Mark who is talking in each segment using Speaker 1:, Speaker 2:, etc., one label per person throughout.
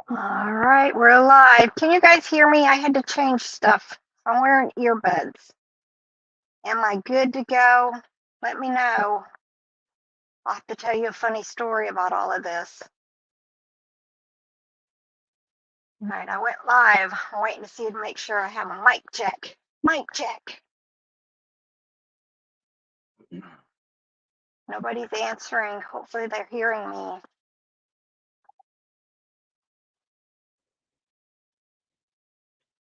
Speaker 1: All right, we're live. Can you guys hear me? I had to change stuff. I'm wearing earbuds. Am I good to go? Let me know. I'll have to tell you a funny story about all of this. All right, I went live. I'm waiting to see to make sure I have a mic check. Mic check. Nobody's answering. Hopefully they're hearing me.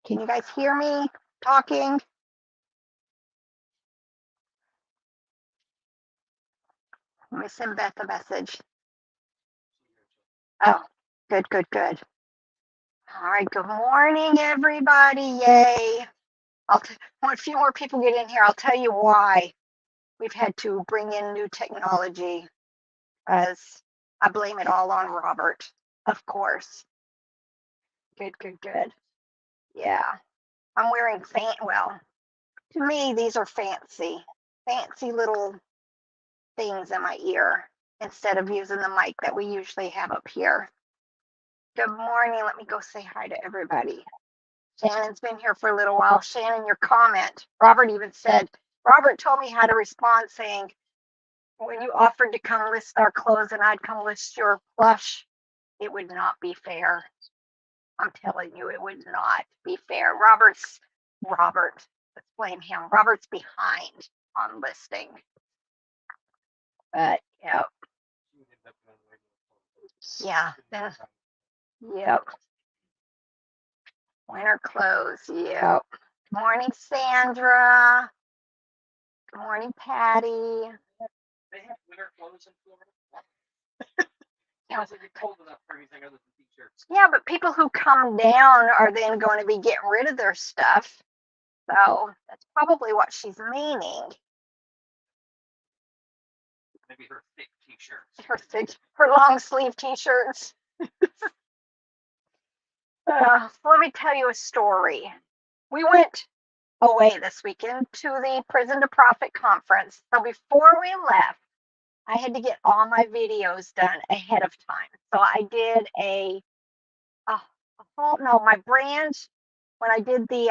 Speaker 1: Can you guys hear me talking? Let me send Beth a message. Oh, good, good, good. All right, good morning, everybody. Yay. When a few more people get in here, I'll tell you why we've had to bring in new technology, as I blame it all on Robert, of course. Good, good, good. Yeah, I'm wearing well, to me, these are fancy little things in my ear instead of using the mic that we usually have up here. Good morning. Let me go say hi to everybody. Shannon's been here for a little while. Shannon, your comment. Robert even said, Robert told me how to respond saying, when you offered to come list our clothes and I'd come list your plush, it would not be fair. I'm telling you, it would not be fair. Robert, let's blame him. Robert's behind on listing. But, yeah. Yeah. Yep. Winter clothes. Yep. Good morning, Sandra. Good morning, Patty.
Speaker 2: They have winter clothes in Florida. Yeah, so you're cold enough for anything other than t-shirts.
Speaker 1: Yeah, but people who come down are then going to be getting rid of their stuff. So that's probably what she's meaning.
Speaker 2: Maybe her thick
Speaker 1: Her
Speaker 2: t-shirts.
Speaker 1: long sleeve t-shirts. Let me tell you a story. We went away this weekend to the Prison to Profit conference. So before we left, I had to get all my videos done ahead of time. So I did my brand, when I did the,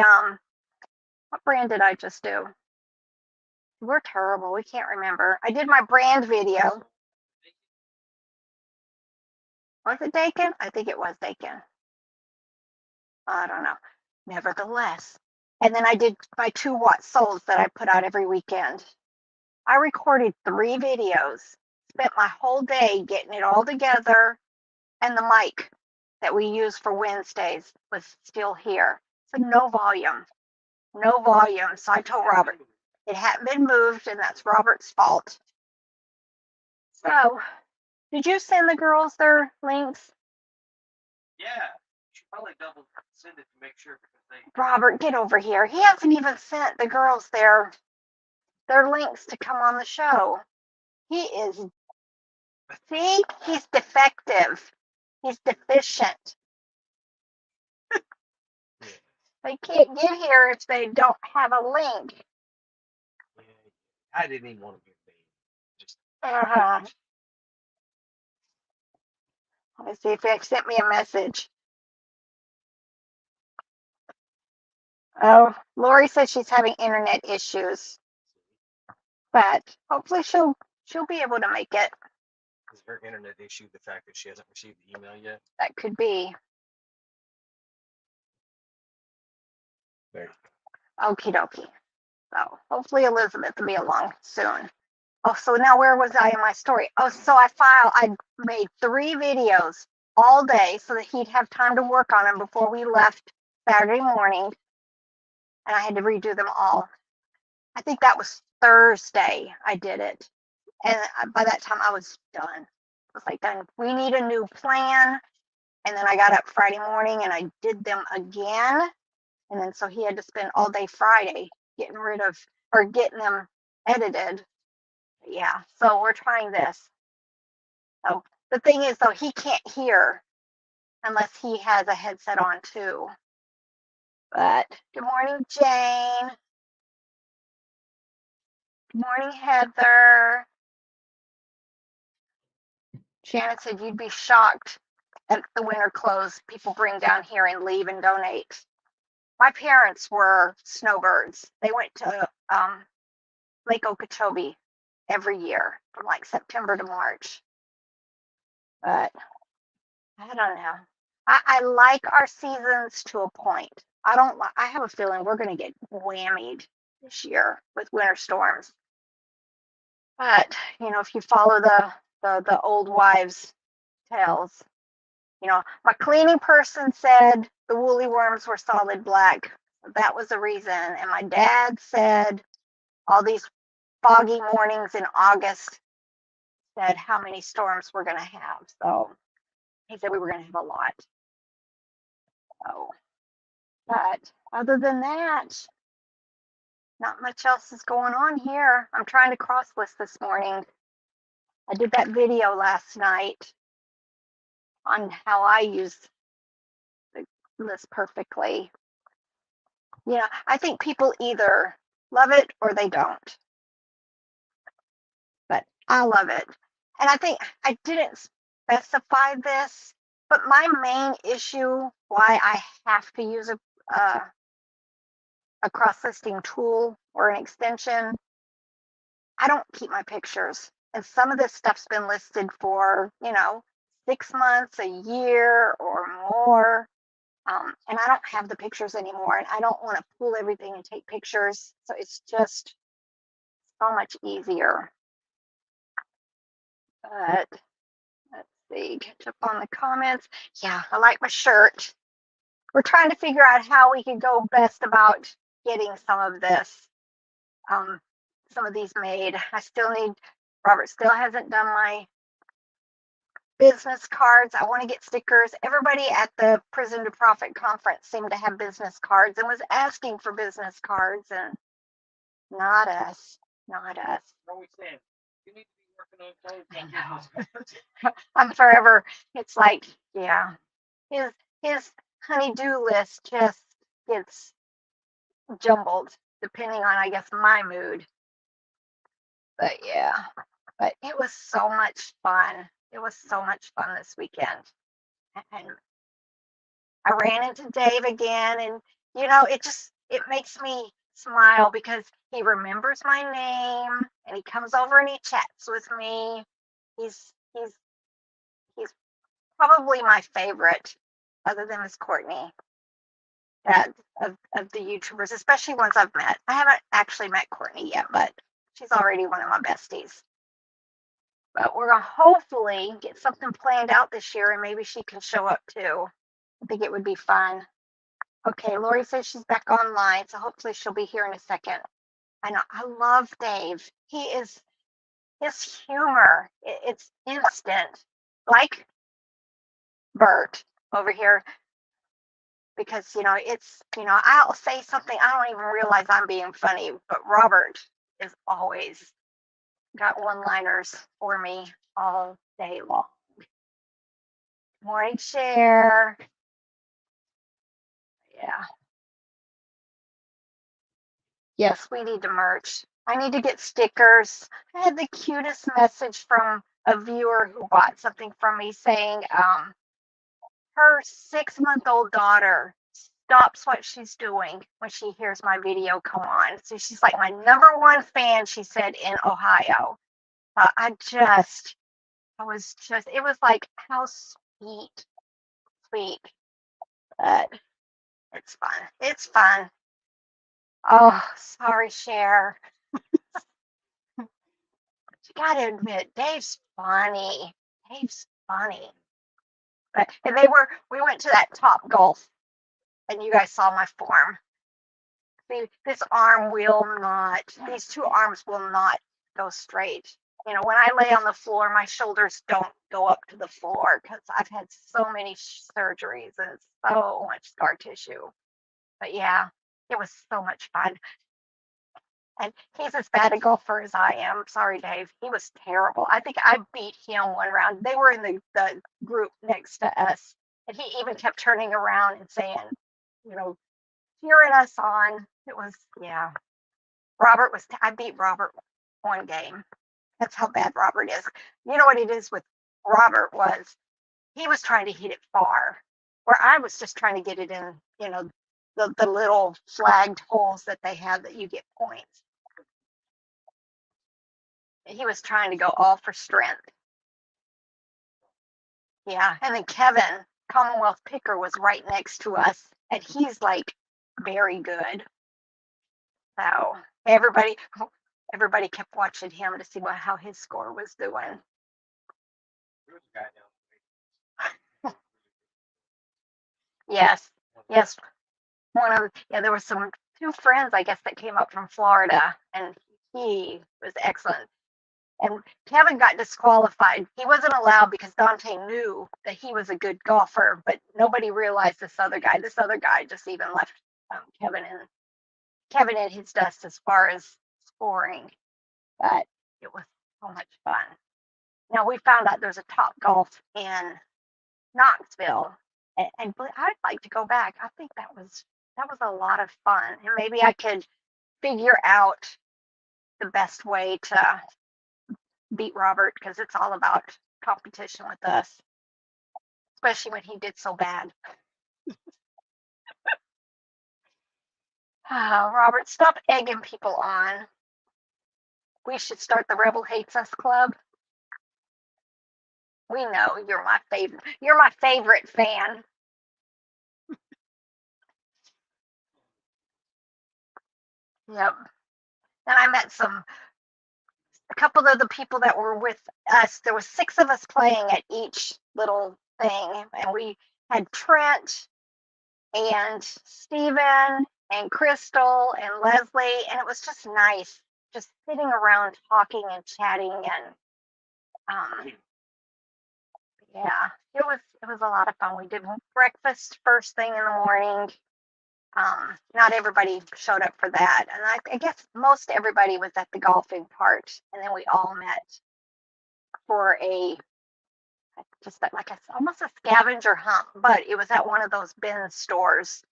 Speaker 1: what brand did I just do? We're terrible. We can't remember. I did my brand video. Was it Dakin? I think it was Dakin. I don't know. Nevertheless. And then I did my 2 watt souls that I put out every weekend. I recorded 3 videos, spent my whole day getting it all together, and the mic that we use for Wednesdays was still here. So no volume. No volume. So I told Robert it hadn't been moved, and that's Robert's fault. So, did you send the girls their links?
Speaker 2: Yeah, you should probably double send it to make sure because they.
Speaker 1: Robert, get over here. He hasn't even sent the girls their links to come on the show. He is, see, he's defective. He's deficient. They can't get here if they don't have a link.
Speaker 2: Yeah, I didn't even want to get paid. Just.
Speaker 1: Let me see if they sent me a message. Oh, Lori says she's having internet issues, but hopefully she'll be able to make it.
Speaker 2: Is her internet issue the fact that she hasn't received the email yet?
Speaker 1: That could be.
Speaker 2: There you
Speaker 1: go. Okie dokie. So hopefully Elizabeth will be along soon. Oh, so now where was I in my story? Oh, so I made 3 videos all day so that he'd have time to work on them before we left Saturday morning. And I had to redo them all. I think that was Thursday I did it. And by that time I was done. I was like, done. We need a new plan. And then I got up Friday morning and I did them again. And then so he had to spend all day Friday getting them edited. Yeah, so we're trying this. So the thing is, though, he can't hear unless he has a headset on too. But good morning, Jane. Good morning, Heather. Shannon said you'd be shocked at the winter clothes people bring down here and leave and donate. My parents were snowbirds. They went to Lake Okeechobee every year from like September to March. But I don't know. I like our seasons to a point. I don't. I have a feeling we're going to get whammied this year with winter storms. But if you follow the old wives' tales, my cleaning person said the woolly worms were solid black. That was the reason. And my dad said all these foggy mornings in August said how many storms we're going to have. So he said we were going to have a lot. So, but other than that, not much else is going on here. I'm trying to cross list this morning. I did that video last night on how I use the list perfectly. I think people either love it or they don't. But I love it. And I think I didn't specify this, but my main issue why I have to use a cross-listing tool or an extension, I don't keep my pictures. And some of this stuff's been listed for, 6 months, a year, or more. And I don't have the pictures anymore, and I don't want to pull everything and take pictures. So it's just so much easier. But let's see, catch up on the comments. Yeah, I like my shirt. We're trying to figure out how we can go best about getting some of this, some of these made. Robert still hasn't done my business cards. I want to get stickers. Everybody at the Prison to Profit conference seemed to have business cards and was asking for business cards, and not us. Not us.
Speaker 2: Always saying, you need to be working on clothes.
Speaker 1: I'm forever. It's like, yeah, his honey-do list just gets jumbled depending on, I guess, my mood. But yeah, but it was so much fun. It was so much fun this weekend. And I ran into Dave again, and it makes me smile because he remembers my name and he comes over and he chats with me. He's probably my favorite, other than Miss Courtney, of the YouTubers, especially ones I've met. I haven't actually met Courtney yet, but she's already one of my besties. But we're gonna hopefully get something planned out this year, and maybe she can show up too. I think it would be fun. Okay, Lori says she's back online, so hopefully she'll be here in a second. I know, I love Dave. His humor, it's instant. Like Bert over here, because I'll say something, I don't even realize I'm being funny, but Robert is always got one-liners for me all day long. Morning share. Yeah. Yes, we need to merch. I need to get stickers. I had the cutest message from a viewer who bought something from me saying her 6-month-old daughter stops what she's doing when she hears my video come on. So she's like my #1 fan, she said, in Ohio. It was like, how sweet. But it's fun. It's fun. Oh, sorry, Cher. You gotta admit, Dave's funny. Dave's funny. But we went to that Top Golf, and you guys saw my form. See, these 2 arms will not go straight. When I lay on the floor, my shoulders don't go up to the floor because I've had so many surgeries and so much scar tissue. But yeah, it was so much fun. And he's as bad a golfer as I am. Sorry, Dave. He was terrible. I think I beat him one round. They were in the group next to us. And he even kept turning around and saying, cheering us on. It was, yeah. I beat Robert one game. That's how bad Robert is. You know what it is with Robert was he was trying to hit it far, where I was just trying to get it in, the little flagged holes that they have that you get points. He was trying to go all for strength. Yeah, and then Kevin, Commonwealth Picker, was right next to us, and he's like very good. So everybody kept watching him to see how his score was doing.
Speaker 2: There was a guy down
Speaker 1: Yes, yes. There were two friends, I guess, that came up from Florida, and he was excellent. And Kevin got disqualified. He wasn't allowed because Dante knew that he was a good golfer, but nobody realized this other guy. This other guy just even left Kevin in his dust as far as scoring. But it was so much fun. Now we found out there's a Top Golf in Knoxville, and I'd like to go back. I think that was a lot of fun, and maybe I could figure out the best way to beat Robert, because it's all about competition with us, especially when he did so bad. Robert, stop egging people on. We should start the Rebel Hates Us Club. We know you're my favorite. You're my favorite fan. Yep. And I met a couple of the people that were with us. There was 6 of us playing at each little thing, and we had Trent and Stephen and Crystal and Leslie, and it was just nice, just sitting around talking and chatting, and yeah, it was a lot of fun. We did breakfast first thing in the morning. Not everybody showed up for that, and I guess most everybody was at the golfing part, and then we all met for like almost a scavenger hunt, but it was at one of those bin stores,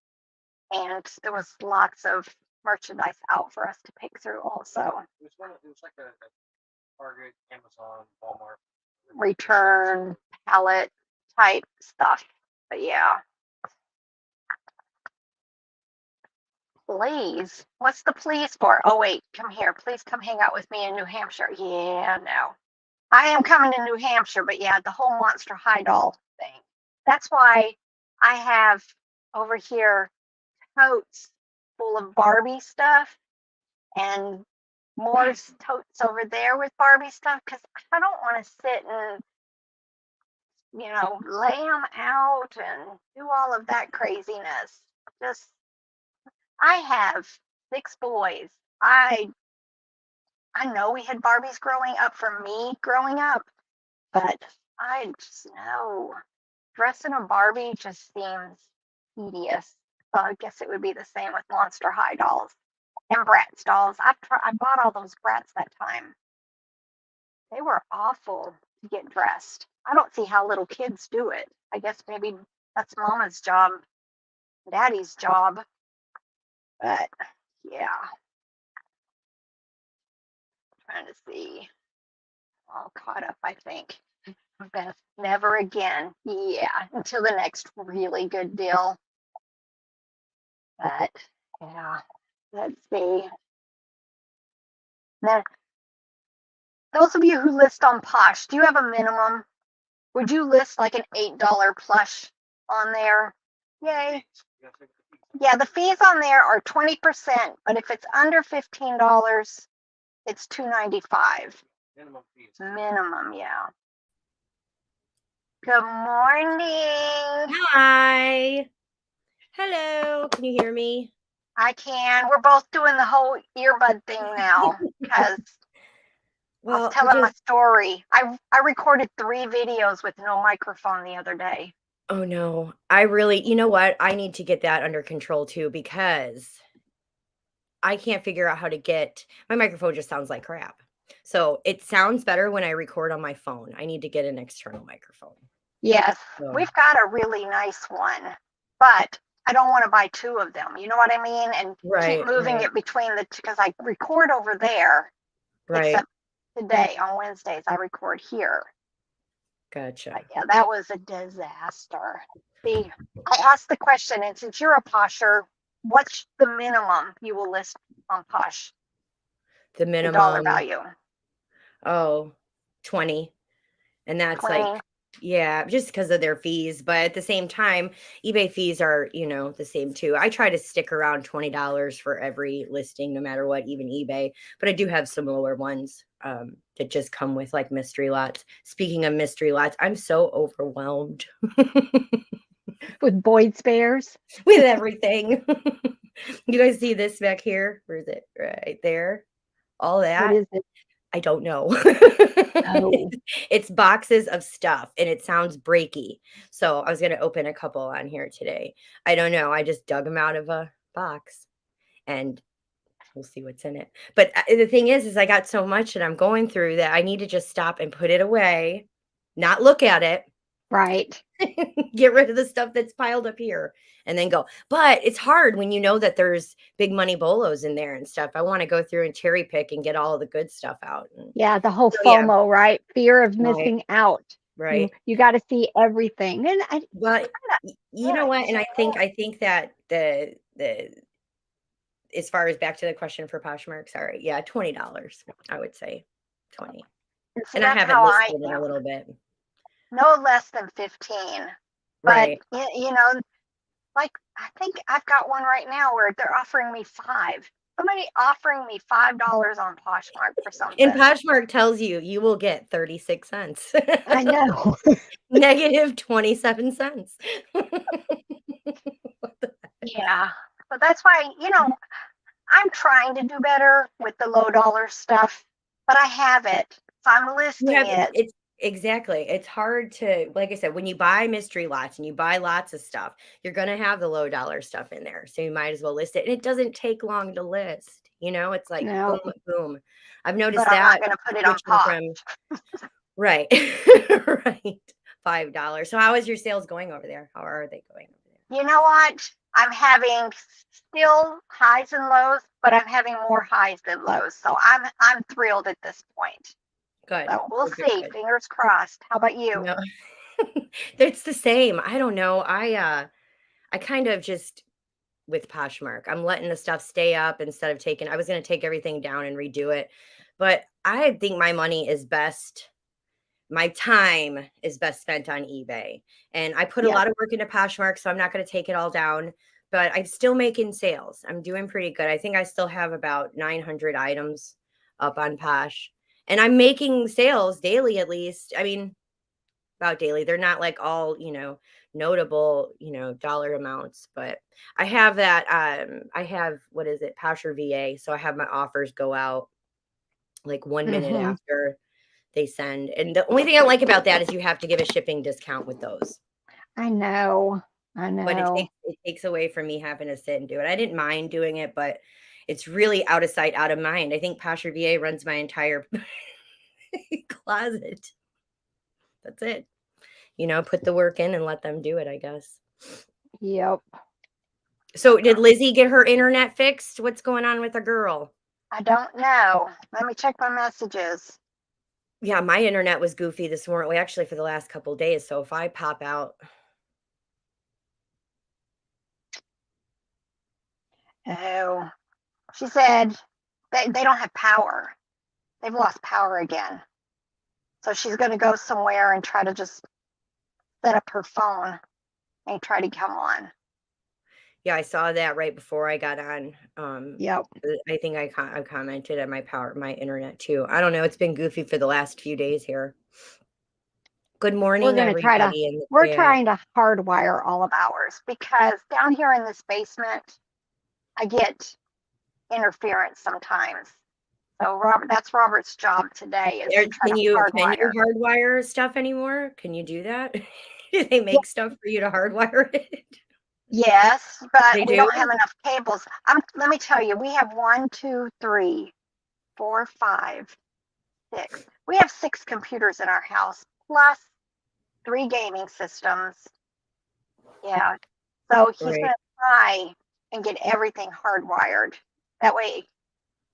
Speaker 1: and there was lots of merchandise out for us to pick through also.
Speaker 2: It was like a Target, Amazon, Walmart.
Speaker 1: Return pallet type stuff. But yeah. Please. What's the please for? Oh, wait, come here. Please come hang out with me in New Hampshire. Yeah, no. I am coming to New Hampshire, but yeah, the whole Monster High doll thing. That's why I have over here totes full of Barbie stuff and more totes over there with Barbie stuff, because I don't want to sit and lay them out and do all of that craziness. Just, I have 6 boys. I know we had Barbies growing up for me growing up, but I just know dressing a Barbie just seems tedious. So I guess it would be the same with Monster High dolls and Bratz dolls. I bought all those Bratz that time. They were awful to get dressed. I don't see how little kids do it. I guess maybe that's Mama's job, Daddy's job. But yeah, trying to see. All caught up, I think. Beth, never again. Yeah, until the next really good deal. But yeah, let's see. Then, those of you who list on Posh, do you have a minimum? Would you list like an $8 plush on there? Yay. Yeah, the fees on there are 20%, but if it's under $15, it's $2.95.
Speaker 2: Minimum fees.
Speaker 1: Minimum, yeah. Good morning.
Speaker 3: Hi. Hello. Can you hear me?
Speaker 1: I can. We're both doing the whole earbud thing now because I was telling my story. I recorded 3 videos with no microphone the other day.
Speaker 3: Oh no. You know what? I need to get that under control too, because I can't figure out how to my microphone just sounds like crap. So it sounds better when I record on my phone. I need to get an external microphone.
Speaker 1: Yes, we've got a really nice one, but I don't want to buy 2 of them. You know what I mean? And keep moving it between the two, because I record over there.
Speaker 3: Right.
Speaker 1: Except today on Wednesdays, I record here.
Speaker 3: Gotcha.
Speaker 1: yeah, that was a disaster. I asked the question, and since you're a Posher, what's the minimum you will list on Posh?
Speaker 3: The
Speaker 1: The dollar
Speaker 3: minimum,
Speaker 1: value,
Speaker 3: 20. And that's like,
Speaker 1: 20.
Speaker 3: yeah, just because of their fees. But at the same time, eBay fees are, the same too. I try to stick around $20 for every listing, no matter what, even eBay. But I do have some lower ones that just come with like mystery lots. Speaking of mystery lots, I'm so overwhelmed
Speaker 1: With Boyd's Bears.
Speaker 3: with everything. You guys see this back here? Where is it? Right there. All
Speaker 1: What
Speaker 3: that.
Speaker 1: is it?
Speaker 3: I don't know.
Speaker 1: Oh,
Speaker 3: It's boxes of stuff and it sounds breaky. So I was going to open a couple on here today. I don't know. I just dug them out of a box and we'll see what's in it. But the thing is I got so much that I'm going through that I need to just stop and put it away, not look at it,
Speaker 1: right.
Speaker 3: get rid of the stuff that's piled up here and then go. But it's hard when you know that there's big money bolos in there and stuff. I want to go through and cherry pick and get all of the good stuff out. And
Speaker 1: Yeah, the whole
Speaker 3: so yeah,
Speaker 1: FOMO, right? Fear of
Speaker 3: right,
Speaker 1: missing out.
Speaker 3: right.
Speaker 1: You got to see everything. And
Speaker 3: Well, you know
Speaker 1: yeah,
Speaker 3: what? And I think that the as far as back to the question for Poshmark, sorry, yeah, $20, I would say 20.
Speaker 1: and see,
Speaker 3: And I
Speaker 1: that's
Speaker 3: haven't
Speaker 1: how I
Speaker 3: listed in a
Speaker 1: am.
Speaker 3: little bit.
Speaker 1: No less than 15. But,
Speaker 3: Right.
Speaker 1: like, I think I've got one right now where they're offering me 5. Somebody offering me $5 on Poshmark for
Speaker 3: And
Speaker 1: something.
Speaker 3: Poshmark tells you you will get 36 cents.
Speaker 1: I know.
Speaker 3: Negative 27 cents.
Speaker 1: Yeah. But that's why, I'm trying to do better with the low dollar stuff, but I have it. So I'm
Speaker 3: You
Speaker 1: listing
Speaker 3: have
Speaker 1: it.
Speaker 3: it's exactly. It's hard to, like I said, when you buy mystery lots and you buy lots of stuff, you're going to have the low dollar stuff in there. So you might as well list it. And it doesn't take long to list. It's like
Speaker 1: No,
Speaker 3: boom, boom. I've
Speaker 1: but
Speaker 3: noticed
Speaker 1: I'm
Speaker 3: that
Speaker 1: not going to put it on
Speaker 3: switching
Speaker 1: pop.
Speaker 3: from right, right, $5. So how is your sales going over there? How are they going over there?
Speaker 1: You know what? I'm having still highs and lows, but I'm having more highs than lows. So I'm thrilled at this point.
Speaker 3: Good.
Speaker 1: So we'll
Speaker 3: Good, good,
Speaker 1: see.
Speaker 3: good.
Speaker 1: Fingers crossed. How about you?
Speaker 3: No, it's the same. I don't know. I kind of just with Poshmark. I'm letting the stuff stay up instead of I was going to take everything down and redo it. But I think my time is best spent on eBay. And I put a
Speaker 1: Yep.
Speaker 3: lot of work into Poshmark, so I'm not going to take it all down, but I'm still making sales. I'm doing pretty good. I think I still have about 900 items up on Posh. And I'm making sales daily at least. I mean, about daily. They're not like all, notable, dollar amounts, but I have that I have what is it, Pasher VA. So I have my offers go out like 1 minute
Speaker 1: Mm-hmm.
Speaker 3: after they send. And the only thing I like about that is you have to give a shipping discount with those.
Speaker 1: I know. I
Speaker 3: But it
Speaker 1: know.
Speaker 3: takes away from me having to sit and do it. I didn't mind doing it, but it's really out of sight, out of mind. I think Pasher VA runs my entire closet. That's it. Put the work in and let them do it, I guess.
Speaker 1: Yep.
Speaker 3: So did Lizzie get her internet fixed? What's going on with the girl?
Speaker 1: I don't know. Let me check my messages.
Speaker 3: Yeah, my internet was goofy this morning. Well, actually for the last couple of days. So if I pop out.
Speaker 1: Oh, she said they don't have power. They've lost power again. So she's going to go somewhere and try to just set up her phone and try to come on.
Speaker 3: Yeah, I saw that right before I got on.
Speaker 1: Yep.
Speaker 3: I think I commented on my internet too. I don't know. It's been goofy for the last few days here. Good morning, everybody in
Speaker 1: We're
Speaker 3: the chat.
Speaker 1: trying to hardwire all of ours because down here in this basement, I get interference sometimes. So that's Robert's job today is to try
Speaker 3: Can
Speaker 1: to
Speaker 3: you
Speaker 1: hardwire.
Speaker 3: hardwire stuff anymore? Can you do that? Do they make stuff for you to hardwire it?
Speaker 1: Yes,
Speaker 3: They
Speaker 1: but we
Speaker 3: do?
Speaker 1: don't have enough cables. Let me tell you, we have 1, 2, 3, 4, 5, 6. We have 6 computers in our house, plus 3 gaming systems. Yeah. So he's
Speaker 3: Right.
Speaker 1: going to try and get everything hardwired. That way.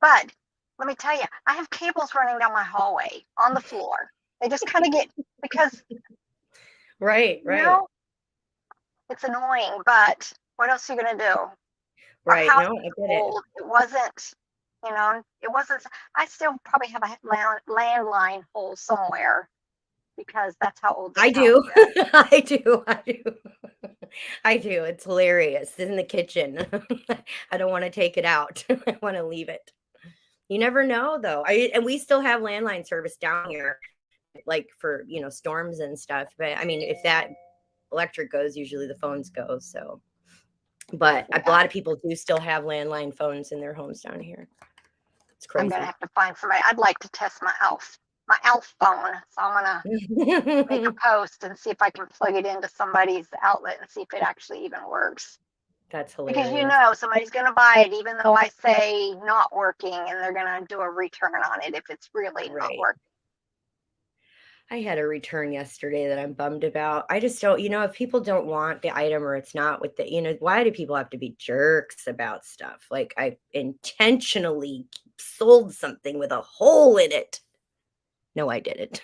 Speaker 1: But let me tell you, I have cables running down my hallway on the floor. They just kind of get, because,
Speaker 3: Right.
Speaker 1: it's annoying, but what else are you going to do?
Speaker 3: Right.
Speaker 1: Our
Speaker 3: No,
Speaker 1: house
Speaker 3: I
Speaker 1: is
Speaker 3: get it.
Speaker 1: old. It wasn't, I still probably have a landline hole somewhere because that's how old this
Speaker 3: I
Speaker 1: house
Speaker 3: do.
Speaker 1: is.
Speaker 3: I do. I do. It's hilarious. It's in the kitchen. I don't want to take it out. I want to leave it. You never know though. And we still have landline service down here, like for, storms and stuff. But I mean, if that electric goes, usually the phones go. So, but a lot of people do still have landline phones in their homes down here. It's
Speaker 1: I'm
Speaker 3: crazy.
Speaker 1: going to have to find somebody. I'd like to test my elf phone. So I'm going to make a post and see if I can plug it into somebody's outlet and see if it actually even works.
Speaker 3: That's
Speaker 1: Because
Speaker 3: hilarious.
Speaker 1: somebody's going to buy it even though I say not working, and they're going to do a return on it if it's really not
Speaker 3: Right.
Speaker 1: working.
Speaker 3: I had a return yesterday that I'm bummed about. I just don't, if people don't want the item or it's not with the, why do people have to be jerks about stuff? Like I intentionally sold something with a hole in it. No, I didn't.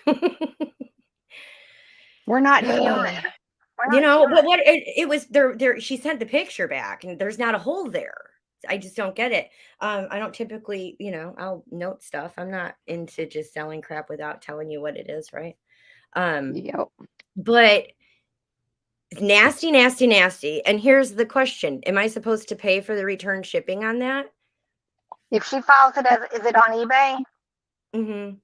Speaker 1: We're not human. We're not
Speaker 3: but
Speaker 1: human.
Speaker 3: what it was there, she sent the picture back and there's not a hole there. I just don't get it. I don't typically, I'll note stuff. I'm not into just selling crap without telling you what it is, right?
Speaker 1: Yep.
Speaker 3: But nasty, nasty, nasty. And here's the question. Am I supposed to pay for the return shipping on that?
Speaker 1: If she files it is it on eBay?
Speaker 3: Mm-hmm.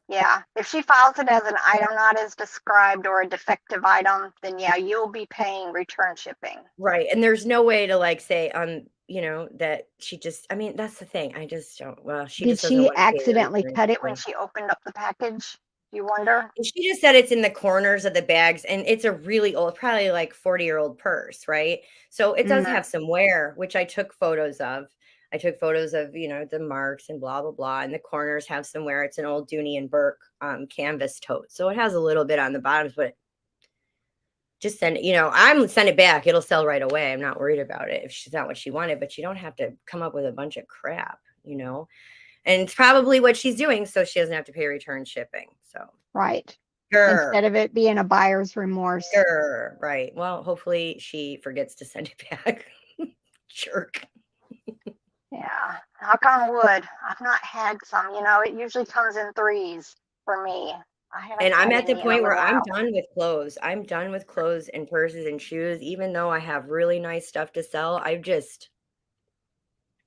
Speaker 1: Yeah. If she files it as an item not as described or a defective item, then yeah, you'll be paying return shipping.
Speaker 3: Right. And there's no way to say, that she just, I mean, that's the thing. I just don't, well, she
Speaker 1: Did
Speaker 3: just doesn't
Speaker 1: she
Speaker 3: want to pay the
Speaker 1: accidentally
Speaker 3: return
Speaker 1: cut it when
Speaker 3: shipping.
Speaker 1: she opened up the package? You wonder?
Speaker 3: She just said it's in the corners of the bags and it's a really old, probably like 40-year-old purse, right? So it does have some wear, which I took photos of. I took photos of, the marks and blah, blah, blah. And the corners have some wear. It's an old Dooney and Burke canvas tote. So it has a little bit on the bottoms, but just send it back. It'll sell right away. I'm not worried about it if she's not what she wanted, but you don't have to come up with a bunch of crap, and it's probably what she's doing. So she doesn't have to pay return shipping. So,
Speaker 1: right.
Speaker 3: Sure.
Speaker 1: Instead of it being a buyer's remorse.
Speaker 3: Sure. Right. Well, hopefully she forgets to send it back. Jerk.
Speaker 1: Yeah. Knock on wood. I've not had some, it usually comes in threes for me.
Speaker 3: And I'm at the point where I'm done with clothes. I'm done with clothes and purses and shoes, even though I have really nice stuff to sell.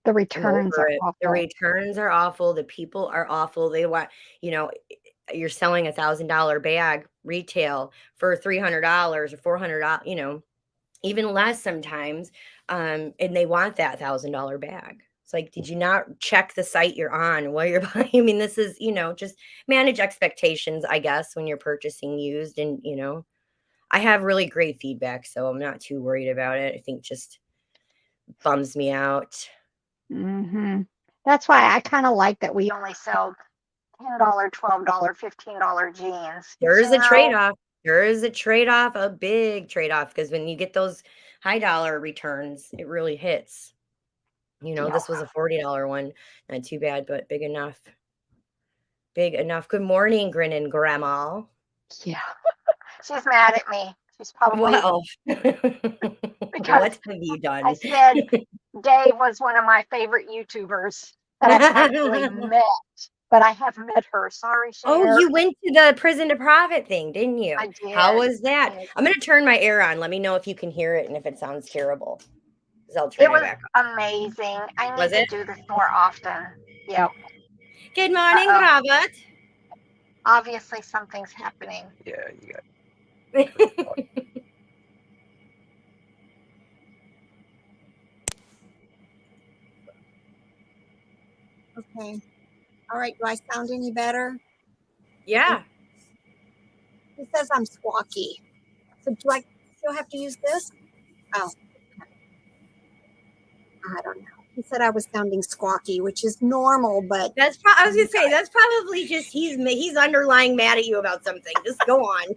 Speaker 1: The returns are awful.
Speaker 3: The returns are awful. The people are awful. They want, you're selling $1,000 bag retail for $300 or $400, even less sometimes. And they want that $1,000 bag. It's like, did you not check the site you're on while you're buying? I mean, this is, just manage expectations, I guess, when you're purchasing used. And, I have really great feedback, so I'm not too worried about it. I think just bums me out.
Speaker 1: Mm-hmm. That's why I kind of like that we only sell $10, $12, $15 jeans.
Speaker 3: There is a trade-off. There is a trade-off, a big trade-off, because when you get those high dollar returns, it really hits. This was a $40 one. Not too bad, but big enough. Big enough. Good morning, grinning grandma.
Speaker 1: Yeah. She's mad at me. She's probably.
Speaker 3: Well,
Speaker 1: because
Speaker 3: what have you done?
Speaker 1: I said Dave was one of my favorite YouTubers that I've actually met, but I have met her. Sorry, Cher.
Speaker 3: Oh, you went to the Prison to Profit thing, didn't you?
Speaker 1: I did.
Speaker 3: How was that? I'm going to turn my air on. Let me know if you can hear it and if it sounds terrible. I'll turn it back
Speaker 1: on. Amazing. I need to do this more often. Yep.
Speaker 3: Good morning, Robert.
Speaker 1: Obviously, something's happening.
Speaker 2: Yeah, you got.
Speaker 4: Okay. All right. Do I sound any better?
Speaker 3: Yeah.
Speaker 4: It says I'm squawky. So do I still have to use this? Oh. I don't know. He said I was sounding squawky, which is normal, but
Speaker 3: I was gonna say that's probably just he's underlying mad at you about something. Just go on.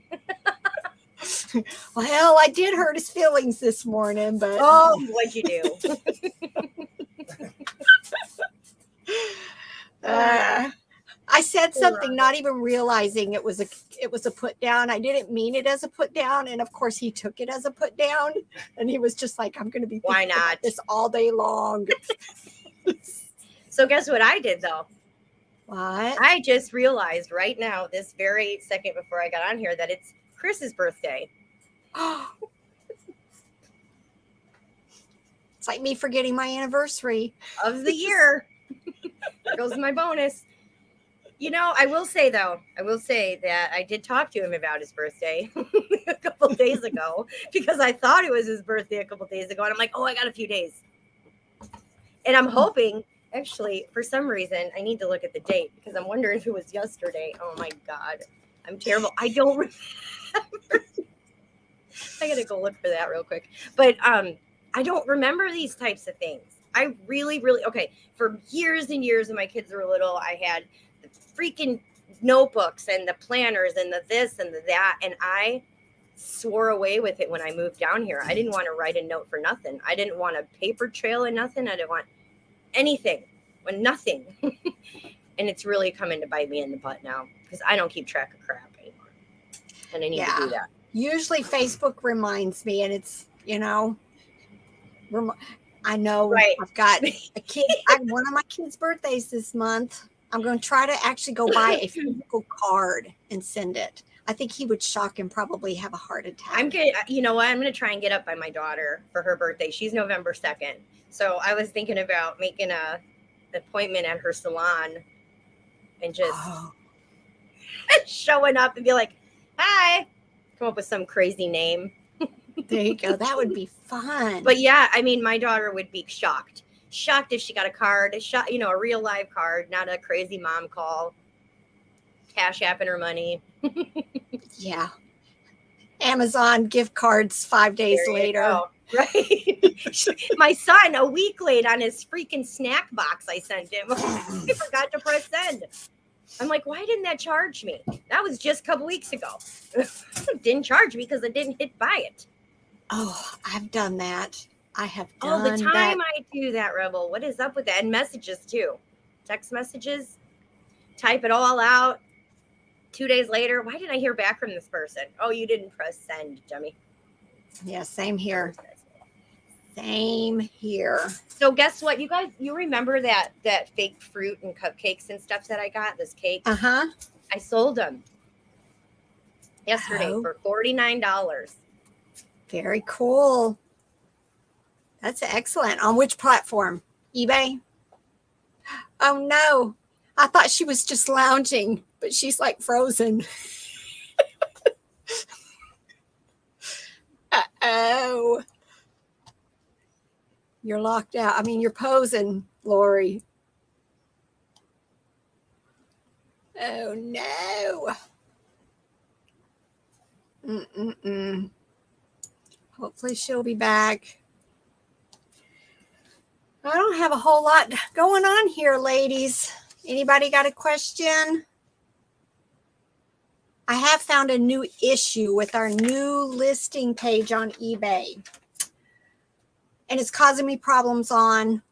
Speaker 4: Well, I did hurt his feelings this morning, but
Speaker 3: what'd you do?
Speaker 4: I I said something not even realizing it was a put down. I didn't mean it as a put down, and of course he took it as a put down, and he was just like, I'm going to be
Speaker 3: Why
Speaker 4: thinking about
Speaker 3: not?
Speaker 4: this all day long.
Speaker 3: So guess what I did though?
Speaker 4: What?
Speaker 3: I just realized right now, this very second before I got on here, that it's Chris's birthday.
Speaker 4: It's like me forgetting my anniversary
Speaker 3: of the year. There goes my bonus. You know, I will say that I did talk to him about his birthday a couple days ago because I thought it was his birthday a couple days ago. And I'm like, oh, I got a few days. And I'm hoping, actually, for some reason, I need to look at the date because I'm wondering if it was yesterday. Oh my God. I'm terrible. I don't remember. I got to go look for that real quick. But I don't remember these types of things. I really, okay. For years and years when my kids were little, I had the freaking notebooks and the planners and the this and the that. And I swore away with it when I moved down here. I didn't want to write a note for nothing. I didn't want a paper trail and nothing. I didn't want anything when nothing. And it's really coming to bite me in the butt now because I don't keep track of crap anymore. And I need to do that.
Speaker 4: Usually Facebook reminds me, and it's, I know
Speaker 3: Right.
Speaker 4: I've got a kid. One of my kids' birthdays this month. I'm going to try to actually go buy a physical card and send it. I think he would shock and probably have a heart attack.
Speaker 3: I'm good. You know what? I'm going to try and get up by my daughter for her birthday. She's November 2nd. So I was thinking about making an appointment at her salon and just showing up and be like, hi, come up with some crazy name.
Speaker 4: There you go. That would be fun.
Speaker 3: But yeah, I mean, my daughter would be shocked if she got a card, a real live card, not a crazy mom call, cash app in her money.
Speaker 4: Yeah. Amazon gift cards 5 days later.
Speaker 3: Go. Right. My son, a week late on his freaking snack box I sent him. I forgot to press send. I'm like, why didn't that charge me? That was just a couple weeks ago. Didn't charge me because I didn't hit buy it.
Speaker 4: Oh, I've done that. I have done
Speaker 3: all the time
Speaker 4: that.
Speaker 3: I do that, Rebel. What is up with that? And messages too. Text messages. Type it all out. 2 days later, why didn't I hear back from this person? Oh, you didn't press send, dummy.
Speaker 4: Yeah, same here. Same here.
Speaker 3: So guess what? You guys, you remember that fake fruit and cupcakes and stuff that I got? This cake?
Speaker 4: Uh-huh.
Speaker 3: I sold them yesterday for $49.
Speaker 4: Very cool. That's excellent. On which platform? eBay? Oh, no. I thought she was just lounging, but she's like frozen. Uh-oh. You're locked out. I mean, you're posing, Lori. Oh, no. Mm-mm-mm. Hopefully she'll be back. I don't have a whole lot going on here, ladies. Anybody got a question? I have found a new issue with our new listing page on eBay. And it's causing me problems on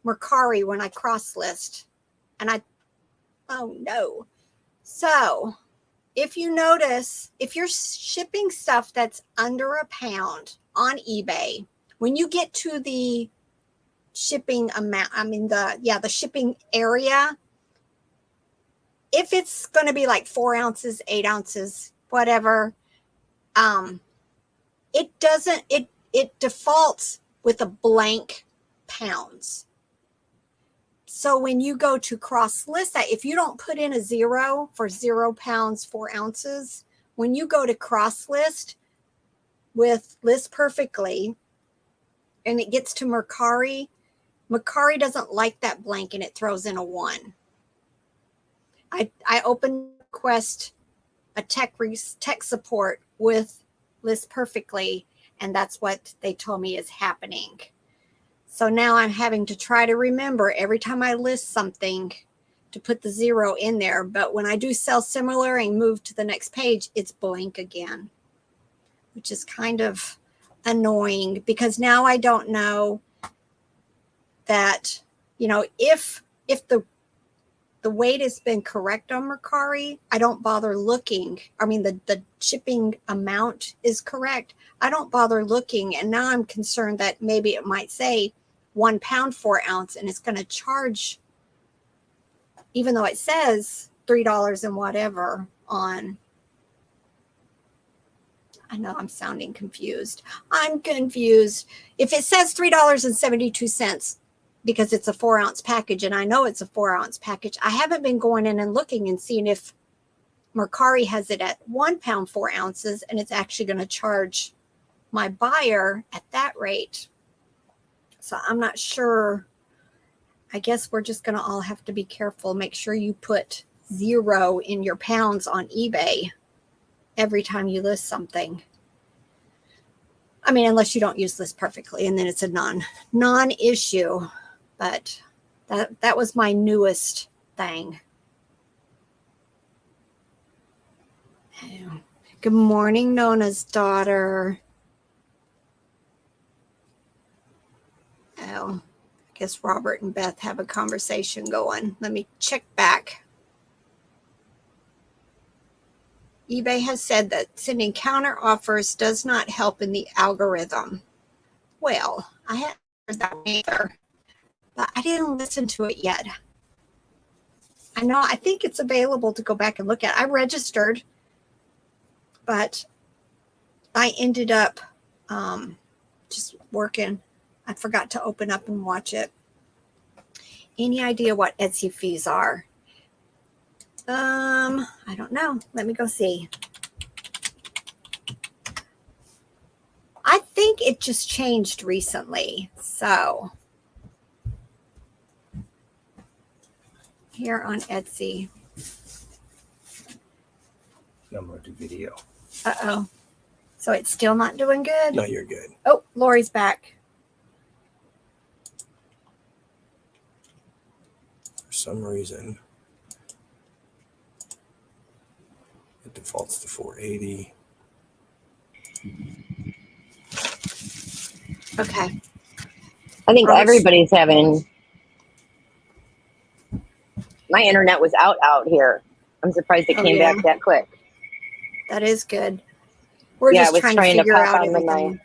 Speaker 4: Mercari when I cross list. And oh no. So if you notice, if you're shipping stuff that's under £1 on eBay, when you get to the shipping amount, the shipping area, if it's going to be like 4 ounces, 8 ounces, whatever, it defaults with a blank pounds. So when you go to cross list that, if you don't put in a 0 for 0 pounds, 4 ounces, when you go to cross list with List Perfectly and it gets to Mercari doesn't like that blank and it throws in a 1. I opened request a tech support with List Perfectly, and that's what they told me is happening. So now I'm having to try to remember every time I list something to put the 0 in there. But when I do sell similar and move to the next page, it's blank again, which is kind of annoying because now I don't know that, if the the weight has been correct on Mercari, I don't bother looking. I mean, the shipping amount is correct. I don't bother looking. And now I'm concerned that maybe it might say 1 pound, 4 ounce, and it's going to charge, even though it says $3 and whatever on. I know I'm sounding confused. I'm confused. If it says $3.72 because it's a 4 ounce package, and I know it's a 4 ounce package, I haven't been going in and looking and seeing if Mercari has it at 1 pound, 4 ounces, and it's actually going to charge my buyer at that rate. So I'm not sure. I guess we're just going to all have to be careful. Make sure you put 0 in your pounds on eBay every time you list something. I mean, unless you don't use this perfectly, and then it's a non-issue. But that was my newest thing. Good morning, Nona's daughter. Oh, I guess Robert and Beth have a conversation going. Let me check back. eBay has said that sending counter offers does not help in the algorithm. Well, I hadn't heard that either, but I didn't listen to it yet. I think it's available to go back and look at. I registered, but I ended up just working. I forgot to open up and watch it. Any idea what Etsy fees are? I don't know. Let me go see. I think it just changed recently. So here on Etsy.
Speaker 5: I'm going to do video.
Speaker 4: Uh-oh. So it's still not doing good?
Speaker 5: No, you're good.
Speaker 4: Oh, Lori's back.
Speaker 5: For some reason, it defaults to 480.
Speaker 4: Okay.
Speaker 3: I think
Speaker 4: Robert's-
Speaker 3: everybody's having. My internet was out here. I'm surprised it
Speaker 4: Oh,
Speaker 3: came
Speaker 4: yeah.
Speaker 3: back that quick.
Speaker 4: That is good. We're
Speaker 3: Yeah, I
Speaker 4: just
Speaker 3: was
Speaker 4: trying
Speaker 3: trying
Speaker 4: to
Speaker 3: to
Speaker 4: figure
Speaker 3: pop
Speaker 4: out
Speaker 3: on the
Speaker 4: everything.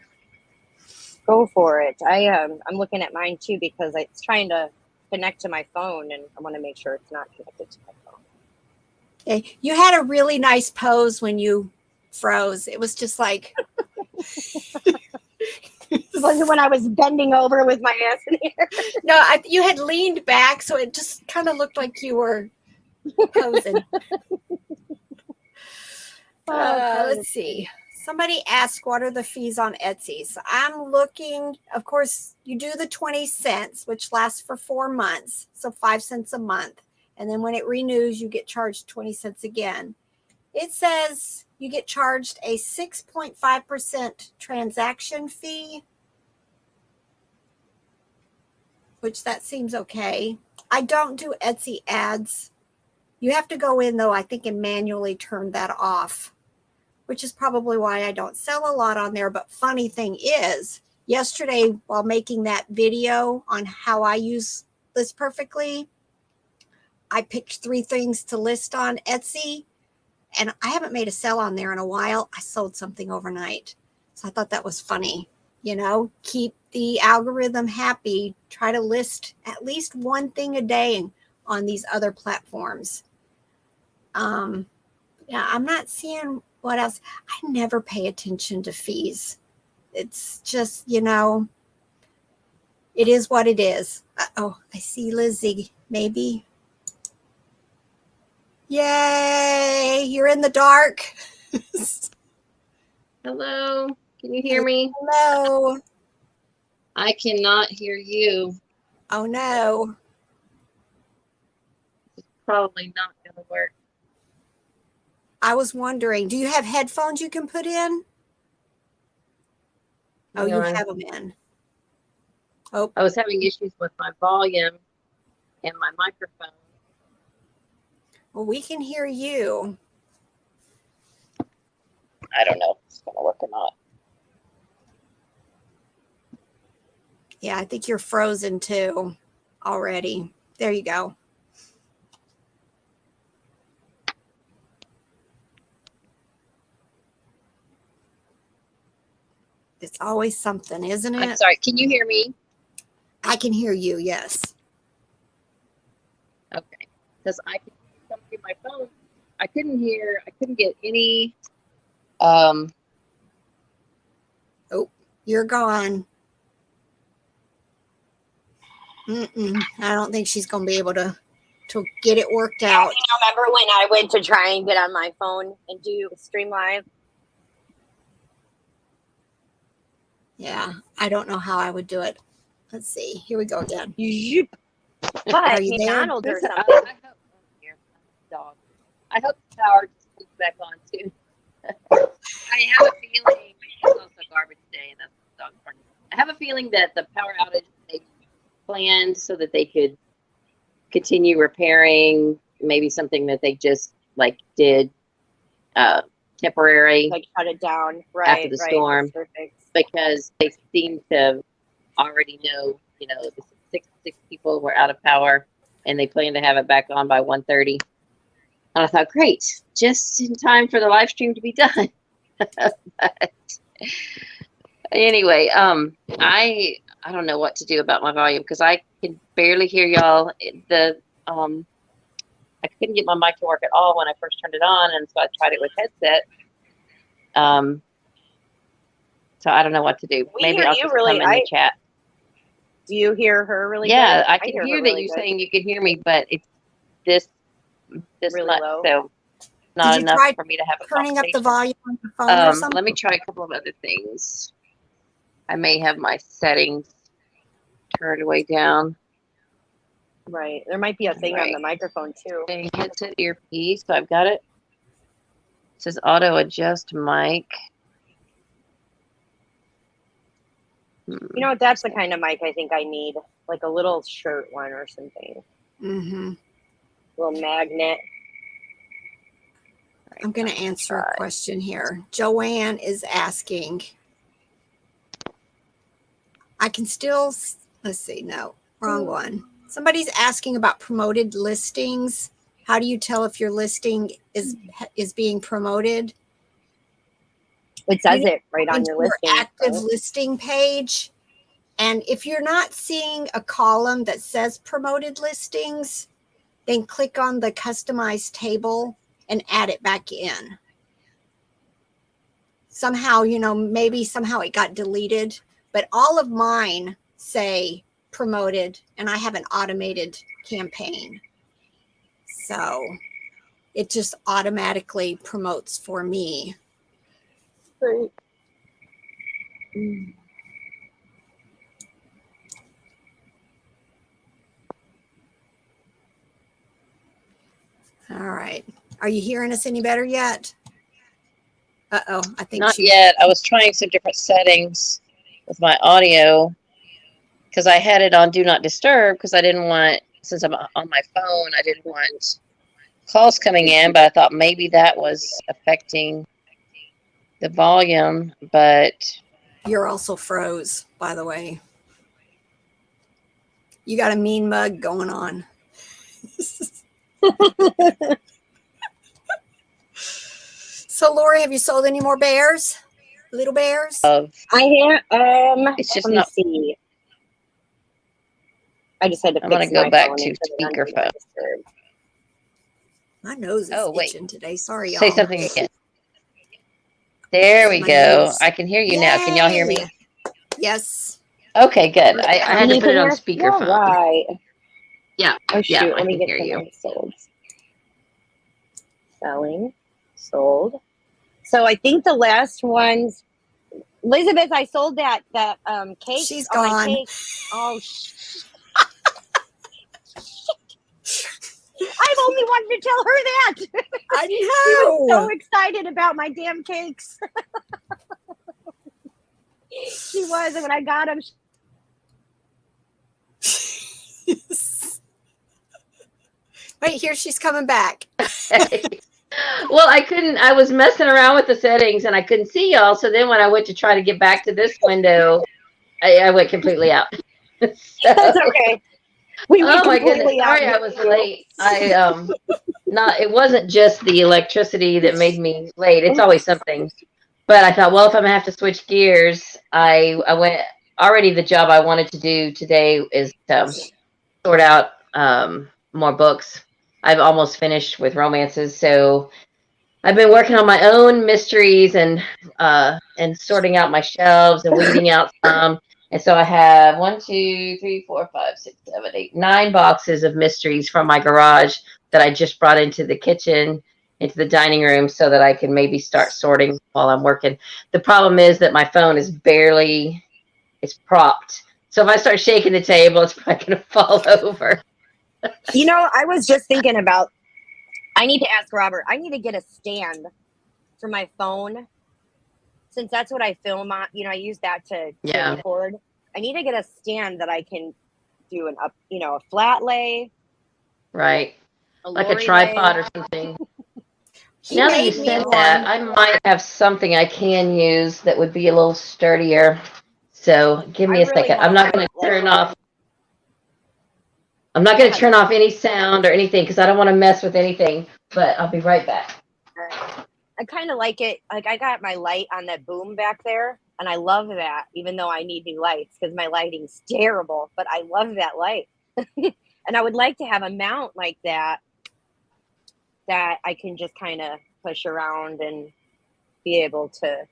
Speaker 3: Go for it. I'm looking at mine too because it's trying to connect to my phone, and I want to make sure it's not connected to my phone.
Speaker 4: Okay. You had a really nice pose when you froze. It was just like
Speaker 3: Was it when I was bending over with my ass in the air?
Speaker 4: no, you had leaned back, so it just kind of looked like you were posing. Let's see. Somebody asked, what are the fees on Etsy? So I'm looking, of course, you do the 20 cents, which lasts for 4 months. So 5 cents a month. And then when it renews, you get charged 20 cents again. It says you get charged a 6.5% transaction fee, which that seems okay. I don't do Etsy ads. You have to go in, though, I think, and manually turn that off, which is probably why I don't sell a lot on there. But funny thing is, yesterday while making that video on how I use List Perfectly, I picked 3 things to list on Etsy, and I haven't made a sell on there in a while. I sold something overnight. So I thought that was funny. Keep the algorithm happy. Try to list at least 1 thing a day on these other platforms. Yeah, I'm not seeing what else. I never pay attention to fees. It's just, it is what it is. Oh, I see Lizzie. Maybe. Yay, you're in the dark.
Speaker 6: Hello, can you hear me?
Speaker 4: Hello.
Speaker 6: I cannot hear you.
Speaker 4: Oh, no.
Speaker 6: Probably not going to work.
Speaker 4: I was wondering, do you have headphones you can put in? Oh, you have them in. Oh,
Speaker 6: I was having issues with my volume and my microphone.
Speaker 4: well, we can hear you.
Speaker 6: I don't know if it's going to work or not.
Speaker 4: Yeah, I think you're frozen too already. There you go. always something, isn't
Speaker 6: I'm
Speaker 4: it?
Speaker 6: sorry. Can you hear me?
Speaker 4: I can hear you. Yes.
Speaker 6: Okay. Because I could come through my phone. I couldn't get any.
Speaker 4: You're gone. I don't think she's going to be able to get it worked out.
Speaker 7: Remember when I went to try and get on my phone and do stream live?
Speaker 4: Yeah, I don't know how I would do it. Let's see. Here we go again.
Speaker 7: But
Speaker 4: Are you there?
Speaker 7: McDonald's or
Speaker 6: Listen,
Speaker 7: something.
Speaker 6: Dog. I hope the power just comes back on too. I have a feeling it's also garbage day, and that's the dog park. I have a feeling that the power outage they planned so that they could continue repairing, maybe something that they just like did temporary
Speaker 7: Like shut it down. Right.
Speaker 6: after the
Speaker 7: right.
Speaker 6: storm,
Speaker 7: Perfect.
Speaker 6: because they seem to already know, the six people were out of power and they plan to have it back on by 1:30. And I thought, great, just in time for the live stream to be done. But anyway, I don't know what to do about my volume because I can barely hear y'all. I couldn't get my mic to work at all when I first turned it on, and so I tried it with headset. So I don't know what to do.
Speaker 7: We
Speaker 6: Maybe
Speaker 7: hear
Speaker 6: I'll
Speaker 7: you
Speaker 6: just
Speaker 7: really-
Speaker 6: come in the chat.
Speaker 7: Do you hear her really
Speaker 6: Yeah,
Speaker 7: good?
Speaker 6: I can hear
Speaker 7: her
Speaker 6: that
Speaker 7: really
Speaker 6: you
Speaker 7: good.
Speaker 6: saying you can hear me, but it's this
Speaker 7: Really
Speaker 6: much,
Speaker 7: low.
Speaker 6: so not
Speaker 4: Did you
Speaker 6: enough
Speaker 4: try
Speaker 6: for me to have a
Speaker 4: turning up the
Speaker 6: conversation.
Speaker 4: volume on your phone or something?
Speaker 6: Let me try a couple of other things. I may have my settings turned way down.
Speaker 7: Right. There might be a thing on
Speaker 6: Right.
Speaker 7: the microphone too.
Speaker 6: Okay, headset earpiece. So I've got it. It says auto adjust mic.
Speaker 7: You know what? That's the kind of mic I think I need. Like a little shirt one or something.
Speaker 4: Mm-hmm.
Speaker 7: Little magnet.
Speaker 4: I'm going to answer a question here. Joanne is asking, I can still, let's see, no, wrong one. Somebody's asking about promoted listings. How do you tell if your listing is being promoted?
Speaker 7: It says it right on
Speaker 4: Into
Speaker 7: your listing.
Speaker 4: active
Speaker 7: right?
Speaker 4: listing page. And if you're not seeing a column that says promoted listings, then click on the customized table and add it back in. Somehow, maybe somehow it got deleted, but all of mine say promoted and I have an automated campaign. So it just automatically promotes for me.
Speaker 7: Great.
Speaker 4: All right. Are you hearing us any better yet? Uh-oh, I think
Speaker 6: Not yet. I was trying some different settings with my audio because I had it on do not disturb because I didn't want, since I'm on my phone, I didn't want calls coming in, but I thought maybe that was affecting the volume, but
Speaker 4: You're also froze, by the way. You got a mean mug going on. So, Lori, have you sold any more bears? Little bears?
Speaker 7: I have.
Speaker 6: it's just
Speaker 7: Let me
Speaker 6: not.
Speaker 7: see. I just had to
Speaker 6: I'm
Speaker 7: fix
Speaker 6: going to go
Speaker 7: my
Speaker 6: back
Speaker 7: phone
Speaker 6: to
Speaker 7: and put it on Do
Speaker 6: speakerphone.
Speaker 7: Not Disturb.
Speaker 4: My nose is
Speaker 6: Oh, wait.
Speaker 4: itching today. Sorry, y'all.
Speaker 6: Say something again. There we
Speaker 4: My
Speaker 6: go.
Speaker 4: nose.
Speaker 6: I can hear you now. Can y'all hear me?
Speaker 4: Yay. Yes.
Speaker 6: Okay, good. I had to put it on
Speaker 7: All
Speaker 6: speakerphone.
Speaker 7: right.
Speaker 6: Yeah.
Speaker 7: Oh shoot!
Speaker 6: Yeah, I
Speaker 7: Let me
Speaker 6: can
Speaker 7: get
Speaker 6: hear
Speaker 7: to
Speaker 6: you.
Speaker 7: my sold. Selling, sold. So I think the last ones, Elizabeth, I sold that cake.
Speaker 4: She's
Speaker 7: on my
Speaker 4: gone.
Speaker 7: cake. Oh I've only wanted to tell her that.
Speaker 4: I
Speaker 7: She was so
Speaker 4: know.
Speaker 7: excited about my damn cakes. She was, and when I got them,
Speaker 4: Wait, here she's coming back.
Speaker 6: Well, I was messing around with the settings and I couldn't see y'all. So then when I went to try to get back to this window, I went completely out.
Speaker 7: that's
Speaker 6: So,
Speaker 7: okay. We went
Speaker 6: oh my goodness.
Speaker 7: completely out.
Speaker 6: Sorry I was late. It wasn't just the electricity that made me late. It's always something. But I thought, well, if I'm gonna have to switch gears, I went already. The job I wanted to do today is to sort out more books. I've almost finished with romances, so I've been working on my own mysteries and sorting out my shelves and weeding out some. And so I have 1, 2, 3, 4, 5, 6, 7, 8, 9 boxes of mysteries from my garage that I just brought into the kitchen, into the dining room, so that I can maybe start sorting while I'm working. The problem is that my phone is it's propped. So if I start shaking the table, it's probably going to fall over.
Speaker 7: You know, I was just thinking about, I need to ask Robert, I need to get a stand for my phone, since that's what I film on. You know, I use that to record. I need to get a stand that I can do a flat lay.
Speaker 6: Right. Like a tripod or something.
Speaker 4: He
Speaker 6: Now that you
Speaker 4: made me
Speaker 6: said
Speaker 4: one.
Speaker 6: that, I might have something I can use that would be a little sturdier. So give me a second. I'm not going to turn off. I'm not going to turn off any sound or anything because I don't want to mess with anything. But I'll be right back.
Speaker 7: I kind of like it. Like, I got my light on that boom back there, and I love that, even though I need new lights because my lighting's terrible. But I love that light. And I would like to have a mount like that I can just kind of push around and be able to.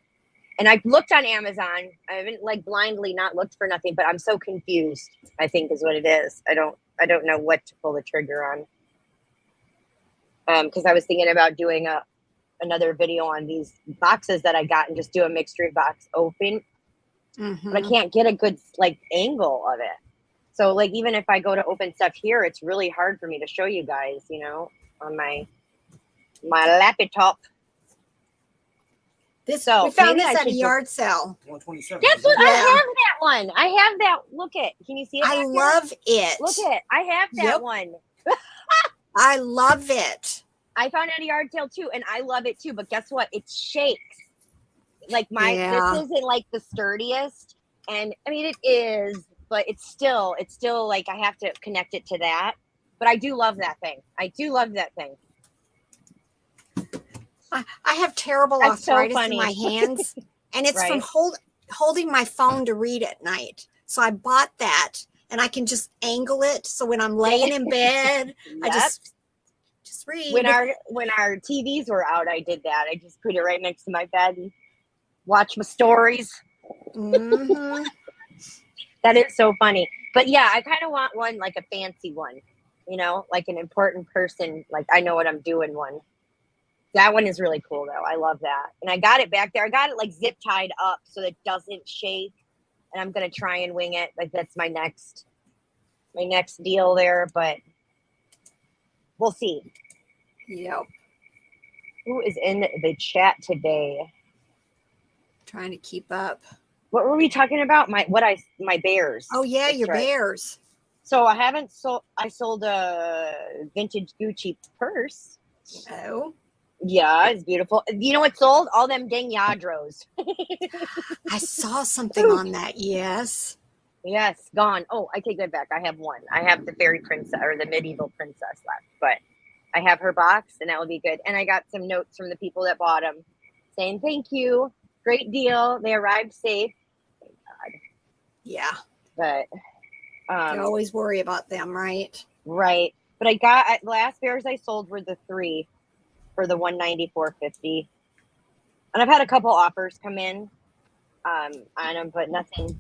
Speaker 7: And I looked on Amazon. I haven't like blindly not looked for nothing, but I'm so confused, I think is what it is. I don't know what to pull the trigger on. Because I was thinking about doing another video on these boxes that I got and just do a mystery box open. But I can't get a good like angle of it. So like even if I go to open stuff here, it's really hard for me to show you guys, you know, on my laptop.
Speaker 4: We found this at a yard sale.
Speaker 5: 127.
Speaker 7: That's what I have that one. I have that. Look it. Can you see it?
Speaker 4: I love it.
Speaker 7: Look it. I have that one.
Speaker 4: I love it.
Speaker 7: I found it at a yard sale too, and I love it too. But guess what? It shakes. Like this isn't like the sturdiest, and I mean it is, but it's still like I have to connect it to that. But I do love that thing.
Speaker 4: I have terrible arthritis in my hands, and it's from holding my phone to read at night. So I bought that, and I can just angle it. So when I'm laying in bed, I just read.
Speaker 7: When our TVs were out, I did that. I just put it right next to my bed and watch my stories.
Speaker 4: Mm-hmm.
Speaker 7: That is so funny. But yeah, I kind of want one, like a fancy one, you know, like an important person, like I know what I'm doing one. That one is really cool though. I love that. And I got it back there. I got it like zip tied up so that it doesn't shake. And I'm going to try and wing it. Like that's my next deal there, but we'll see.
Speaker 4: Yep.
Speaker 7: Who is in the chat today?
Speaker 4: Trying to keep up.
Speaker 7: What were we talking about? My bears.
Speaker 4: Oh yeah,
Speaker 7: that's
Speaker 4: your
Speaker 7: right.
Speaker 4: bears.
Speaker 7: So I sold a vintage Gucci purse.
Speaker 4: Oh.
Speaker 7: Yeah, it's beautiful. You know what sold? All them dang Yadros.
Speaker 4: I saw something on that. Yes.
Speaker 7: Yes, gone. Oh, I take that back. I have one. I have the fairy princess or the medieval princess left, but I have her box and that will be good. And I got some notes from the people that bought them saying, thank you. Great deal. They arrived safe. Thank God.
Speaker 4: Yeah.
Speaker 7: But
Speaker 4: you always worry about them, right?
Speaker 7: Right. But the last bears I sold were the 3 for the $194.50. And I've had a couple offers come in on them, but nothing.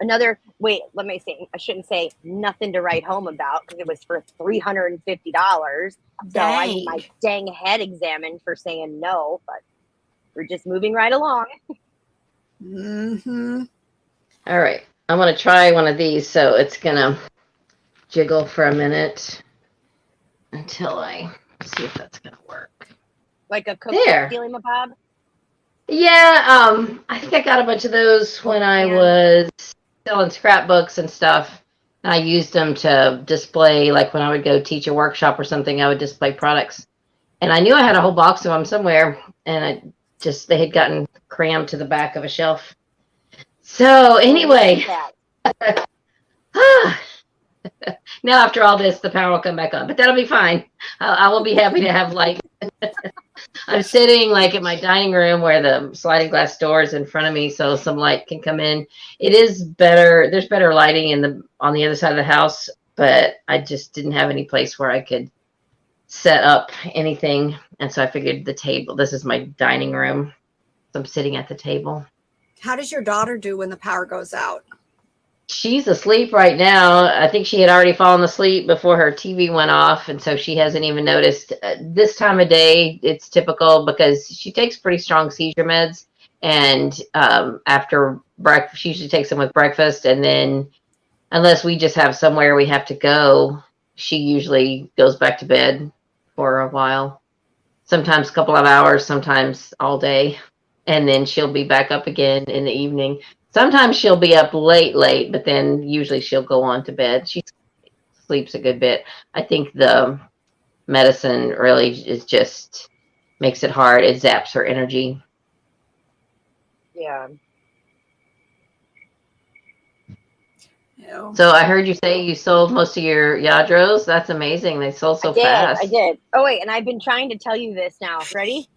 Speaker 7: Let me say, I shouldn't say nothing to write home about because it was for $350. So I need my dang head examined for saying no, but we're just moving right along.
Speaker 4: Mm-hmm.
Speaker 6: All right. I'm going to try one of these. So it's going to jiggle for a minute until I see if that's going to work.
Speaker 7: Like a cookbook dealing with Bob?
Speaker 6: Yeah. I think I got a bunch of those when I was selling scrapbooks and stuff. And I used them to display, like when I would go teach a workshop or something, I would display products. And I knew I had a whole box of them somewhere. And they had gotten crammed to the back of a shelf. So anyway, Now after all this, the power will come back on, but that'll be fine. I will be happy to have light. I'm sitting like in my dining room where the sliding glass door is in front of me, so some light can come in. It is better. There's better lighting on the other side of the house, but I just didn't have any place where I could set up anything, and so I figured the table. This is my dining room. So I'm sitting at the table.
Speaker 4: How does your daughter do when the power goes out?
Speaker 6: She's asleep right now. I think she had already fallen asleep before her TV went off, and so she hasn't even noticed. This time of day, it's typical because she takes pretty strong seizure meds, and after breakfast, she usually takes them with breakfast, and then unless we just have somewhere we have to go, she usually goes back to bed for a while. Sometimes a couple of hours, sometimes all day, and then she'll be back up again in the evening. Sometimes she'll be up late, but then usually she'll go on to bed. She sleeps a good bit. I think the medicine really is just makes it hard. It zaps her energy.
Speaker 7: Yeah.
Speaker 4: No.
Speaker 6: So I heard you say you sold most of your Yadros. That's amazing. They sold so fast.
Speaker 7: I did. Oh wait, and I've been trying to tell you this now. Ready?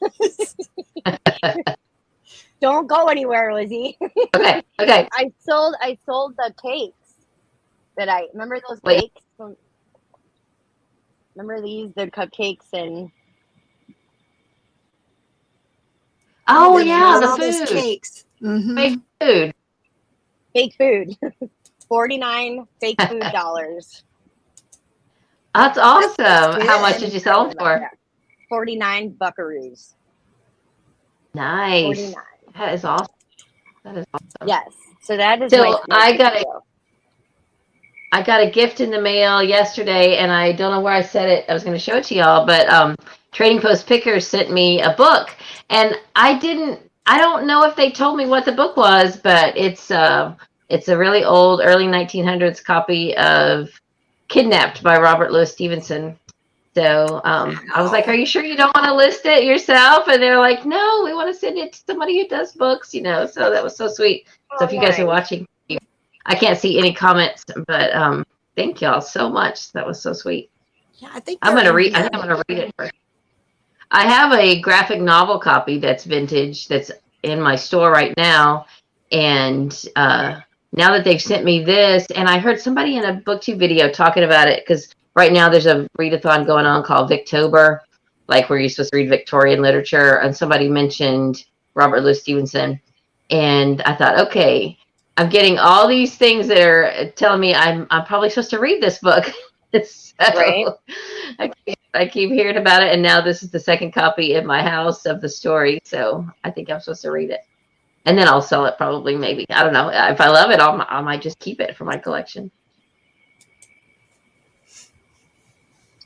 Speaker 7: Don't go anywhere, Lizzie.
Speaker 6: Okay.
Speaker 7: I sold the cakes that I remember those
Speaker 6: Wait.
Speaker 7: cakes. Remember these? The cupcakes and
Speaker 6: Oh
Speaker 4: Then
Speaker 6: yeah,
Speaker 4: all
Speaker 6: the
Speaker 4: those
Speaker 6: food.
Speaker 4: cakes. Mhm.
Speaker 6: Fake food.
Speaker 7: fake food. 49 fake food dollars.
Speaker 6: That's awesome.
Speaker 4: good.
Speaker 6: How much did you sell them for?
Speaker 7: 49 buckaroos.
Speaker 6: Nice.
Speaker 7: 49.
Speaker 6: That is awesome. That is awesome.
Speaker 7: Yes. So that is
Speaker 6: So I got
Speaker 7: deal.
Speaker 6: I got a gift in the mail yesterday, and I don't know where I said it. I was going to show it to y'all, but Trading Post Pickers sent me a book, and I don't know if they told me what the book was, but it's a really old, early 1900s copy of Kidnapped by Robert Louis Stevenson. So I was like, "Are you sure you don't want to list it yourself?" And they're like, "No, we want to send it to somebody who does books." So that was so sweet. So if you guys are watching, I can't see any comments, but thank y'all so much. That was so sweet.
Speaker 4: Yeah, I think
Speaker 6: I'm
Speaker 4: they're
Speaker 6: gonna read.
Speaker 4: in
Speaker 6: I think
Speaker 4: here.
Speaker 6: I'm gonna read it first. I have a graphic novel copy that's vintage that's in my store right now, and now that they've sent me this, and I heard somebody in a BookTube video talking about it because right now there's a readathon going on called Victober, like where you're supposed to read Victorian literature, and somebody mentioned Robert Louis Stevenson, and I thought, okay, I'm getting all these things that are telling me I'm probably supposed to read this book. So
Speaker 7: Right.
Speaker 6: I keep hearing about it, and now this is the second copy in my house of the story, so I think I'm supposed to read it. And then I'll sell it probably, maybe. I don't know. If I love it, I might just keep it for my collection.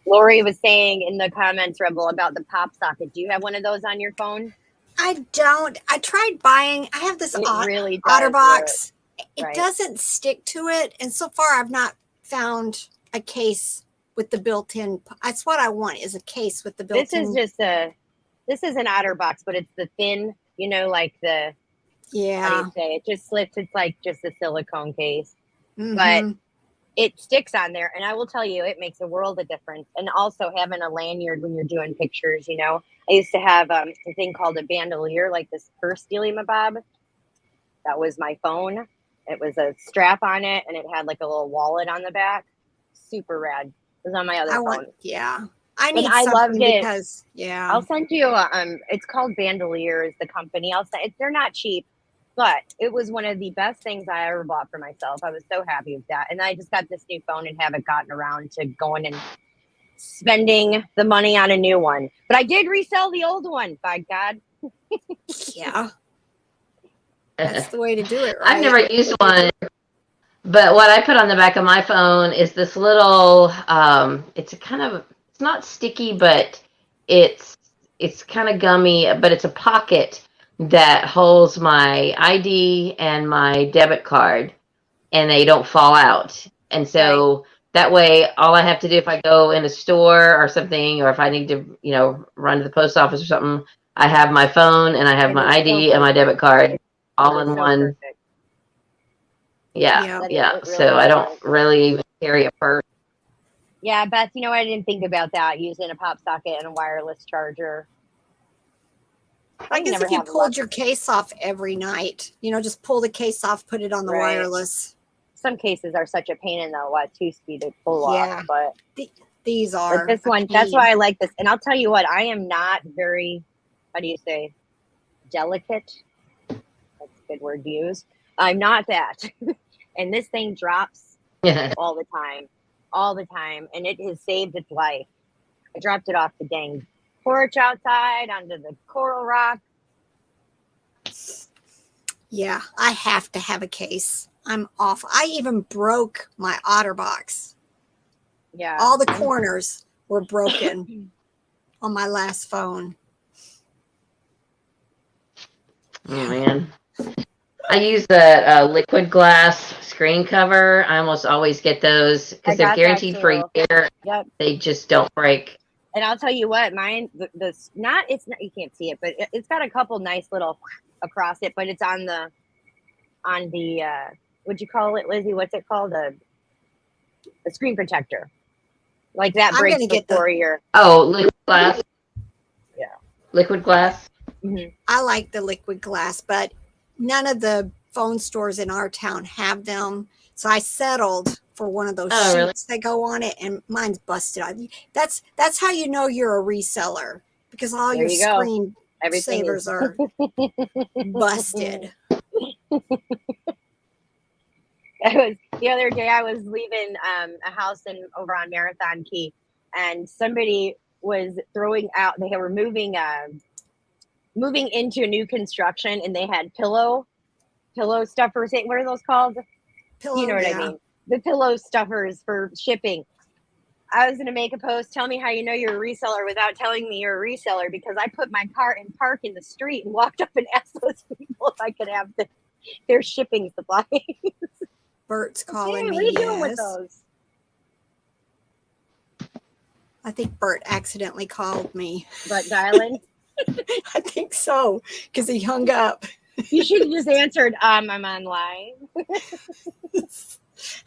Speaker 7: Lori was saying in the comments, Rebel, about the pop socket. Do you have one of those on your phone?
Speaker 4: I don't. I tried buying. I have this
Speaker 7: It really does
Speaker 4: OtterBox. It
Speaker 7: right.
Speaker 4: doesn't stick to it, and so far I've not found a case with the built-in. That's what I want, is a case with the built-in.
Speaker 7: This is an OtterBox, but it's the thin, like the, how do
Speaker 4: Yeah.
Speaker 7: you say? It just slips. It's like just a silicone case,
Speaker 4: Mhm.
Speaker 7: but it sticks on there. And I will tell you, it makes a world of difference. And also having a lanyard when you're doing pictures, I used to have a thing called a bandolier, like this purse dealy-mabob. That was my phone. It was a strap on it, and it had like a little wallet on the back. Super rad. It was on my other phone.
Speaker 4: I need
Speaker 7: I
Speaker 4: something
Speaker 7: loved it.
Speaker 4: because
Speaker 7: I'll send you it's called Bandolier is the company. They're not cheap, but it was one of the best things I ever bought for myself. I was so happy with that. And I just got this new phone and haven't gotten around to going and spending the money on a new one. But I did resell the old one, by God.
Speaker 4: yeah, that's the way to do it, right?
Speaker 6: I've never used one, but what I put on the back of my phone is this little, it's not sticky, but it's kind of gummy, but it's a pocket that holds my ID and my debit card, and they don't fall out. And so that way, all I have to do if I go in a store or something, or if I need to, run to the post office or something, I have my phone and I have my ID and my debit card all in one.
Speaker 7: Perfect.
Speaker 6: Yeah.
Speaker 7: It really
Speaker 6: So I don't
Speaker 7: is.
Speaker 6: really even carry a purse
Speaker 7: Yeah, Beth, you know, I didn't think about that using a pop socket and a wireless charger.
Speaker 4: I guess
Speaker 7: never
Speaker 4: if you
Speaker 7: have
Speaker 4: pulled
Speaker 7: luck.
Speaker 4: your case off every night, you know, just pull the case off, put it on the
Speaker 7: Right.
Speaker 4: wireless.
Speaker 7: Some cases are such a pain in the two-speed to pull
Speaker 4: Yeah.
Speaker 7: off, but
Speaker 4: These are.
Speaker 7: this
Speaker 4: a
Speaker 7: one, that's
Speaker 4: pain.
Speaker 7: why I like this. And I'll tell you what, I am not very, how do you say, delicate? That's a good word to use. I'm not that. And this thing drops all the time. And it has saved its life. I dropped it off the dang porch outside onto the coral rock.
Speaker 4: Yeah, I have to have a case. I'm off. I even broke my OtterBox.
Speaker 7: Yeah.
Speaker 4: All the corners were broken on my last phone.
Speaker 8: Oh man. I use the liquid glass screen cover. I almost always get those
Speaker 7: I
Speaker 8: because they're
Speaker 7: got that
Speaker 8: guaranteed for a
Speaker 7: too.
Speaker 8: year.
Speaker 7: Yep.
Speaker 8: They just don't break.
Speaker 7: And I'll tell you what, mine, it's not, you can't see it, but it's got a couple nice little across it, but it's on the, what'd you call it, Lizzie? What's it called? A screen protector. Like that
Speaker 4: I'm
Speaker 7: breaks
Speaker 4: gonna get
Speaker 7: before your.
Speaker 8: Oh, liquid glass.
Speaker 7: Yeah.
Speaker 8: Liquid glass.
Speaker 7: Mm-hmm.
Speaker 4: I like the liquid glass, but none of the phone stores in our town have them. So I settled for one of those
Speaker 8: Oh, really?
Speaker 4: sheets that go on it, and mine's busted. That's how you know you're a reseller, because all
Speaker 7: There
Speaker 4: your
Speaker 7: you go.
Speaker 4: screen
Speaker 7: Everything
Speaker 4: savers
Speaker 7: is
Speaker 4: are busted.
Speaker 7: The other day I was leaving a house over on Marathon Key, and somebody was throwing out. They were moving into new construction, and they had pillow stuffers. What are those called?
Speaker 4: Pillow,
Speaker 7: You know what
Speaker 4: yeah.
Speaker 7: I mean? The pillow stuffers for shipping. I was going to make a post. Tell me how you know you're a reseller without telling me you're a reseller, because I put my car in park in the street and walked up and asked those people if I could have their shipping supplies.
Speaker 4: Bert's calling
Speaker 7: Hey,
Speaker 4: me.
Speaker 7: what are you doing with
Speaker 4: Yes.
Speaker 7: those?
Speaker 4: I think Bert accidentally called me.
Speaker 7: But dialing?
Speaker 4: I think so, because he hung up.
Speaker 7: You should have just answered, I'm online.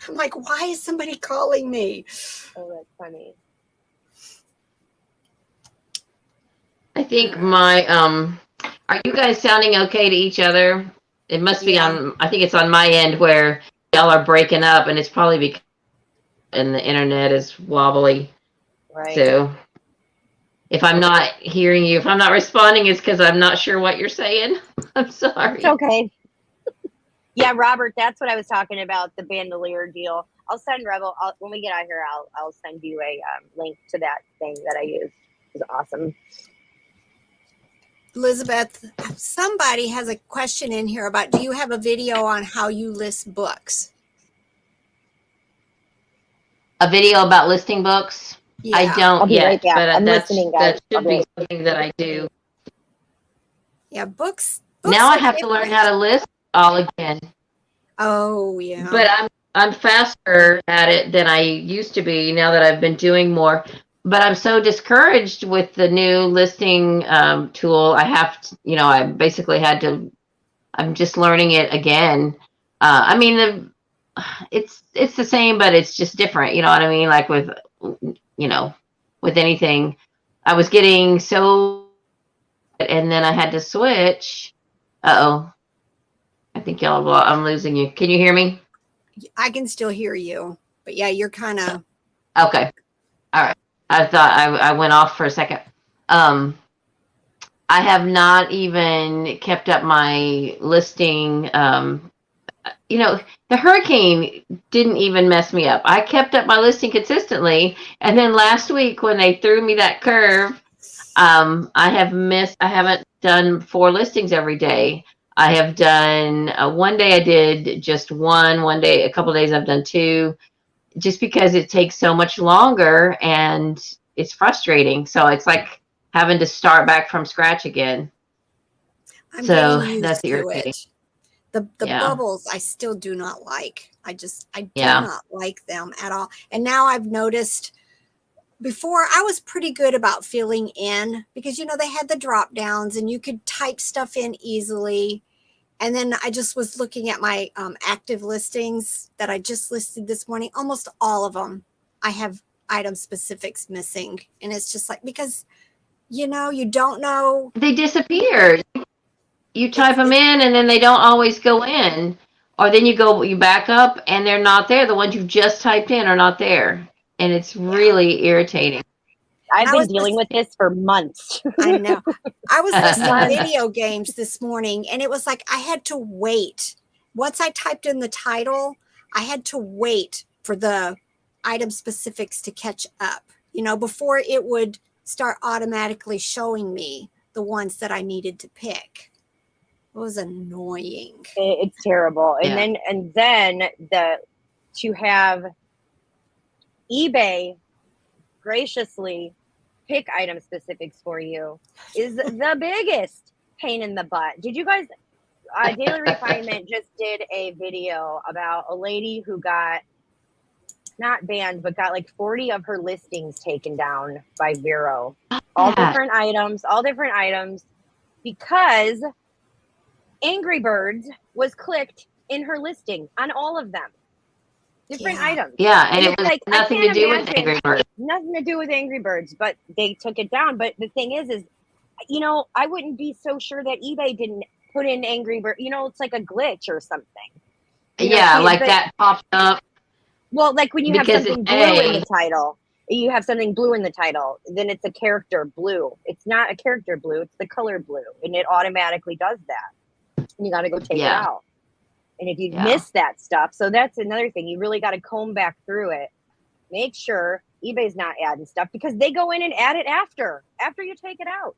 Speaker 4: I'm like, why is somebody calling me?
Speaker 7: Oh, that's funny.
Speaker 8: I think my are you guys sounding okay to each other? It must be
Speaker 4: Yeah.
Speaker 8: I think it's on my end where y'all are breaking up, and it's probably because and the internet is wobbly.
Speaker 7: Right.
Speaker 8: So if I'm not hearing you, if I'm not responding, it's because I'm not sure what you're saying. I'm sorry.
Speaker 7: It's okay. Yeah, Robert, that's what I was talking about, the bandolier deal. I'll send Rebel, when we get out here, I'll send you a link to that thing that I use. It's awesome.
Speaker 4: Elizabeth, somebody has a question in here about, do you have a video on how you list books?
Speaker 8: A video about listing books?
Speaker 4: Yeah.
Speaker 8: I don't
Speaker 7: I'll be
Speaker 8: yet,
Speaker 7: right back.
Speaker 8: but
Speaker 7: I'm listening, guys.
Speaker 8: that should be something that I do.
Speaker 4: Yeah, books
Speaker 8: Now I
Speaker 4: are
Speaker 8: have to learn
Speaker 4: different.
Speaker 8: how to list all again.
Speaker 4: Oh, yeah.
Speaker 8: But I'm faster at it than I used to be now that I've been doing more. But I'm so discouraged with the new listing tool. I basically had to. I'm just learning it again. I mean, it's the same, but it's just different. You know what I mean? Like with anything, I was getting so, and then I had to switch. Uh-oh. I think I'm losing you. Can you hear me?
Speaker 4: I can still hear you, but yeah, you're kind of.
Speaker 8: Okay. All right. I thought I went off for a second. I have not even kept up my listing. The hurricane didn't even mess me up. I kept up my listing consistently. And then last week when they threw me that curve, I haven't done 4 listings every day. I have done one day I did just one day, a couple of days I've done 2, just because it takes so much longer and it's frustrating. So it's like having to start back from scratch again.
Speaker 4: I'm
Speaker 8: So
Speaker 4: getting used
Speaker 8: that's
Speaker 4: to
Speaker 8: irritating.
Speaker 4: it. The
Speaker 8: Yeah.
Speaker 4: bubbles I still do not like. I do
Speaker 8: Yeah.
Speaker 4: not like them at all. And now I've noticed, before I was pretty good about filling in, because they had the drop downs and you could type stuff in easily. And then I just was looking at my active listings that I just listed this morning. Almost all of them I have item specifics missing. And it's just like, because, you know, you don't know.
Speaker 8: They disappear. You type them in and then they don't always go in. Or then you back up and they're not there. The ones you've just typed in are not there. And it's really irritating.
Speaker 7: I've been dealing with this for months.
Speaker 4: I know. I was listing video games this morning, and it was like I had to wait. Once I typed in the title, I had to wait for the item specifics to catch up, you know, before it would start automatically showing me the ones that I needed to pick. It was annoying.
Speaker 7: It's terrible. And then to have eBay graciously pick item specifics for you is the biggest pain in the butt. Did you guys, Daily Refinement just did a video about a lady who got not banned, but got like 40 of her listings taken down by Vero. All different items, because Angry Birds was clicked in her listing on all of them. Different items.
Speaker 8: Yeah, and it was
Speaker 7: like,
Speaker 8: nothing to do with Angry Birds.
Speaker 7: Nothing to do with Angry Birds, but they took it down. But the thing is, you know, I wouldn't be so sure that eBay didn't put in Angry Bird. You know, it's like a glitch or something. You know,
Speaker 8: like that popped up.
Speaker 7: Well, like when you have something blue in the title, then it's a character blue. It's not a character blue, it's the color blue, and it automatically does that. And you got to go take it out. And if you miss that stuff, so that's another thing. You really got to comb back through it. Make sure eBay's not adding stuff, because they go in and add it after you take it out.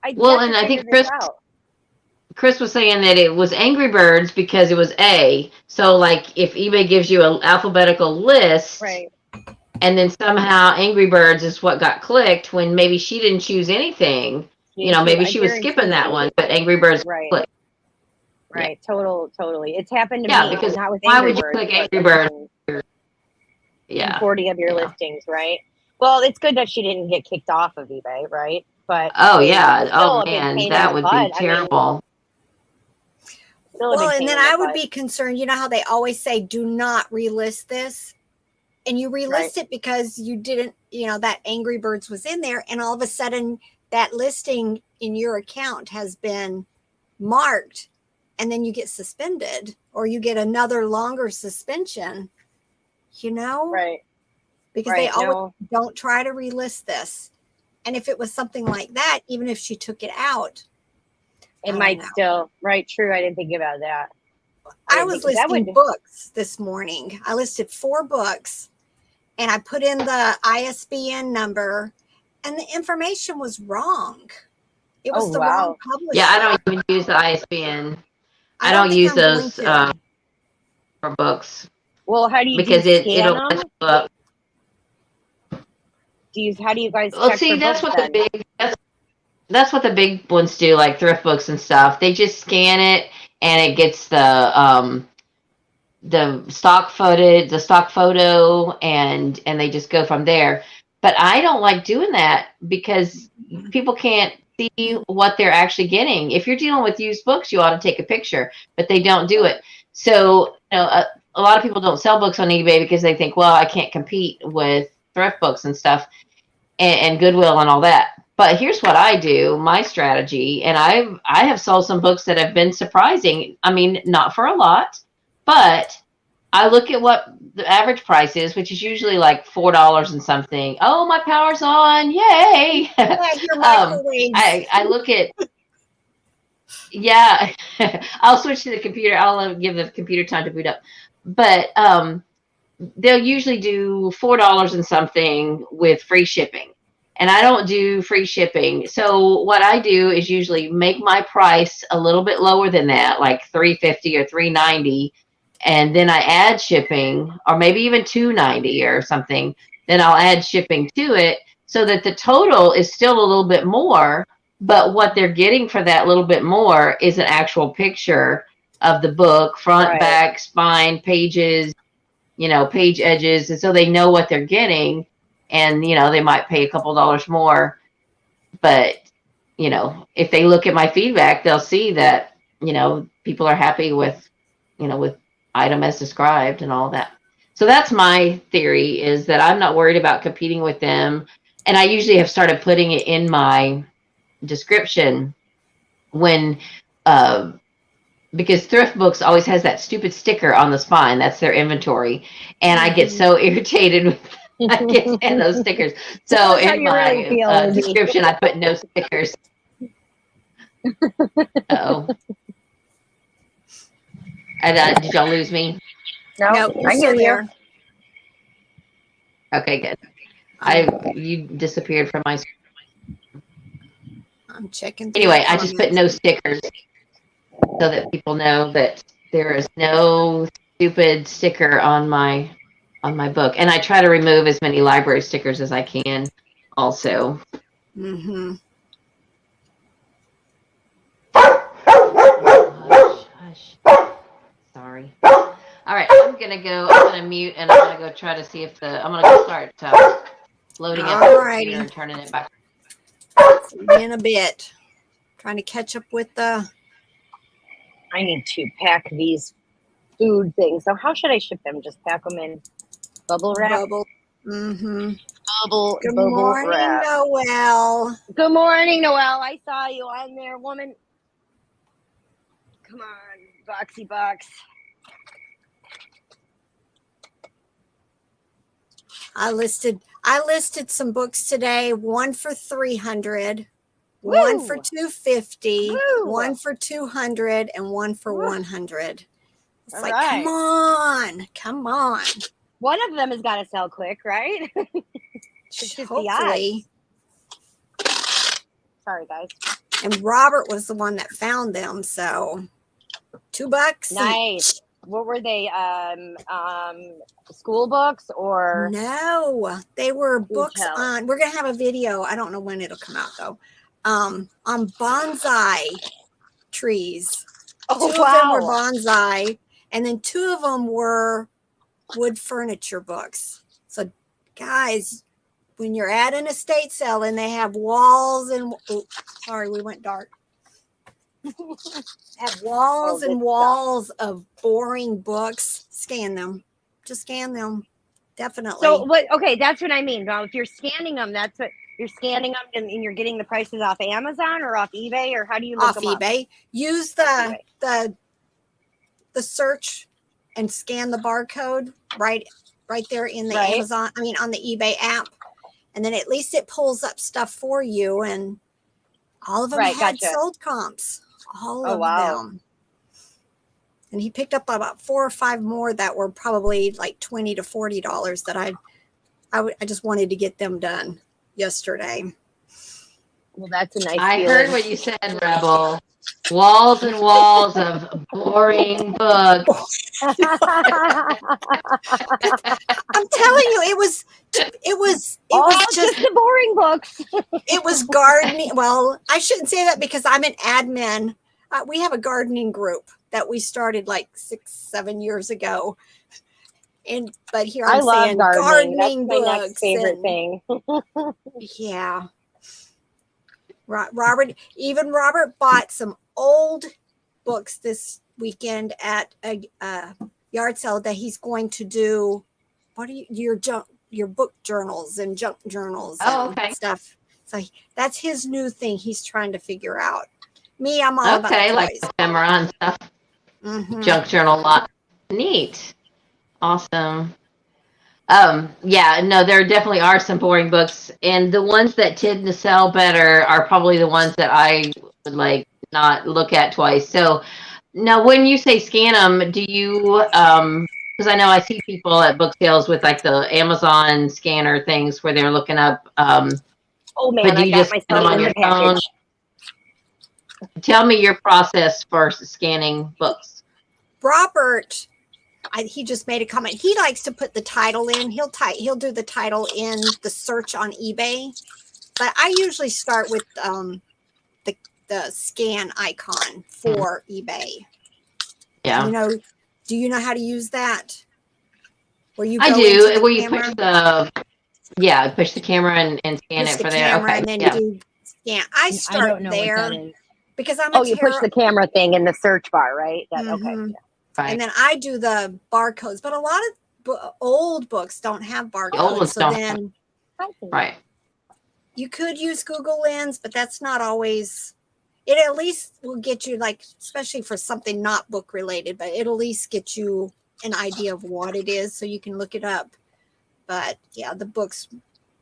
Speaker 8: I think Chris was saying that it was Angry Birds because it was A. So like if eBay gives you an alphabetical list,
Speaker 7: right,
Speaker 8: and then somehow Angry Birds is what got clicked when maybe she didn't choose anything. You know, maybe she was skipping that one, but Angry Birds clicked.
Speaker 7: Right, totally. It's happened to me.
Speaker 8: Because
Speaker 7: not with
Speaker 8: why
Speaker 7: Angry
Speaker 8: would you
Speaker 7: Birds,
Speaker 8: click Angry Birds?
Speaker 7: In 40 of your listings, right? Well, it's good that she didn't get kicked off of eBay, right? But
Speaker 8: man, that would be terrible.
Speaker 4: Well, and then I would be concerned. You know how they always say, "Do not relist this," and you relist it because you didn't, you know, that Angry Birds was in there, and all of a sudden that listing in your account has been marked. And then you get suspended, or you get another longer suspension, you know?
Speaker 7: Right.
Speaker 4: Because they always don't try to relist this. And if it was something like that, even if she took it out,
Speaker 7: it might still, true. I didn't think about that.
Speaker 4: I was listing books this morning. I listed 4 books, and I put in the ISBN number, and the information was wrong. It was the wrong publisher.
Speaker 8: Yeah, I don't even use the ISBN. I don't use those for books.
Speaker 7: Well, how do you
Speaker 8: because it'll
Speaker 7: them?
Speaker 8: up.
Speaker 7: How do you guys
Speaker 8: well see that's what then? That's what the big ones do, like thrift books and stuff. They just scan it and it gets the stock photo and they just go from there. But I don't like doing that because people can't see what they're actually getting. If you're dealing with used books, you ought to take a picture, but they don't do it. So, you know, a lot of people don't sell books on eBay because they think, well, I can't compete with thrift books and stuff and Goodwill and all that. But here's what I do, my strategy, and I have sold some books that have been surprising. I mean, not for a lot, but I look at what the average price is, which is usually like $4 and something. Oh, my power's on. Yay. I look at, I'll switch to the computer. I'll give the computer time to boot up. But they'll usually do $4 and something with free shipping. And I don't do free shipping. So what I do is usually make my price a little bit lower than that, like $3.50 or $3.90. And then I add shipping, or maybe even $2.90 or something. Then I'll add shipping to it so that the total is still a little bit more. But what they're getting for that little bit more is an actual picture of the book, front, back, spine, pages, page edges. And so they know what they're getting. And, they might pay a couple dollars more. But, if they look at my feedback, they'll see that, people are happy with, with item as described and all that. So that's my theory, is that I'm not worried about competing with them. And I usually have started putting it in my description when, because Thrift Books always has that stupid sticker on the spine. That's their inventory. And I get so irritated with I get in those stickers. So
Speaker 7: Tell us how
Speaker 8: in
Speaker 7: you really
Speaker 8: my
Speaker 7: feel, Izzy.
Speaker 8: description, I put no stickers. Uh-oh. And did y'all lose me?
Speaker 7: No,
Speaker 4: Nope, you're
Speaker 7: I hear
Speaker 4: still
Speaker 7: you.
Speaker 4: there.
Speaker 8: Okay, good. You disappeared from my.
Speaker 4: I'm checking through
Speaker 8: Anyway,
Speaker 4: the
Speaker 8: I just put
Speaker 4: comments.
Speaker 8: no stickers so that people know that there is no stupid sticker on my book, and I try to remove as many library stickers as I can. Also,
Speaker 4: Mm-hmm.
Speaker 8: hush, hush. Sorry. All right, I'm gonna mute, and I'm gonna go try to see if I'm gonna go start loading up the computer and turning it back.
Speaker 4: In a bit. Trying to catch up with the.
Speaker 7: I need to pack these food things. So how should I ship them? Just pack them in bubble wrap?
Speaker 4: Bubble. Mm-hmm. Good
Speaker 7: Bubble
Speaker 4: morning,
Speaker 7: wrap.
Speaker 4: Noel.
Speaker 7: Good morning, Noelle. I saw you on there, woman. Come on, boxy box.
Speaker 4: I listed some books today. One for 300,
Speaker 7: Woo!
Speaker 4: one for 250,
Speaker 7: Woo!
Speaker 4: one for 200, and one for
Speaker 7: Woo!
Speaker 4: 100. It's
Speaker 7: All
Speaker 4: like,
Speaker 7: right.
Speaker 4: come on.
Speaker 7: One of them has got to sell quick, right? It's just
Speaker 4: Hopefully.
Speaker 7: the odds. Sorry, guys.
Speaker 4: And Robert was the one that found them, so $2.
Speaker 7: Nice. What were they? School books or?
Speaker 4: No, they were books
Speaker 7: tell.
Speaker 4: on. We're gonna have a video. I don't know when it'll come out though. On bonsai trees.
Speaker 7: Oh,
Speaker 4: Two of them were bonsai, and then two of them were wood furniture books. So, guys, when you're at an estate sale and they have walls and sorry, we went dark. Have walls and walls of boring books. Scan them. Just scan them. Definitely.
Speaker 7: So what? Okay, that's what I mean. Now, if you're scanning them, that's what you're scanning them, and you're getting the prices off Amazon or off eBay, or how do you look
Speaker 4: off
Speaker 7: them up?
Speaker 4: eBay? Use the search and scan the barcode right there in the Amazon. I mean, on the eBay app, and then at least it pulls up stuff for you. And all of them had sold comps. All of them. And he picked up about 4 or 5 more that were probably like $20 to $40 that I just wanted to get them done yesterday.
Speaker 7: Well, that's a nice
Speaker 8: I heard what you said, Rebel. Walls and walls of boring books.
Speaker 4: I'm telling you, it was
Speaker 7: just the boring books.
Speaker 4: It was gardening. Well, I shouldn't say that because I'm an admin. We have a gardening group that we started like 6-7 years ago. But here I'm saying gardening
Speaker 7: That's my
Speaker 4: books.
Speaker 7: next favorite thing.
Speaker 4: Yeah. Robert bought some old books this weekend at a yard sale that he's going to do. What are your book journals and junk journals and stuff. So that's his new thing he's trying to figure out. Me, I'm all about toys.
Speaker 8: Like ephemera and stuff.
Speaker 4: Mm-hmm.
Speaker 8: Junk journal lot. Neat. Awesome. Yeah, no, there definitely are some boring books, and the ones that tend to sell better are probably the ones that I would like not look at twice. So now when you say scan them, do you because I know I see people at book sales with like the Amazon scanner things where they're looking up
Speaker 7: oh man,
Speaker 8: but do you just
Speaker 7: myself
Speaker 8: scan them on your phone? Tell me your process for scanning books.
Speaker 4: Robert, he just made a comment. He likes to put the title in. He'll do the title in the search on eBay. But I usually start with the scan icon for eBay.
Speaker 8: Yeah.
Speaker 4: Do you know how to use that? Where you
Speaker 8: I
Speaker 4: go
Speaker 8: do. Where you push the camera and scan it for there. Okay.
Speaker 4: And then do scan. I start there because I'm
Speaker 7: you push the camera thing in the search bar, right? Okay. Yeah.
Speaker 4: Right. And then I do the barcodes, but a lot of old books don't have
Speaker 8: Old
Speaker 4: barcodes.
Speaker 8: ones
Speaker 4: So
Speaker 8: don't.
Speaker 4: then
Speaker 8: Right.
Speaker 4: you could use Google Lens, but that's not always. It at least will get you, like, especially for something not book related, but it'll at least get you an idea of what it is so you can look it up. But yeah, the books,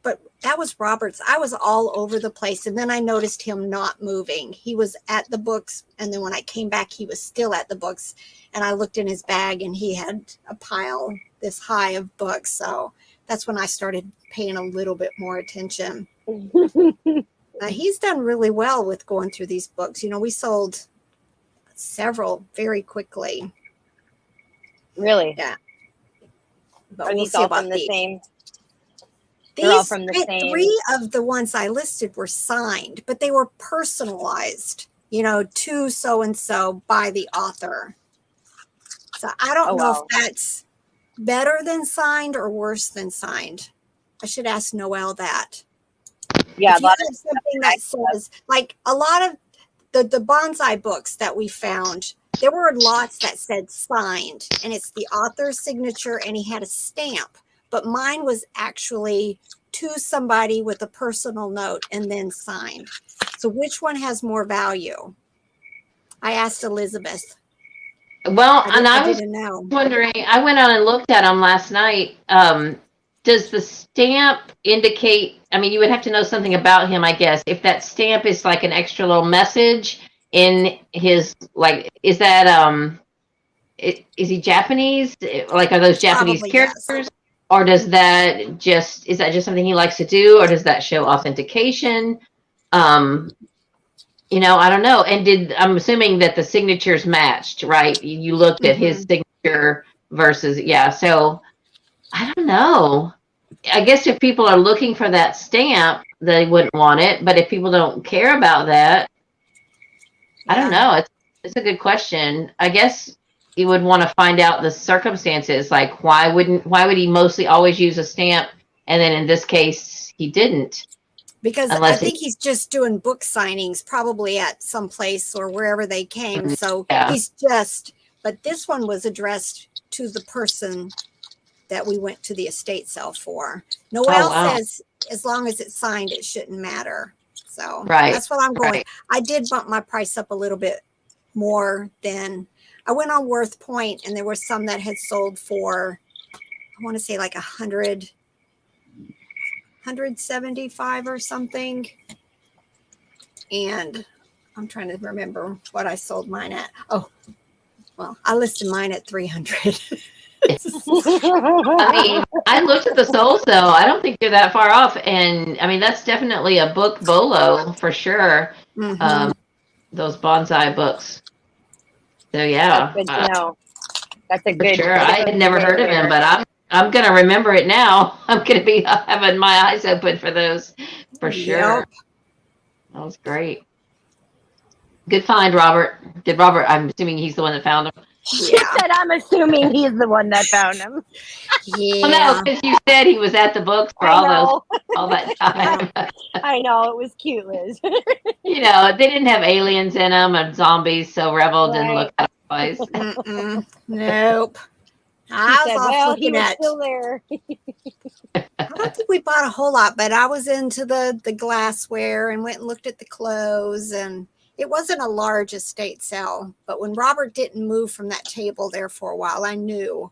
Speaker 4: but that was Robert's. I was all over the place. And then I noticed him not moving. He was at the books. And then when I came back, he was still at the books. And I looked in his bag and he had a pile this high of books. So that's when I started paying a little bit more attention. He's done really well with going through these books. You know, we sold several very quickly.
Speaker 7: Really?
Speaker 4: Yeah. But
Speaker 7: Are
Speaker 4: we'll
Speaker 7: these
Speaker 4: see
Speaker 7: all
Speaker 4: about
Speaker 7: from the
Speaker 4: these.
Speaker 7: same? They're all from the same.
Speaker 4: 3 of the ones I listed were signed, but they were personalized, you know, to so-and-so by the author. So I don't know if that's better than signed or worse than signed. I should ask Noelle that.
Speaker 7: Yeah,
Speaker 4: if you have something that says, like a lot of the bonsai books that we found, there were lots that said signed, and it's the author's signature, and he had a stamp. But mine was actually to somebody with a personal note and then signed. So which one has more value? I asked Elizabeth.
Speaker 8: Well, I was
Speaker 4: didn't know.
Speaker 8: wondering, I went on and looked at them last night. Does the stamp indicate, I mean, you would have to know something about him, I guess. If that stamp is like an extra little message in his, like, is that, is he Japanese? Like, are those Japanese
Speaker 4: Probably,
Speaker 8: characters?
Speaker 4: yes.
Speaker 8: Or is that just something he likes to do? Or does that show authentication? You know, I don't know. And I'm assuming that the signatures matched, right? You looked at his signature versus, yeah. So I don't know. I guess if people are looking for that stamp, they wouldn't want it. But if people don't care about that, I don't know. It's a good question. I guess you would want to find out the circumstances. Like, why would he mostly always use a stamp, and then in this case he didn't?
Speaker 4: Because I think he's just doing book signings, probably at some place or wherever they came. So he's just, but this one was addressed to the person that we went to the estate sale for. Noelle says as long as it's signed, it shouldn't matter. So that's what I'm going. Right. I did bump my price up a little bit more than I went on Worth Point, and there were some that had sold for, I want to say like 175 or something. And I'm trying to remember what I sold mine at. Oh, well, I listed mine at 300.
Speaker 8: I mean, I looked at the souls though. I don't think they're that far off. And I mean, that's definitely a book bolo for sure. Those bonsai books. So yeah.
Speaker 7: That's good to know. That's a good.
Speaker 8: Sure. I had never heard of him, but I'm gonna remember it now. I'm gonna be having my eyes open for those for sure. Yep. That was great. Good find, Robert. Did Robert? I'm assuming he's the one that found him.
Speaker 7: She said, "I'm assuming he's the one that found him."
Speaker 4: Yeah.
Speaker 8: Well, no, because you said he was at the books for all that time.
Speaker 7: I know, it was cute, Liz.
Speaker 8: You know, they didn't have aliens in them and zombies, so Rebel didn't look that place.
Speaker 4: Nope.
Speaker 7: I was off looking at. Still there.
Speaker 4: I don't think we bought a whole lot, but I was into the glassware and went and looked at the clothes, and it wasn't a large estate sale. But when Robert didn't move from that table there for a while, I knew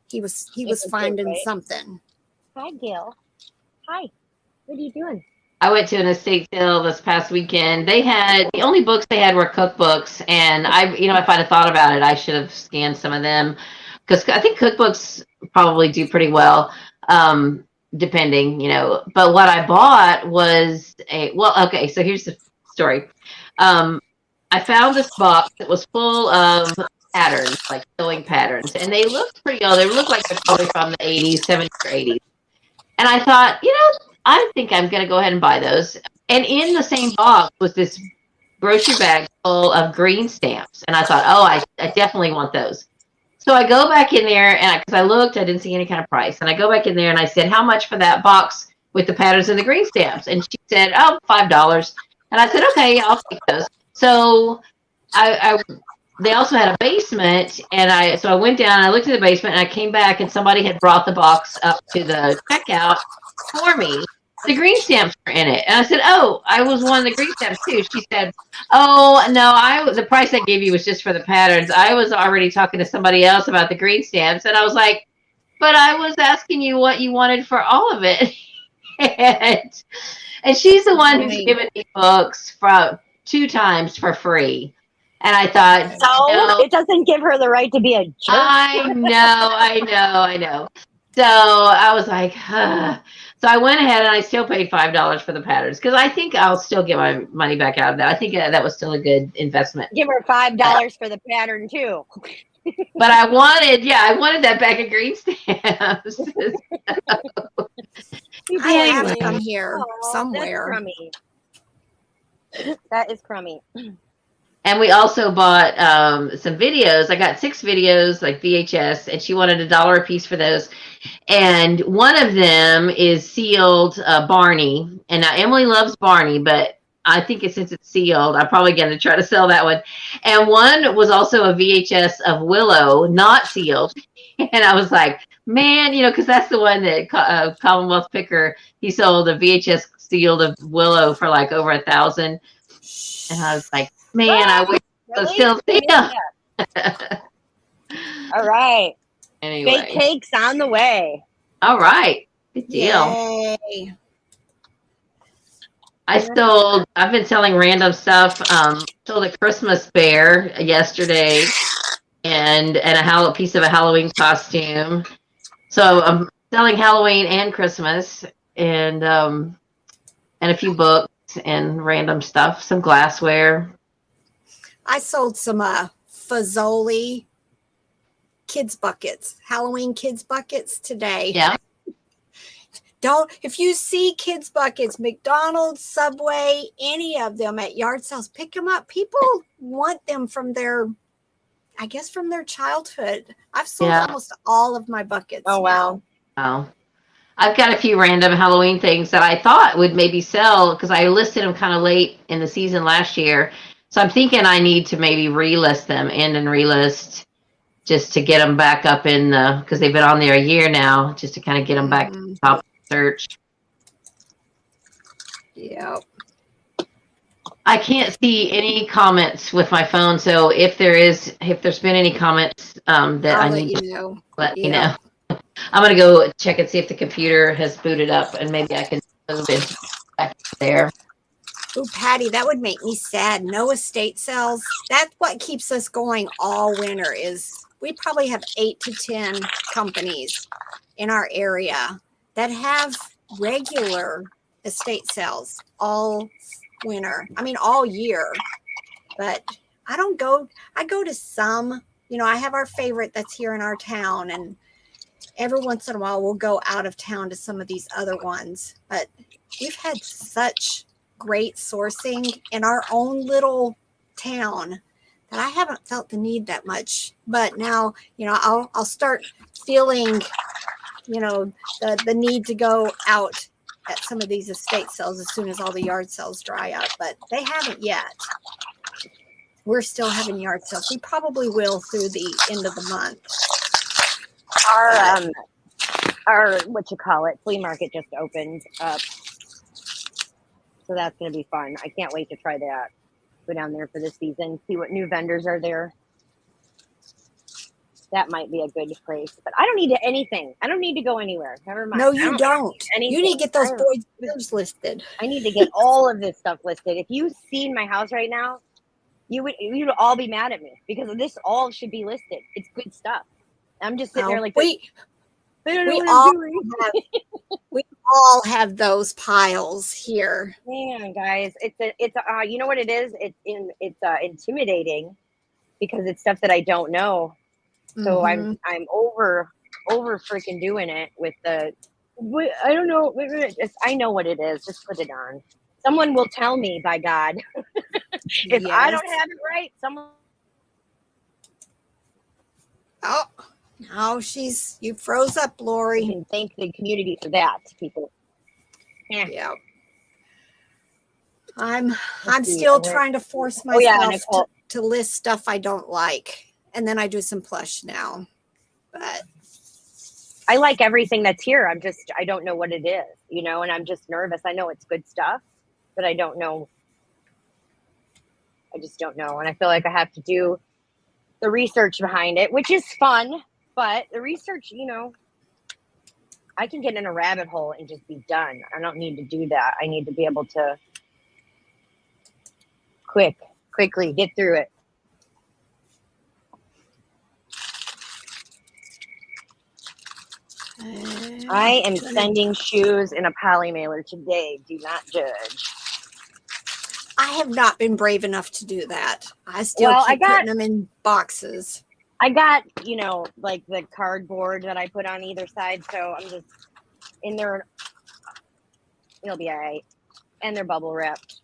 Speaker 4: he was finding something.
Speaker 7: Hi, Gail. Hi. What are you doing?
Speaker 8: I went to an estate sale this past weekend. They had, the only books they had were cookbooks, and if I'd have thought about it, I should have scanned some of them, because I think cookbooks probably do pretty well, depending, but what I bought was so here's the story. I found this box that was full of patterns, like sewing patterns, and they looked pretty old. They looked like they're probably from the 80s, 70s or 80s. And I thought, I think I'm going to go ahead and buy those. And in the same box was this grocery bag full of green stamps. And I thought, I definitely want those. So I go back in there, and because I looked, I didn't see any kind of price. And I go back in there and I said, how much for that box with the patterns and the green stamps? And she said, $5. And I said, okay, I'll take those. So I they also had a basement, and so I went down and I looked at the basement, and I came back, and somebody had brought the box up to the checkout for me. The green stamps were in it, and I said, "Oh, I was one of the green stamps too." She said, "Oh no, the price I gave you was just for the patterns. I was already talking to somebody else about the green stamps," and I was like, "But I was asking you what you wanted for all of it." and she's the one who's
Speaker 4: Right.
Speaker 8: given me books from 2 times for free. And I thought,
Speaker 7: So it doesn't give her the right to be a jerk.
Speaker 8: I know. So I was like, huh. So I went ahead and I still paid $5 for the patterns because I think I'll still get my money back out of that. I think that was still a good investment.
Speaker 7: Give her $5 for the pattern too.
Speaker 8: But I wanted that bag of green stamps.
Speaker 4: I have
Speaker 8: Anyway.
Speaker 4: some here
Speaker 7: Oh,
Speaker 4: somewhere.
Speaker 7: That's crummy. That is crummy.
Speaker 8: And we also bought some videos. I got 6 videos, like VHS, and she wanted $1 a piece for those. And one of them is sealed Barney. And now Emily loves Barney, but I think since it's sealed, I'm probably going to try to sell that one. And one was also a VHS of Willow, not sealed. And I was like, man, because that's the one that Commonwealth Picker, he sold a VHS sealed of Willow for like over $1,000. And I was like, man, I wish it was still sealed.
Speaker 7: All right.
Speaker 8: Anyway.
Speaker 7: Bake cakes on the way.
Speaker 8: All right. Good deal.
Speaker 4: Yay.
Speaker 8: I've been selling random stuff. Sold a Christmas bear yesterday and a piece of a Halloween costume. So I'm selling Halloween and Christmas and a few books and random stuff, some glassware.
Speaker 4: I sold some Fazoli kids buckets, Halloween kids buckets today.
Speaker 8: Yeah.
Speaker 4: If you see kids buckets, McDonald's, Subway, any of them at yard sales, pick them up. People want them from their childhood. I've sold almost all of my buckets.
Speaker 7: Oh, wow.
Speaker 8: Oh, I've got a few random Halloween things that I thought would maybe sell because I listed them kind of late in the season last year. So I'm thinking I need to maybe relist them, end and relist, just to get them back up because they've been on there a year now, just to kind of get them back to the top of the search.
Speaker 4: Yep.
Speaker 8: I can't see any comments with my phone, so if there's been any comments that I need to let you know. I'm gonna go check and see if the computer has booted up, and maybe I can move it back there.
Speaker 4: Oh, Patty, that would make me sad. No estate sales. That's what keeps us going all winter. We probably have 8 to 10 companies in our area that have regular estate sales all winter. I mean, all year. But I go to some. I have our favorite that's here in our town, and every once in a while we'll go out of town to some of these other ones. But we've had such great sourcing in our own little town that I haven't felt the need that much. But now, I'll start feeling, the need to go out at some of these estate sales as soon as all the yard sales dry up. But they haven't yet. We're still having yard sales. We probably will through the end of the month.
Speaker 7: Our flea market just opened up. So that's going to be fun. I can't wait to try that. Go down there for the season, see what new vendors are there. That might be a good place. But I don't need anything. I don't need to go anywhere. Never mind.
Speaker 4: No, you don't. You need to get those boys listed.
Speaker 7: I need to get all of this stuff listed. If you've seen my house right now, you'd all be mad at me because this all should be listed. It's good stuff. I'm just sitting there like
Speaker 4: we all have those piles here.
Speaker 7: Man, guys, it's you know what it is? It's intimidating because it's stuff that I don't know. So I'm over freaking doing it with I don't know. I know what it is. Just put it on. Someone will tell me, by God. If I don't have it right, someone.
Speaker 4: Oh. No, you froze up, Lori.
Speaker 7: You can thank the community for that, people.
Speaker 4: Yeah. I'm still trying to force myself.
Speaker 7: Nicole.
Speaker 4: to list stuff I don't like. And then I do some plush now. But
Speaker 7: I like everything that's here. I don't know what it is, you know, and I'm just nervous. I know it's good stuff, but I don't know. I just don't know. And I feel like I have to do the research behind it, which is fun, but the research, you know, I can get in a rabbit hole and just be done. I don't need to do that. I need to be able to quickly get through it. I am sending shoes in a poly mailer today. Do not judge.
Speaker 4: I have not been brave enough to do that. I still keep putting them in boxes.
Speaker 7: I got, you know, like the cardboard that I put on either side. So I'm just in there. It'll be all right. And they're bubble wrapped.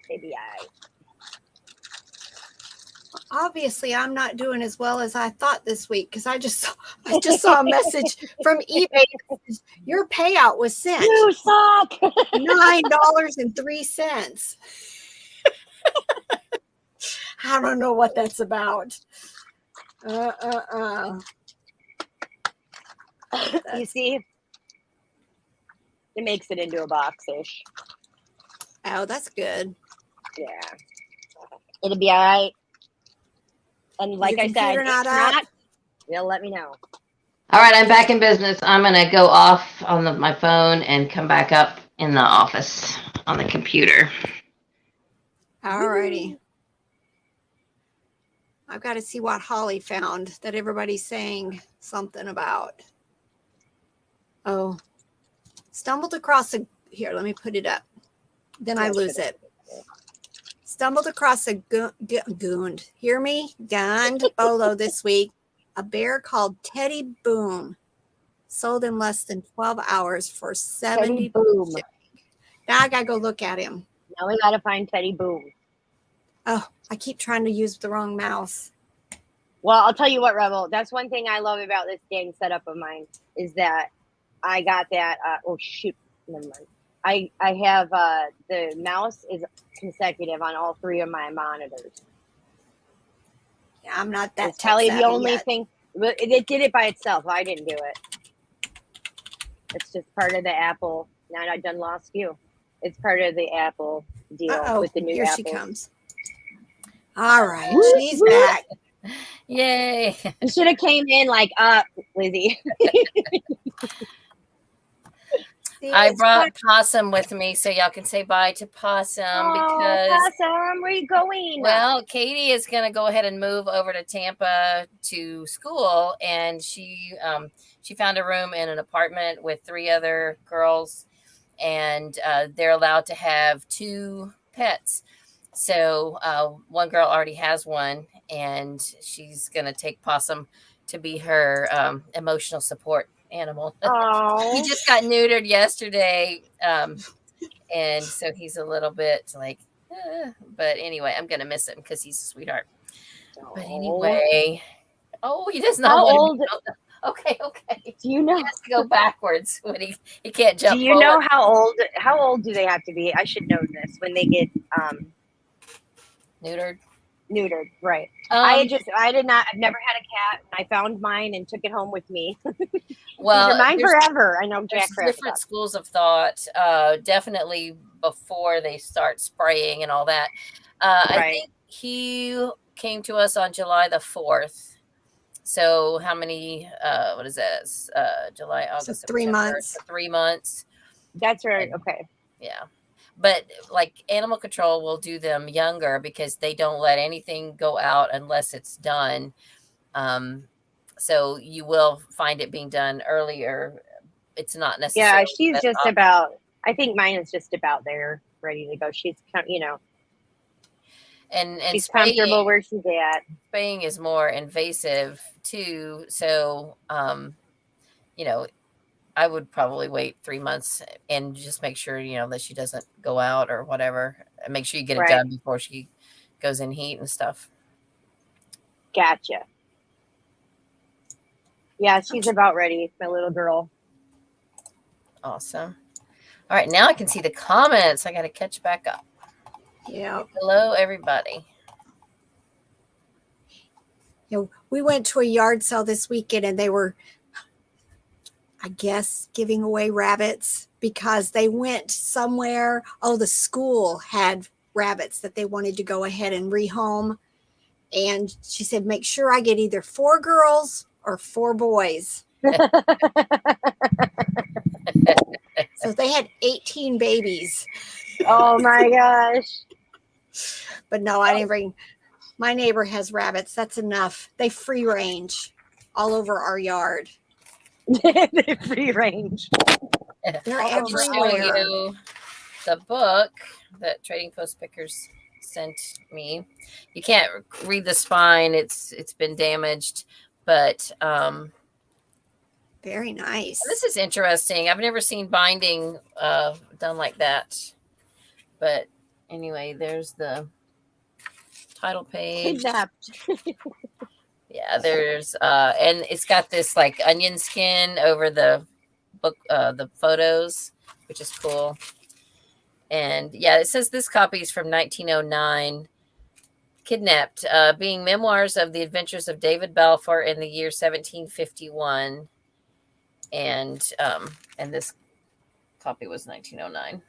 Speaker 7: They'll be all right.
Speaker 4: Obviously, I'm not doing as well as I thought this week because I just saw a message from eBay. Your payout was sent.
Speaker 7: You suck.
Speaker 4: $9.03. I don't know what that's about.
Speaker 7: You see, it makes it into a box-ish.
Speaker 4: Oh, that's good.
Speaker 7: Yeah. It'll be all right. And like I said, if not, they'll let me know.
Speaker 8: All right, I'm back in business. I'm going to go off on my phone and come back up in the office on the computer.
Speaker 4: All righty. I've got to see what Holly found that everybody's saying something about. Oh, stumbled across here, let me put it up. Then I lose it. Stumbled across a gooned. Hear me? Gunned bolo this week. A bear called Teddy Boom. Sold in less than 12 hours for 70
Speaker 7: Boom.
Speaker 4: Now I gotta go look at him.
Speaker 7: Now we gotta find Teddy Boom.
Speaker 4: Oh, I keep trying to use the wrong mouse.
Speaker 7: Well, I'll tell you what, Rebel. That's one thing I love about this gang setup of mine is that I got that. Oh shoot, never mind. I have the mouse is consecutive on all three of my monitors.
Speaker 4: Yeah, I'm not that.
Speaker 7: It's Kelly the only thing. It did it by itself. I didn't do it. It's just part of the Apple. Now I done lost you. It's part of the Apple deal with the new
Speaker 4: here
Speaker 7: Apple.
Speaker 4: She comes. All right, she's back.
Speaker 3: Yay!
Speaker 7: You should have came in like Lizzie.
Speaker 3: I brought Possum with me so y'all can say bye to Possum because
Speaker 7: Possum, where are you going?
Speaker 3: Well, Katie is going to go ahead and move over to Tampa to school, and she found a room in an apartment with 3 other girls, and they're allowed to have 2 pets. So one girl already has one, and she's going to take Possum to be her emotional support animal. He just got neutered yesterday, and so he's a little bit like, but anyway, I'm gonna miss him because he's a sweetheart. But anyway, he does not.
Speaker 7: How old?
Speaker 3: Okay.
Speaker 7: Do you know?
Speaker 3: He has to go backwards when he can't jump.
Speaker 7: Do you know how old? How old do they have to be? I should know this when they get
Speaker 3: neutered.
Speaker 7: Neutered, right? I've never had a cat. I found mine and took it home with me.
Speaker 3: Well,
Speaker 7: they're mine forever. I know Jack.
Speaker 3: Different schools of thought. Definitely before they start spraying and all that. I think he came to us on July the 4th. So how many? What is this? July, August,
Speaker 4: so 3 months.
Speaker 3: 3 months.
Speaker 7: That's right. Okay.
Speaker 3: Yeah. But like animal control will do them younger because they don't let anything go out unless it's done. So you will find it being done earlier. It's not necessarily.
Speaker 7: Yeah, she's just about. I think mine is just about there, ready to go. She's,
Speaker 3: and
Speaker 7: she's comfortable where she's at.
Speaker 3: Spaying is more invasive too. So, I would probably wait 3 months and just make sure, that she doesn't go out or whatever. And make sure you get it done before she goes in heat and stuff.
Speaker 7: Gotcha. Yeah, she's about ready, my little girl.
Speaker 3: Awesome. All right, now I can see the comments. I got to catch back up.
Speaker 4: Yeah.
Speaker 9: Hello, everybody.
Speaker 4: You know, we went to a yard sale this weekend and they were, I guess, giving away rabbits because they went somewhere. Oh, the school had rabbits that they wanted to go ahead and rehome. And she said, make sure I get either 4 girls or 4 boys. So they had 18 babies.
Speaker 7: Oh my gosh.
Speaker 4: But no, I didn't bring. My neighbor has rabbits. That's enough. They free range all over our yard.
Speaker 7: They free range.
Speaker 4: They're
Speaker 9: I'll show
Speaker 4: everywhere.
Speaker 9: you the book that Trading Post Pickers sent me. You can't read the spine; it's been damaged, but
Speaker 4: Very nice.
Speaker 9: this is interesting. I've never seen binding done like that. But anyway, there's the title page.
Speaker 7: Kidnapped.
Speaker 9: Yeah, there's and it's got this like onion skin over the book, the photos, which is cool. And yeah, it says this copy is from 1909. Kidnapped, being memoirs of the adventures of David Balfour in the year 1751. And this copy was 1909.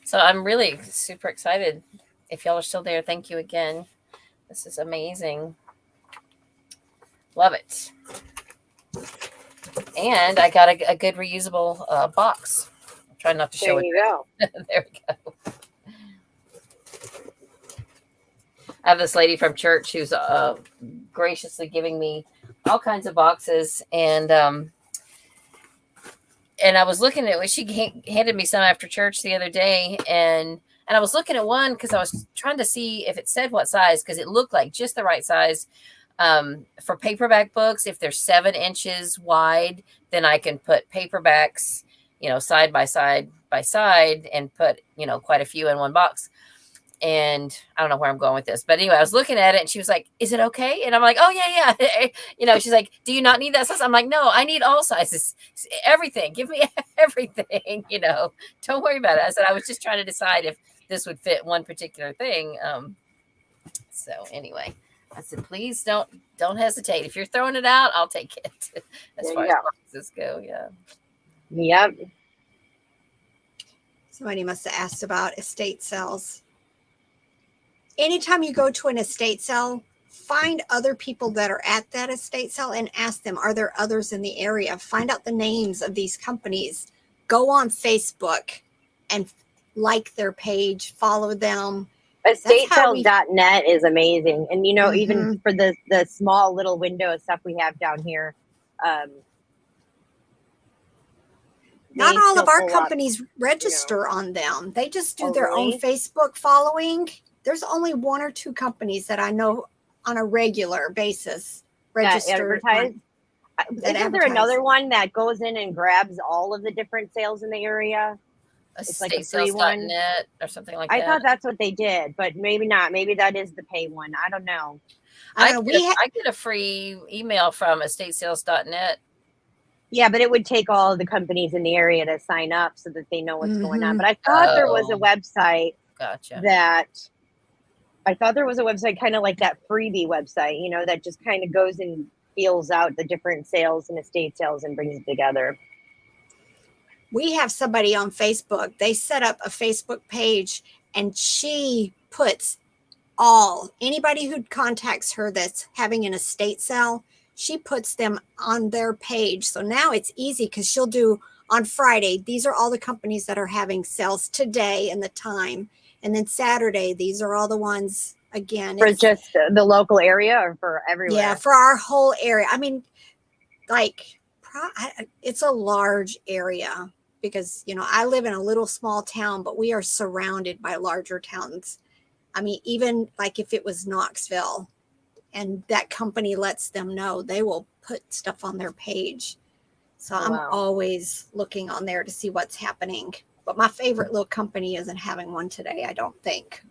Speaker 9: So I'm really super excited. If y'all are still there, thank you again. This is amazing. Love it. And I got a good reusable box. I'm trying not to show
Speaker 7: There
Speaker 9: it.
Speaker 7: you go.
Speaker 9: There we go. I have this lady from church who's graciously giving me all kinds of boxes, and I was looking at it. She handed me some after church the other day, and I was looking at one because I was trying to see if it said what size, because it looked like just the right size for paperback books. If they're 7 inches wide, then I can put paperbacks, side by side and put, quite a few in one box. And I don't know where I'm going with this, but anyway, I was looking at it and she was like, is it okay? And I'm like, oh yeah. She's like, do you not need that size? I'm like, no, I need all sizes, everything. Give me everything, don't worry about it. I said, I was just trying to decide if this would fit one particular thing. So anyway, I said, please don't hesitate. If you're throwing it out, I'll take it. As far as boxes go. Yeah.
Speaker 7: Yep.
Speaker 4: Somebody must have asked about estate sales. Anytime you go to an estate sale, find other people that are at that estate sale and ask them, are there others in the area? Find out the names of these companies. Go on Facebook and like their page, follow them.
Speaker 7: Estatesales.net is amazing. And, even for the small little window of stuff we have down here,
Speaker 4: not all of our companies register on them. They just do their own Facebook following. There's only 1 or 2 companies that I know on a regular basis register.
Speaker 7: Isn't there another one that goes in and grabs all of the different sales in the area? It's like a free one
Speaker 9: or something like that.
Speaker 7: I thought that's what they did, but maybe not. Maybe that is the pay one. I don't know.
Speaker 9: I get a free email from estatesales.net.
Speaker 7: Yeah, but it would take all of the companies in the area to sign up so that they know what's going on. But I thought there was a website kind of like that freebie website, that just kind of goes and feels out the different sales and estate sales and brings it together.
Speaker 4: We have somebody on Facebook. They set up a Facebook page and she puts anybody who contacts her that's having an estate sale, she puts them on their page. So now it's easy because she'll do on Friday, these are all the companies that are having sales today and the time. And then Saturday, these are all the ones, again.
Speaker 7: For just the local area or for everywhere?
Speaker 4: Yeah, for our whole area. I mean, it's a large area because, I live in a little small town, but we are surrounded by larger towns. I mean, even like if it was Knoxville and that company lets them know, they will put stuff on their page. So I'm always looking on there to see what's happening. But my favorite little company isn't having one today, I don't think.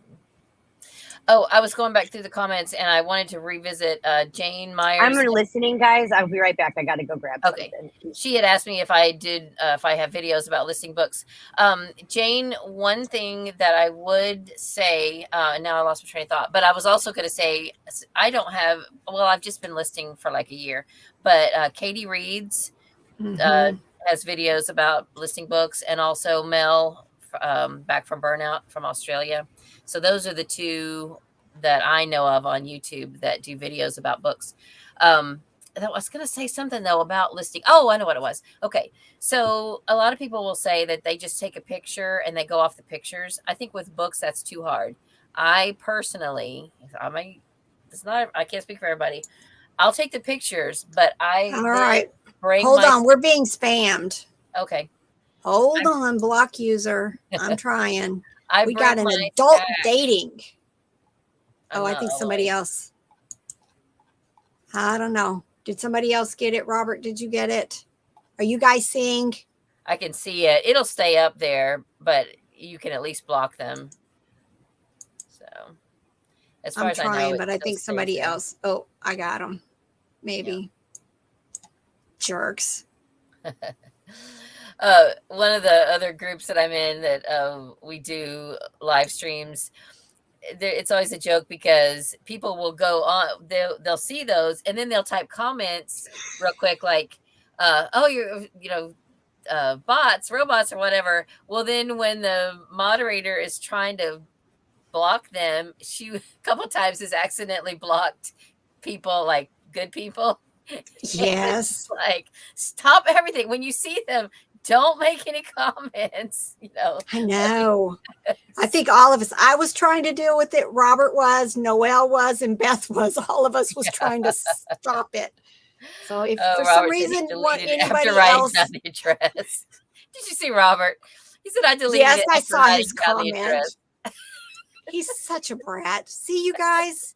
Speaker 9: Oh, I was going back through the comments and I wanted to revisit Jane Myers.
Speaker 7: I'm listening, guys. I'll be right back. I got to go grab
Speaker 9: Okay.
Speaker 7: something.
Speaker 9: She had asked me if I did, if I have videos about listing books. Jane, one thing that I would say, now I lost my train of thought, but I was also going to say, I don't have, well, I've just been listing for like a year, but Katie Reeds has videos about listing books, and also Mel back from Burnout from Australia. So those are the two that I know of on YouTube that do videos about books. I was going to say something though about listing. Oh, I know what it was. Okay. So a lot of people will say that they just take a picture and they go off the pictures. I think with books, that's too hard. I personally, I can't speak for everybody. I'll take the pictures, but
Speaker 4: All right.
Speaker 9: bring
Speaker 4: Hold on. We're being spammed.
Speaker 9: Okay.
Speaker 4: Hold on, block user. I'm trying. We got an
Speaker 9: bring my
Speaker 4: adult
Speaker 9: stack.
Speaker 4: dating.
Speaker 9: I'm
Speaker 4: Oh, I
Speaker 9: not
Speaker 4: think
Speaker 9: aware.
Speaker 4: somebody else. I don't know. Did somebody else get it? Robert, did you get it? Are you guys seeing?
Speaker 9: I can see it. It'll stay up there, but you can at least block them. So, as far
Speaker 4: I'm
Speaker 9: as I know,
Speaker 4: trying,
Speaker 9: it
Speaker 4: but I
Speaker 9: still
Speaker 4: think
Speaker 9: stays
Speaker 4: somebody
Speaker 9: there.
Speaker 4: else. Oh, I got them. Maybe. Jerks.
Speaker 9: One of the other groups that I'm in that we do live streams, it's always a joke because people will go on, they'll see those and then they'll type comments real quick like, oh, bots, robots, or whatever. Well, then when the moderator is trying to block them, she a couple times has accidentally blocked people, like good people.
Speaker 4: Yes.
Speaker 9: Like, stop everything. When you see them, don't make any comments.
Speaker 4: I know. I think all of us, I was trying to deal with it. Robert was, Noelle was, and Beth was. All of us was trying to stop it. So if for some reason what anybody else
Speaker 9: down the address. Did you see Robert? He said I deleted
Speaker 4: yes,
Speaker 9: it.
Speaker 4: I saw
Speaker 9: writing
Speaker 4: his
Speaker 9: down the
Speaker 4: comment.
Speaker 9: address.
Speaker 4: He's such a brat. See you guys.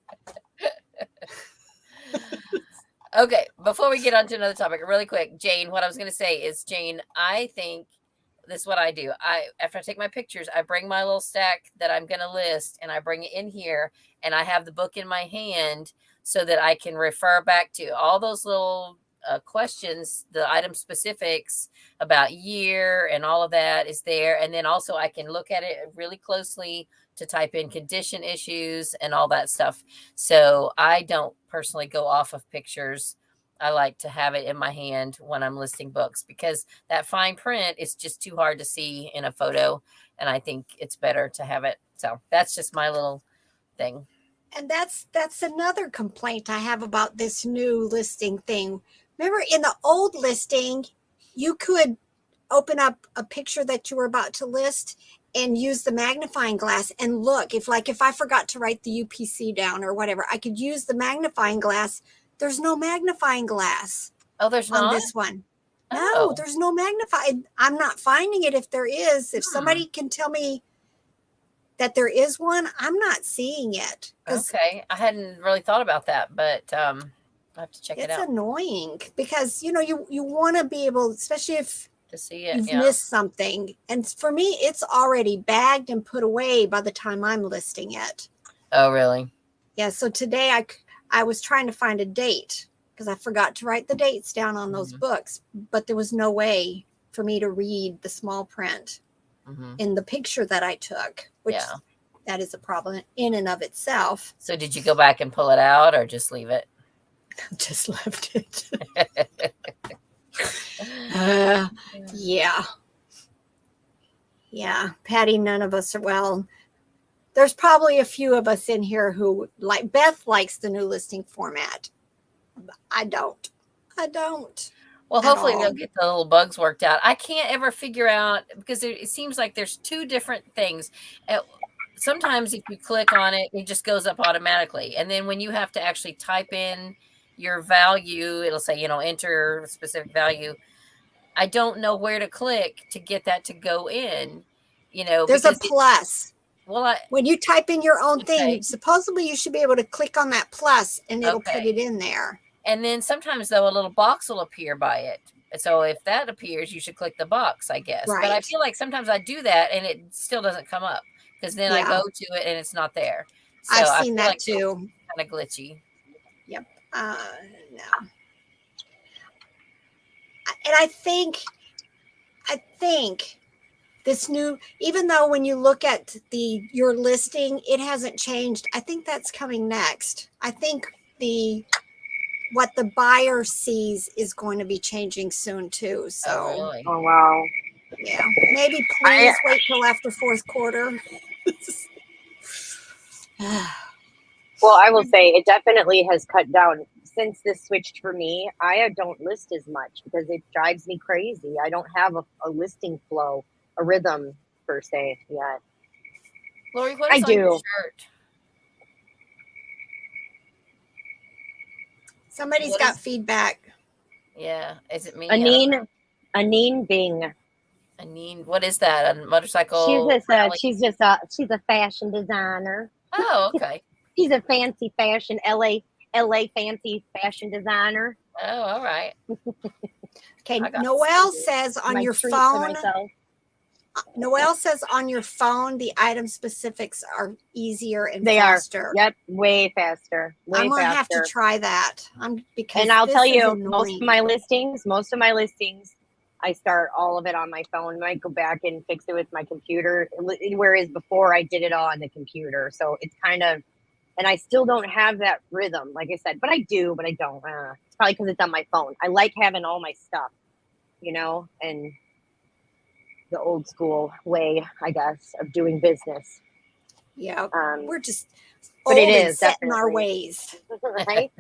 Speaker 9: Okay, before we get on to another topic, really quick, Jane, what I was going to say is, Jane, I think this is what I do. After I take my pictures, I bring my little stack that I'm going to list and I bring it in here and I have the book in my hand so that I can refer back to all those little questions, the item specifics about year and all of that is there. And then also I can look at it really closely to type in condition issues and all that stuff. So I don't personally go off of pictures. I like to have it in my hand when I'm listing books because that fine print is just too hard to see in a photo. And I think it's better to have it. So that's just my little thing.
Speaker 4: And that's another complaint I have about this new listing thing. Remember in the old listing, you could open up a picture that you were about to list and use the magnifying glass and look. If I forgot to write the UPC down or whatever, I could use the magnifying glass. There's no magnifying glass.
Speaker 9: Oh, there's
Speaker 4: on
Speaker 9: not?
Speaker 4: this one. No,
Speaker 9: Oh.
Speaker 4: there's no magnifying. I'm not finding it. If there is, if somebody can tell me that there is one, I'm not seeing it.
Speaker 9: Okay. I hadn't really thought about that, but I'll have to check it out.
Speaker 4: It's annoying because, you want to be able, especially if
Speaker 9: to see it,
Speaker 4: you've missed something. And for me, it's already bagged and put away by the time I'm listing it.
Speaker 9: Oh, really?
Speaker 4: Yeah. So today I was trying to find a date because I forgot to write the dates down on those books, but there was no way for me to read the small print in the picture that I took, which that is a problem in and of itself.
Speaker 9: So did you go back and pull it out or just leave it?
Speaker 4: Just left it. Yeah. Patty, none of us are, well, there's probably a few of us in here who like, Beth likes the new listing format. I don't.
Speaker 9: Well, hopefully they'll get the little bugs worked out. I can't ever figure out because it seems like there's two different things. Sometimes if you click on it, it just goes up automatically. And then when you have to actually type in your value, it'll say, enter a specific value. I don't know where to click to get that to go in,
Speaker 4: There's a plus.
Speaker 9: Well,
Speaker 4: when you type in your own thing, supposedly you should be able to click on that plus and it'll put it in there.
Speaker 9: And then sometimes, though, a little box will appear by it. So if that appears, you should click the box, I guess.
Speaker 4: Right.
Speaker 9: But I feel like sometimes I do that and it still doesn't come up because then I go to it and it's not there. So
Speaker 4: I've
Speaker 9: I
Speaker 4: seen
Speaker 9: feel
Speaker 4: that
Speaker 9: like
Speaker 4: too.
Speaker 9: kind of glitchy.
Speaker 4: No. And I think this new, even though when you look at your listing, it hasn't changed. I think that's coming next. I think what the buyer sees is going to be changing soon too. So,
Speaker 9: Oh, really?
Speaker 7: Oh wow.
Speaker 4: yeah, maybe please wait till after fourth quarter.
Speaker 7: Well, I will say it definitely has cut down since this switched for me. I don't list as much because it drives me crazy. I don't have a listing flow, a rhythm per se yet.
Speaker 9: Lori, what
Speaker 7: I
Speaker 9: is on your
Speaker 7: do.
Speaker 9: shirt?
Speaker 4: Somebody's
Speaker 9: What
Speaker 4: got
Speaker 9: is-
Speaker 4: feedback.
Speaker 9: Yeah, is it me? I don't know.
Speaker 7: Aneen Bing.
Speaker 9: Aneen, what is that? A motorcycle?
Speaker 7: She's a fashion designer.
Speaker 9: Oh, okay.
Speaker 7: She's a fancy fashion LA fancy fashion designer.
Speaker 9: Oh, all right.
Speaker 4: Okay,
Speaker 9: I got
Speaker 4: Noelle says on
Speaker 7: My
Speaker 4: your
Speaker 7: treat to
Speaker 4: phone.
Speaker 7: myself.
Speaker 4: Noelle says on your phone the item specifics are easier and
Speaker 7: They
Speaker 4: faster.
Speaker 7: are. Yep, way faster.
Speaker 4: I'm gonna have to try that. Because
Speaker 7: and I'll
Speaker 4: this
Speaker 7: tell
Speaker 4: is
Speaker 7: you,
Speaker 4: annoying.
Speaker 7: most of my listings, I start all of it on my phone. I might go back and fix it with my computer, whereas before I did it all on the computer. So it's kind of, and I still don't have that rhythm, like I said, but I do, but I don't. It's probably because it's on my phone. I like having all my stuff, and the old school way, I guess, of doing business.
Speaker 4: Yeah, we're just
Speaker 7: but
Speaker 4: old
Speaker 7: it
Speaker 4: and
Speaker 7: is
Speaker 4: set in
Speaker 7: definitely
Speaker 4: our ways.
Speaker 7: right.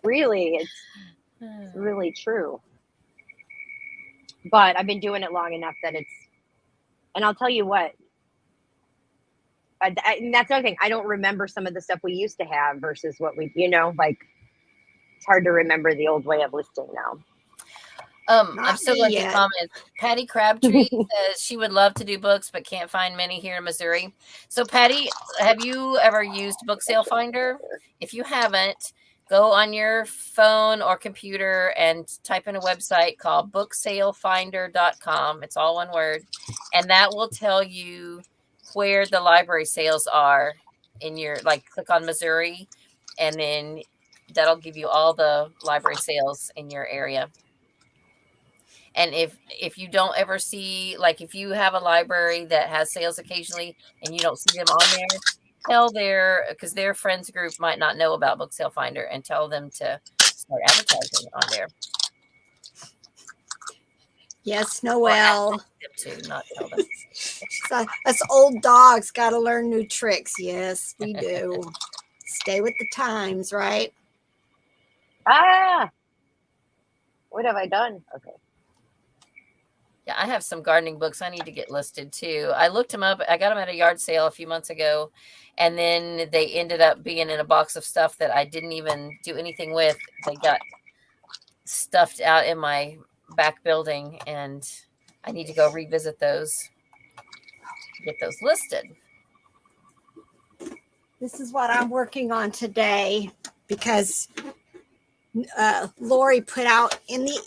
Speaker 7: Really, it's really true. But I've been doing it long enough that and I'll tell you what, and that's another thing. I don't remember some of the stuff we used to have versus what we, like it's hard to remember the old way of listing now.
Speaker 9: I'm still going through comments. Patty Crabtree says she would love to do books, but can't find many here in Missouri. So, Patty, have you ever used Book Sale Finder? If you haven't, go on your phone or computer and type in a website called booksalefinder.com. It's all one word. And that will tell you where the library sales are in your, click on Missouri, and then that'll give you all the library sales in your area. And if you don't ever see, if you have a library that has sales occasionally and you don't see them on there, because their friends group might not know about Book Sale Finder, and tell them to start advertising on there.
Speaker 4: Yes, Noelle.
Speaker 9: Them to, not tell them.
Speaker 4: So us old dogs got to learn new tricks. Yes, we do. Stay with the times, right?
Speaker 7: What have I done? Okay.
Speaker 9: Yeah, I have some gardening books I need to get listed too. I looked them up. I got them at a yard sale a few months ago, and then they ended up being in a box of stuff that I didn't even do anything with. They got stuffed out in my back building, and I need to go revisit those, get those listed.
Speaker 4: This is what I'm working on today because Lori put out in the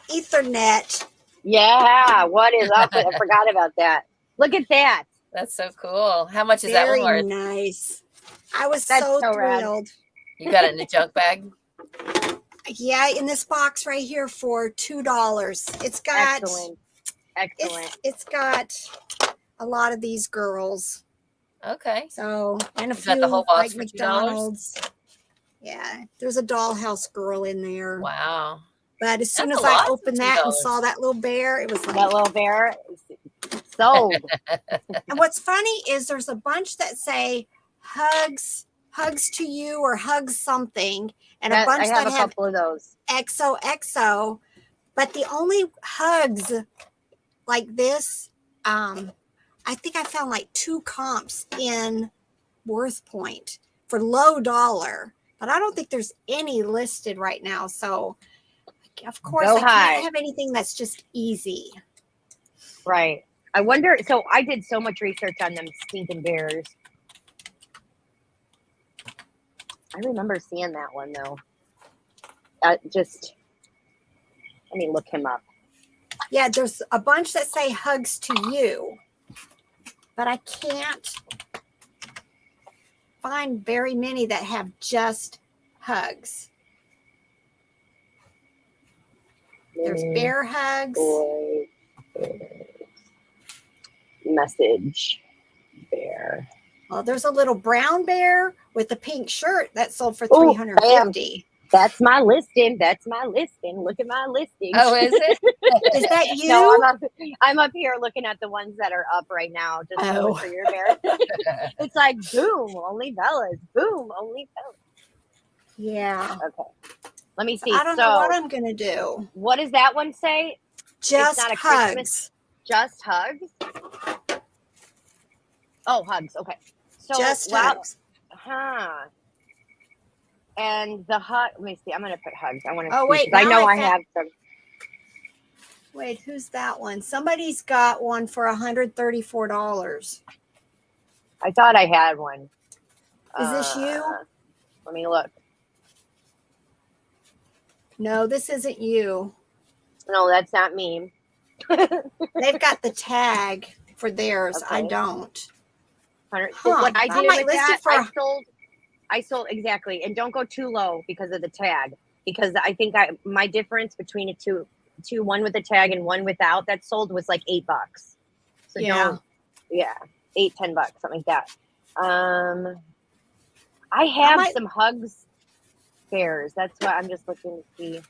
Speaker 4: Ethernet.
Speaker 7: Yeah, what is up? I forgot about that. Look at that.
Speaker 9: That's so cool. How much is that one worth?
Speaker 4: Very nice. I was so thrilled.
Speaker 9: You got it in a junk bag?
Speaker 4: Yeah, in this box right here for $2. It's got
Speaker 7: excellent.
Speaker 4: It's got a lot of these girls.
Speaker 9: Okay.
Speaker 4: So, and a
Speaker 9: you
Speaker 4: few
Speaker 9: got the whole box
Speaker 4: like
Speaker 9: for
Speaker 4: McDonald's. Yeah, there's a dollhouse girl in there.
Speaker 9: Wow.
Speaker 4: But as soon as I opened that and saw that little bear, it was like
Speaker 7: that little bear sold.
Speaker 4: And what's funny is there's a bunch that say hugs to you or hugs something, and a bunch
Speaker 7: I have
Speaker 4: that
Speaker 7: a couple of those.
Speaker 4: XOXO, but the only hugs like this, I think I found like 2 comps in Worth Point for low dollar, but I don't think there's any listed right now. So of course I can't have anything that's just easy.
Speaker 7: Right. I wonder, so I did so much research on them stinking bears. I remember seeing that one though. Let me look him up.
Speaker 4: Yeah, there's a bunch that say hugs to you, but I can't. find very many that have just hugs. There's bear hugs.
Speaker 7: Boy, message bear.
Speaker 4: Well, there's a little brown bear with a pink shirt that sold for
Speaker 7: Ooh,
Speaker 4: $350.
Speaker 7: That's my listing. That's my listing. Look at my listing.
Speaker 9: Oh, is it?
Speaker 4: Is that you?
Speaker 7: No, I'm up here looking at the ones that are up right now. Just going for your bear. It's like boom, only Bella's. Boom, only Bella's.
Speaker 4: Yeah.
Speaker 7: Okay. Let me see.
Speaker 4: I don't know what I'm gonna do.
Speaker 7: What does that one say?
Speaker 4: Just
Speaker 7: not a
Speaker 4: hugs.
Speaker 7: Christmas- Just hugs. Oh, hugs. Okay. So
Speaker 4: Just hugs.
Speaker 7: Huh. And the hug. Let me see. I'm gonna put hugs. I want to.
Speaker 4: Oh, wait,
Speaker 7: I
Speaker 4: now
Speaker 7: know
Speaker 4: I
Speaker 7: I have some.
Speaker 4: Wait, who's that one? Somebody's got one for $134.
Speaker 7: I thought I had one.
Speaker 4: Is this you?
Speaker 7: Let me look.
Speaker 4: No, this isn't you.
Speaker 7: No, that's not me.
Speaker 4: They've got the tag for theirs. I
Speaker 7: Okay.
Speaker 4: don't.
Speaker 7: What I did
Speaker 4: might
Speaker 7: with
Speaker 4: list
Speaker 7: that,
Speaker 4: it for
Speaker 7: I sold exactly, and don't go too low because of the tag. Because I think my difference between the two, one with the tag and one without, that sold was like $8. So
Speaker 4: Yeah.
Speaker 7: $8-10, something like that. I have some hugs bears. That's what I'm just looking to see.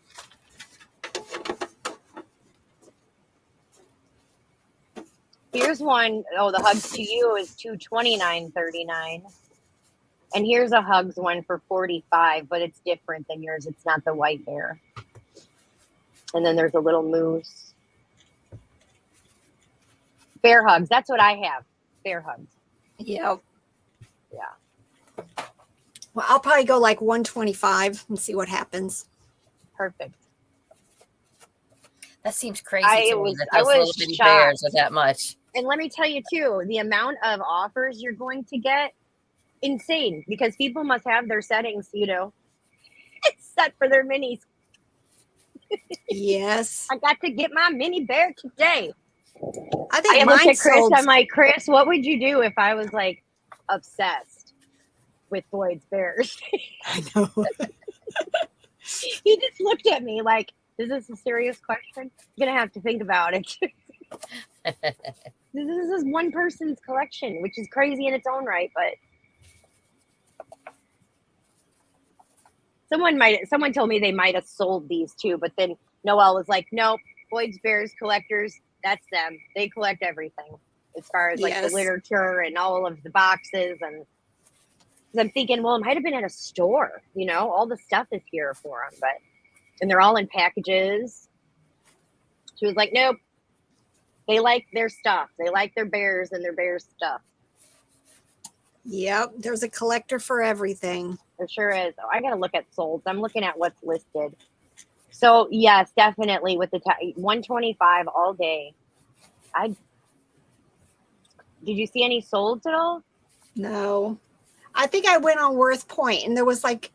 Speaker 7: Here's one. Oh, the hugs to you is $229.39. And here's a hugs one for $45, but it's different than yours. It's not the white bear. And then there's a little moose. Bear hugs. That's what I have. Bear hugs.
Speaker 4: Yep.
Speaker 7: Yeah.
Speaker 4: Well, I'll probably go like 125 and see what happens.
Speaker 7: Perfect.
Speaker 9: That seems crazy
Speaker 7: I
Speaker 9: to me
Speaker 7: was-
Speaker 9: that
Speaker 7: I
Speaker 9: those
Speaker 7: was
Speaker 9: little bitty
Speaker 7: shocked.
Speaker 9: bears are that much.
Speaker 7: And let me tell you too, the amount of offers you're going to get, insane, because people must have their settings, set for their minis.
Speaker 4: Yes.
Speaker 7: I got to get my mini bear today.
Speaker 4: I think
Speaker 7: I looked
Speaker 4: mine
Speaker 7: at Chris.
Speaker 4: sold.
Speaker 7: I'm like, Chris, what would you do if I was like obsessed with Floyd's bears?
Speaker 4: I know.
Speaker 7: He just looked at me like, is this a serious question? You're gonna have to think about it. This is one person's collection, which is crazy in its own right, but someone told me they might have sold these too, but then Noelle was like, nope, Floyd's Bears collectors, that's them. They collect everything as far as like
Speaker 4: Yes.
Speaker 7: the literature and all of the boxes. And 'cause I'm thinking, well, it might have been at a store, all the stuff is here for them, and they're all in packages. She was like, nope, they like their stuff. They like their bears and their bear stuff.
Speaker 4: Yep. There's a collector for everything.
Speaker 7: There sure is. Oh, I got to look at solds. I'm looking at what's listed. So yes, definitely with the 125 all day. Did you see any solds at all?
Speaker 4: No. I think I went on Worth Point and there was like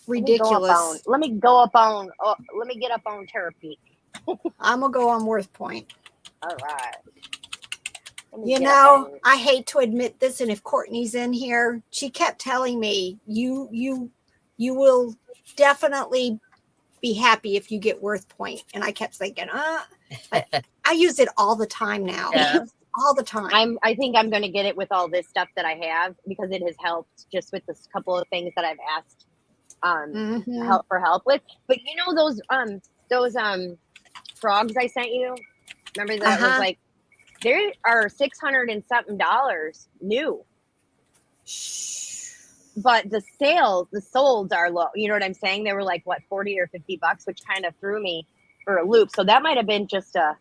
Speaker 4: ridiculous.
Speaker 7: Let me get up on Terapeak.
Speaker 4: I'm going to go on Worth Point.
Speaker 7: All right.
Speaker 4: I hate to admit this, and if Courtney's in here, she kept telling me you will definitely be happy if you get Worth Point. And I kept thinking, I use it all the time now.
Speaker 9: Yeah.
Speaker 4: All the time.
Speaker 7: I think I'm going to get it with all this stuff that I have because it has helped just with this couple of things that I've asked help with. But those frogs I sent you, remember that was like, there are $600 and something new, but the solds are low. You know what I'm saying? They were like what, $40 or $50, which kind of threw me for a loop. So that might have been just a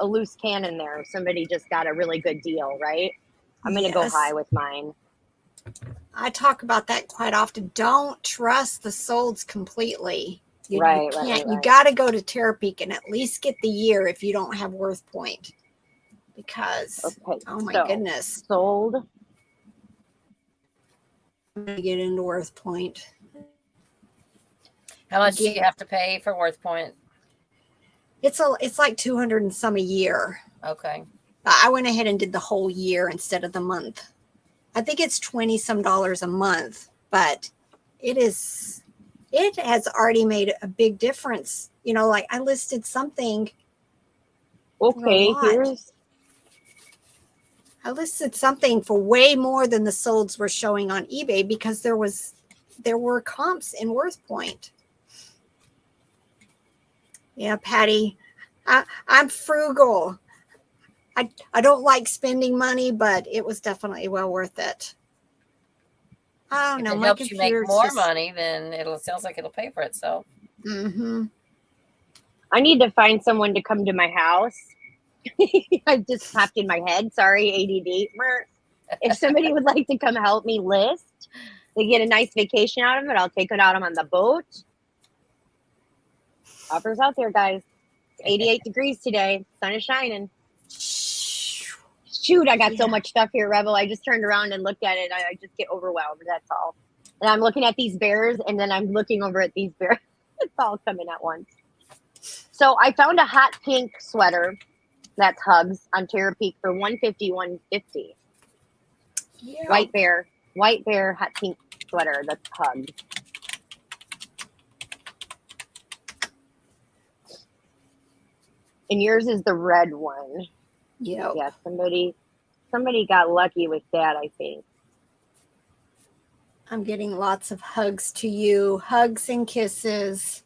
Speaker 7: loose cannon there. Somebody just got a really good deal, right? I'm going to go high with mine.
Speaker 4: I talk about that quite often. Don't trust the solds completely. You can't. You got to go to Terapeak and at least get the year if you don't have Worth Point. Because, oh my goodness.
Speaker 7: Sold.
Speaker 4: I'm going to get into Worth Point.
Speaker 9: How much do you have to pay for Worth Point?
Speaker 4: It's like 200 and some a year.
Speaker 9: Okay.
Speaker 4: I went ahead and did the whole year instead of the month. I think it's 20 some dollars a month, but it has already made a big difference. You know, like I listed something.
Speaker 7: Okay,
Speaker 4: I listed something for way more than the solds were showing on eBay because there were comps in Worth Point. Yeah, Patty, I'm frugal. I don't like spending money, but it was definitely well worth it. I don't
Speaker 9: If
Speaker 4: know.
Speaker 9: it
Speaker 4: My
Speaker 9: helps you make
Speaker 4: computer's
Speaker 9: more
Speaker 4: just,
Speaker 9: money, then sounds like it'll pay for itself.
Speaker 4: Mm-hmm.
Speaker 7: I need to find someone to come to my house. I just popped in my head. Sorry, ADD. If somebody would like to come help me list, they get a nice vacation out of it. I'll take it out on the boat. Offers out there, guys. It's 88 degrees today. Sun is shining. Shoot, I got so much stuff here, Rebel. I just turned around and looked at it. I just get overwhelmed. That's all. And I'm looking at these bears, and then I'm looking over at these bears. It's all coming at once. So I found a hot pink sweater that's Hugs on Terapeak for $150.
Speaker 4: Yeah.
Speaker 7: White bear hot pink sweater that's Hugs. And yours is the red one.
Speaker 4: Yep.
Speaker 7: Yeah, somebody got lucky with that, I think.
Speaker 4: I'm getting lots of hugs to you. Hugs and kisses.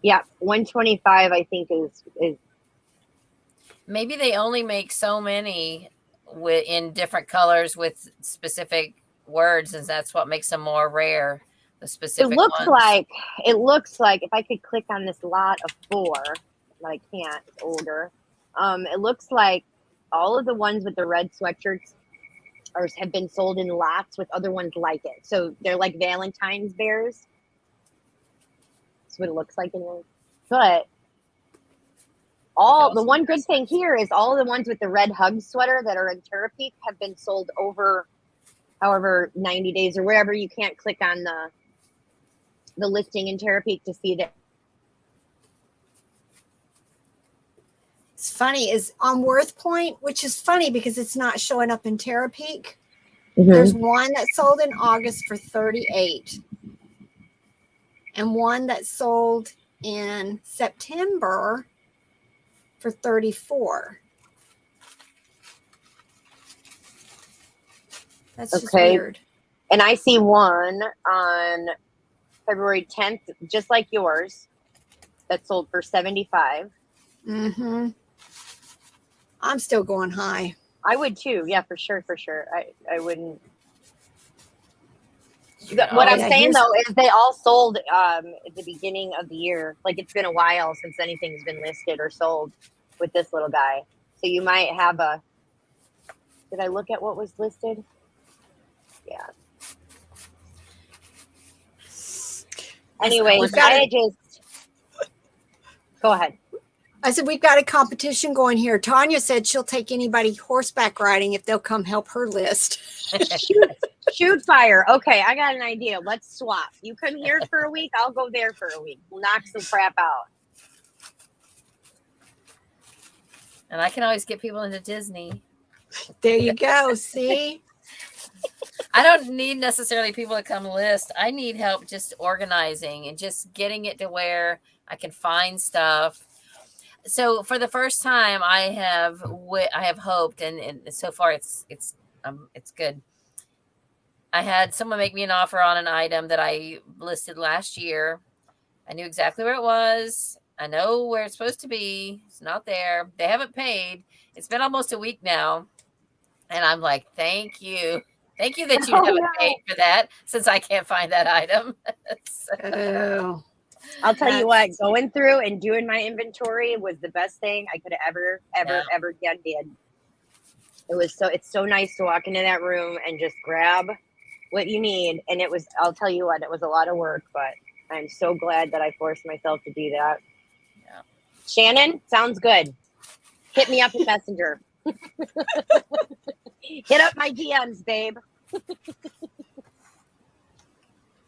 Speaker 7: Yeah, 125 I think is
Speaker 9: Maybe they only make so many in different colors with specific words, and that's what makes them more rare. The specific
Speaker 7: it looks
Speaker 9: ones.
Speaker 7: like if I could click on this lot of 4, but I can't, it's older. It looks like all of the ones with the red sweatshirts have been sold in lots with other ones like it. So they're like Valentine's bears. That's what it looks like anyway. But the one good thing here is all the ones with the red Hug sweater that are in Terapeak have been sold over however 90 days or wherever. You can't click on the listing in Terapeak to see that.
Speaker 4: It's funny is on Worth Point, which is funny because it's not showing up in Terapeak.
Speaker 7: Mm-hmm.
Speaker 4: There's one that sold in August for $38 and one that sold in September for $34. That's just weird.
Speaker 7: And I see one on February 10th, just like yours, that sold for $75.
Speaker 4: Mm-hmm. I'm still going high.
Speaker 7: I would too. Yeah, for sure. I wouldn't. What I'm saying though is they all sold at the beginning of the year. Like it's been a while since anything's been listed or sold with this little guy. So you might have did I look at what was listed? Yeah. Anyways, go ahead.
Speaker 4: I said, we've got a competition going here. Tanya said she'll take anybody horseback riding if they'll come help her list.
Speaker 7: Shoot fire. Okay, I got an idea. Let's swap. You come here for a week, I'll go there for a week. We'll knock some crap out.
Speaker 9: And I can always get people into Disney.
Speaker 4: There you go. See?
Speaker 9: I don't need necessarily people to come list. I need help just organizing and just getting it to where I can find stuff. So for the first time, I have hoped, and so far it's good. I had someone make me an offer on an item that I listed last year. I knew exactly where it was. I know where it's supposed to be. It's not there. They haven't paid. It's been almost a week now, and I'm like, thank you that you haven't paid for that, since I can't find that item.
Speaker 4: Oh.
Speaker 7: I'll tell you what, going through and doing my inventory was the best thing I could have ever did. It's so nice to walk into that room and just grab what you need. And I'll tell you what, it was a lot of work, but I'm so glad that I forced myself to do that. Yeah. Shannon, sounds good. Hit me up with Messenger. Hit up my DMs, babe.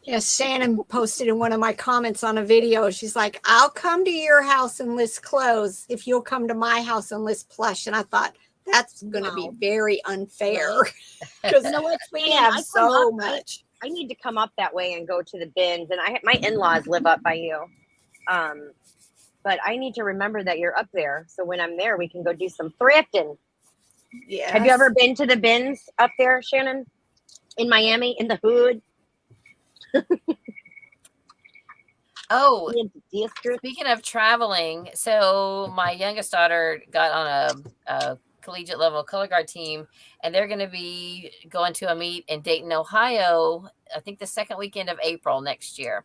Speaker 4: Yes, Shannon posted in one of my comments on a video. She's like, I'll come to your house and list clothes if you'll come to my house and list plush. And I thought, That's going to be
Speaker 7: Wow.
Speaker 4: very unfair
Speaker 7: Really?
Speaker 4: because
Speaker 7: You know what?
Speaker 4: we
Speaker 7: Shannon,
Speaker 4: have
Speaker 7: I come
Speaker 4: so
Speaker 7: up-
Speaker 4: much.
Speaker 7: I need to come up that way and go to the bins, and my in-laws live up by you. But I need to remember that you're up there, so when I'm there, we can go do some thrifting.
Speaker 4: Yes.
Speaker 7: Have you ever been to the bins up there, Shannon? In Miami, in the hood?
Speaker 9: Oh,
Speaker 7: In the district?
Speaker 9: speaking of traveling, so my youngest daughter got on a collegiate level color guard team, and they're going to be going to a meet in Dayton, Ohio, I think the second weekend of April next year.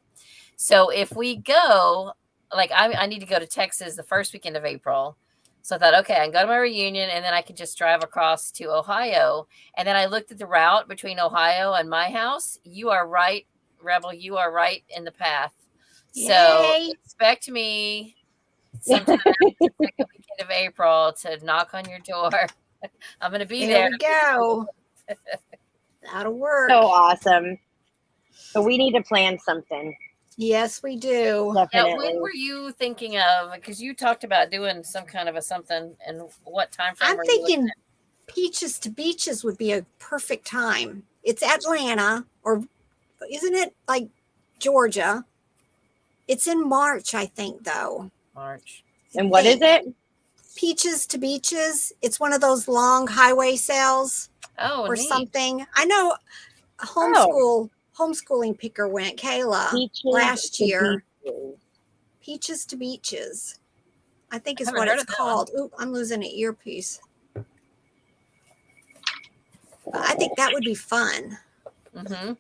Speaker 9: So if we go, like I need to go to Texas the first weekend of April. So I thought, okay, I can go to my reunion and then I can just drive across to Ohio. And then I looked at the route between Ohio and my house. You are right, Rebel. You are right in the path. So
Speaker 4: Yay.
Speaker 9: expect me sometime the second weekend of April to knock on your door. I'm going to be
Speaker 4: There
Speaker 9: there.
Speaker 4: we go. That'll work.
Speaker 7: So awesome. So we need to plan something.
Speaker 4: Yes, we do.
Speaker 9: Yeah,
Speaker 7: Definitely.
Speaker 9: when were you thinking of? Because you talked about doing some kind of a something, and what time frame
Speaker 4: I'm
Speaker 9: were you looking
Speaker 4: thinking
Speaker 9: at?
Speaker 4: Peaches to Beaches would be a perfect time. It's Atlanta, or isn't it like Georgia? It's in March, I think, though.
Speaker 9: March.
Speaker 7: And what is it?
Speaker 4: Peaches to Beaches. It's one of those long highway sales
Speaker 9: Oh,
Speaker 4: or
Speaker 9: neat.
Speaker 4: something. I know a homeschooling picker went, Kayla,
Speaker 7: Peaches
Speaker 4: last
Speaker 7: to
Speaker 4: year.
Speaker 7: Beaches.
Speaker 4: Peaches to Beaches, I think is
Speaker 9: Haven't
Speaker 4: what
Speaker 9: heard
Speaker 4: it's
Speaker 9: of that one.
Speaker 4: called. Oop, I'm losing an earpiece. But I think that would be fun.
Speaker 9: Mm-hmm.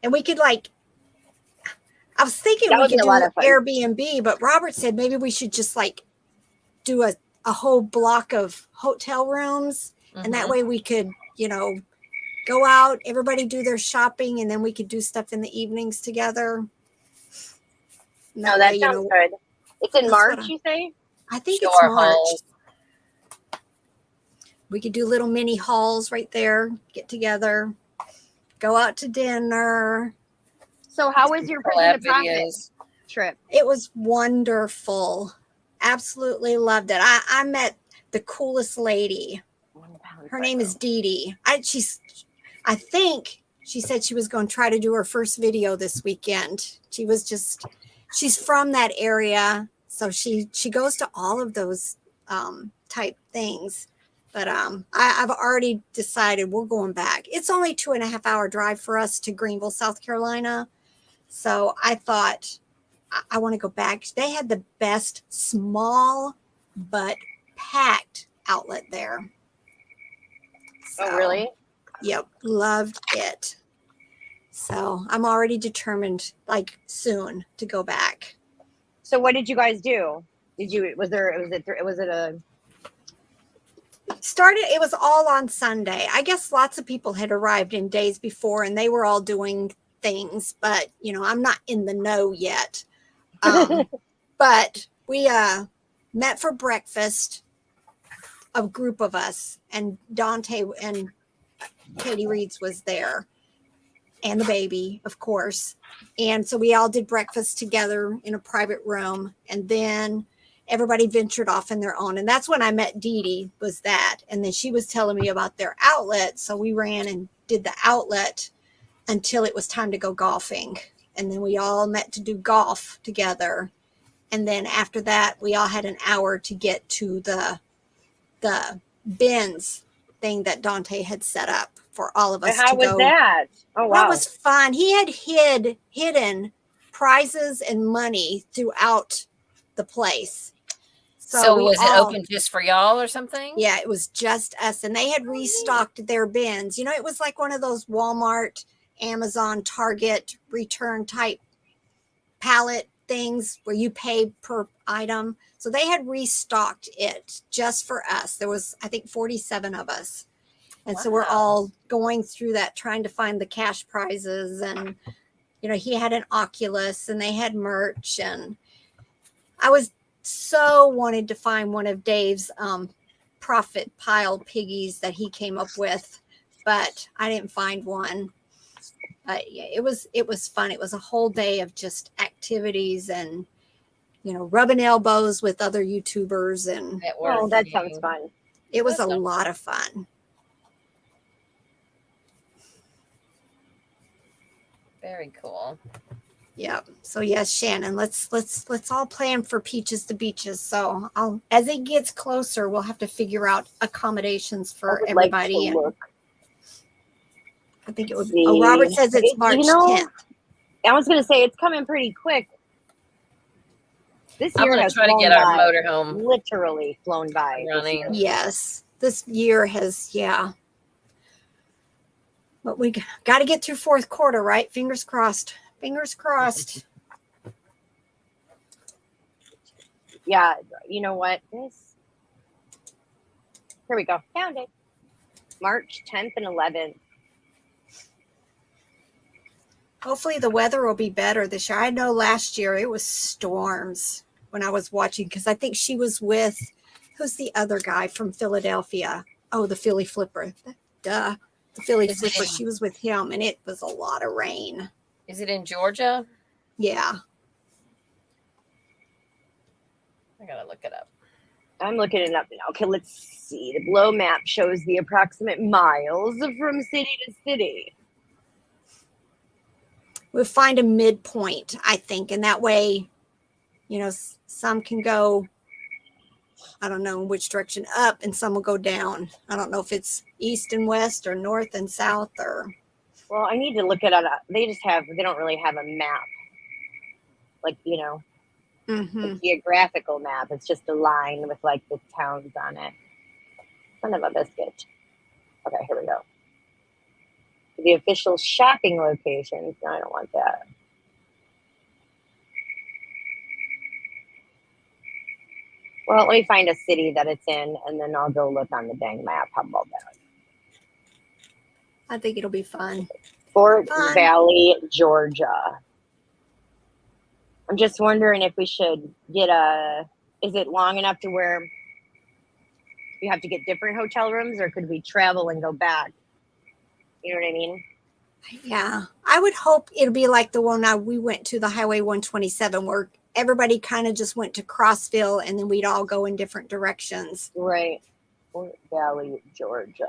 Speaker 4: And we could I was thinking
Speaker 7: That
Speaker 4: we
Speaker 7: would be
Speaker 4: could
Speaker 7: a
Speaker 4: do
Speaker 7: lot of fun.
Speaker 4: Airbnb, but Robert said maybe we should just do a whole block of hotel rooms. And that way we could, go out, everybody do their shopping, and then we could do stuff in the evenings together. And
Speaker 7: No, that
Speaker 4: way,
Speaker 7: sounds good. It's in
Speaker 4: that's
Speaker 7: March,
Speaker 4: what
Speaker 7: you say?
Speaker 4: I think it's
Speaker 9: Shore
Speaker 4: March.
Speaker 9: hauls.
Speaker 4: We could do little mini hauls right there, get together, go out to dinner.
Speaker 7: So how was your
Speaker 9: Collab
Speaker 7: President Profit
Speaker 9: videos.
Speaker 7: trip?
Speaker 4: It was wonderful. Absolutely loved it. I met the coolest lady. Her name is Dee Dee. I think she said she was going to try to do her first video this weekend. She's from that area. So she goes to all of those type things. But I've already decided we're going back. It's only 2.5 hour drive for us to Greenville, South Carolina. So I thought I want to go back. They had the best small but packed outlet there.
Speaker 7: Oh, really?
Speaker 4: Yep, loved it. So I'm already determined, soon, to go back.
Speaker 7: So what did you guys do? It
Speaker 4: was all on Sunday. I guess lots of people had arrived in days before and they were all doing things, but I'm not in the know yet. But we met for breakfast, a group of us, and Dante and Katie Reeds was there, and the baby, of course. And so we all did breakfast together in a private room, and then everybody ventured off in their own. And that's when I met Dee Dee, was that. And then she was telling me about their outlet. So we ran and did the outlet until it was time to go golfing. And then we all met to do golf together. And then after that, we all had an hour to get to the bins thing that Dante had set up for all of us
Speaker 7: How
Speaker 4: to go.
Speaker 7: was that? Oh, wow.
Speaker 4: That was fun. He had hidden prizes and money throughout the place.
Speaker 9: So was it open just for y'all or something?
Speaker 4: Yeah, it was just us. And they had restocked their bins. It was like one of those Walmart, Amazon, Target return type pallet things where you pay per item. So they had restocked it just for us. There was, I think, 47 of us. And so we're all going through that, trying to find the cash prizes. And, he had an Oculus and they had merch. And I was so wanted to find one of Dave's profit pile piggies that he came up with, but I didn't find one. Yeah, it was fun. It was a whole day of just activities and, rubbing elbows with other YouTubers. And
Speaker 7: that sounds fun.
Speaker 4: It was a
Speaker 9: Awesome.
Speaker 4: lot of fun.
Speaker 9: Very cool.
Speaker 4: Yeah. So yes, Shannon, let's all plan for Peaches to Beaches. So I'll, as it gets closer, we'll have to figure out accommodations
Speaker 7: I
Speaker 4: for
Speaker 7: would like
Speaker 4: everybody.
Speaker 7: to
Speaker 4: And
Speaker 7: look.
Speaker 4: I think it
Speaker 7: Let's
Speaker 4: would. Oh, Robert
Speaker 7: see.
Speaker 4: says it's March
Speaker 7: You know,
Speaker 4: 10th.
Speaker 7: I was going to say it's coming pretty quick. This
Speaker 9: I'm
Speaker 7: year
Speaker 9: gonna
Speaker 7: has
Speaker 9: try to
Speaker 7: flown
Speaker 9: get our
Speaker 7: by.
Speaker 9: motorhome
Speaker 7: Literally flown by this
Speaker 9: running.
Speaker 7: year.
Speaker 4: Yes, this year has, yeah. But we got to get through fourth quarter, right? Fingers crossed. Fingers crossed.
Speaker 7: Yeah, you know what? This. Here we go. Found it. March 10th and 11th.
Speaker 4: Hopefully the weather will be better this year. I know last year it was storms when I was watching, because I think she was with, who's the other guy from Philadelphia? Oh, the Philly Flipper. Duh. The Philly
Speaker 9: Is it
Speaker 4: Flipper.
Speaker 9: in-
Speaker 4: She was with him, and it was a lot of rain.
Speaker 9: Is it in Georgia?
Speaker 4: Yeah.
Speaker 9: I gotta look it up.
Speaker 7: I'm looking it up now. Okay, let's see. The Blow map shows the approximate miles from city to city.
Speaker 4: We'll find a midpoint, I think, and that way, you know, some can go, I don't know which direction, up, and some will go down. I don't know if it's east and west or north and south or.
Speaker 7: Well, I need to look at it. They don't really have a map. Like, you know, a geographical map. It's just a line with like the towns on it. Son of a biscuit. Okay, here we go. The official shopping locations. No, I don't want that. Well, let me find a city that it's in, and then I'll go look on the dang map. How about that?
Speaker 4: I think it'll be fun.
Speaker 7: Fort
Speaker 4: Fun.
Speaker 7: Valley, Georgia. I'm just wondering if we should get is it long enough to where you have to get different hotel rooms, or could we travel and go back? You know what I mean?
Speaker 4: Yeah. I would hope it'll be like the one we went to, the Highway 127, where everybody kind of just went to Crossville and then we'd all go in different directions.
Speaker 7: Right. Fort Valley, Georgia.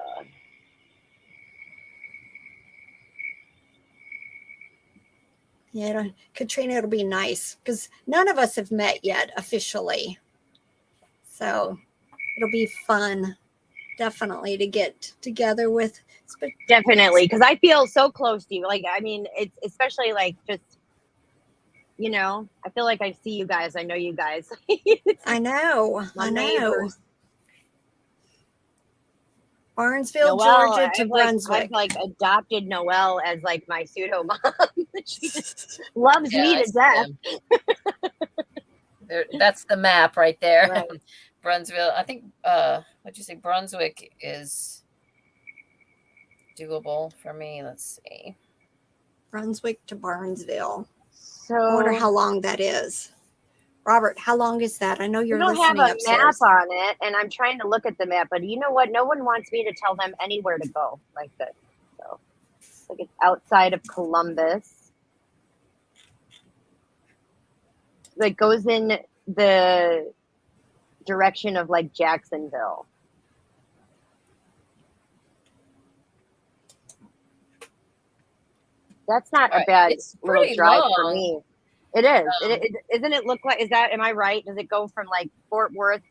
Speaker 4: Yeah, Katrina, it'll be nice because none of us have met yet officially. So it'll be fun, definitely, to get together with.
Speaker 7: Definitely, because I feel so close to you. Like, I mean, it's especially like just, you know, I feel like I see you guys. I know you guys.
Speaker 4: I know.
Speaker 7: My
Speaker 4: I know.
Speaker 7: neighbors.
Speaker 4: Barnesville,
Speaker 7: Noelle,
Speaker 4: Georgia to Brunswick.
Speaker 7: I've like adopted Noelle as like my pseudo mom. She just loves
Speaker 9: Yeah,
Speaker 7: me
Speaker 9: I
Speaker 7: to
Speaker 9: see
Speaker 7: death.
Speaker 9: them. That's the map right there.
Speaker 7: Right.
Speaker 9: Brunsville. I think what'd you say? Brunswick is doable for me. Let's see.
Speaker 4: Brunswick to Barnesville.
Speaker 7: So
Speaker 4: I wonder how long that is. Robert, how long is that? I know
Speaker 7: we
Speaker 4: you're
Speaker 7: don't have
Speaker 4: listening
Speaker 7: a
Speaker 4: upstairs.
Speaker 7: map on it, and I'm trying to look at the map, but you know what? No one wants me to tell them anywhere to go like this. So like it's outside of Columbus. Like goes in the direction of like Jacksonville. That's not a bad
Speaker 9: It's
Speaker 7: little
Speaker 9: pretty
Speaker 7: drive for
Speaker 9: long.
Speaker 7: me. It is. Isn't it look like, am I right? Does it go from like Fort Worth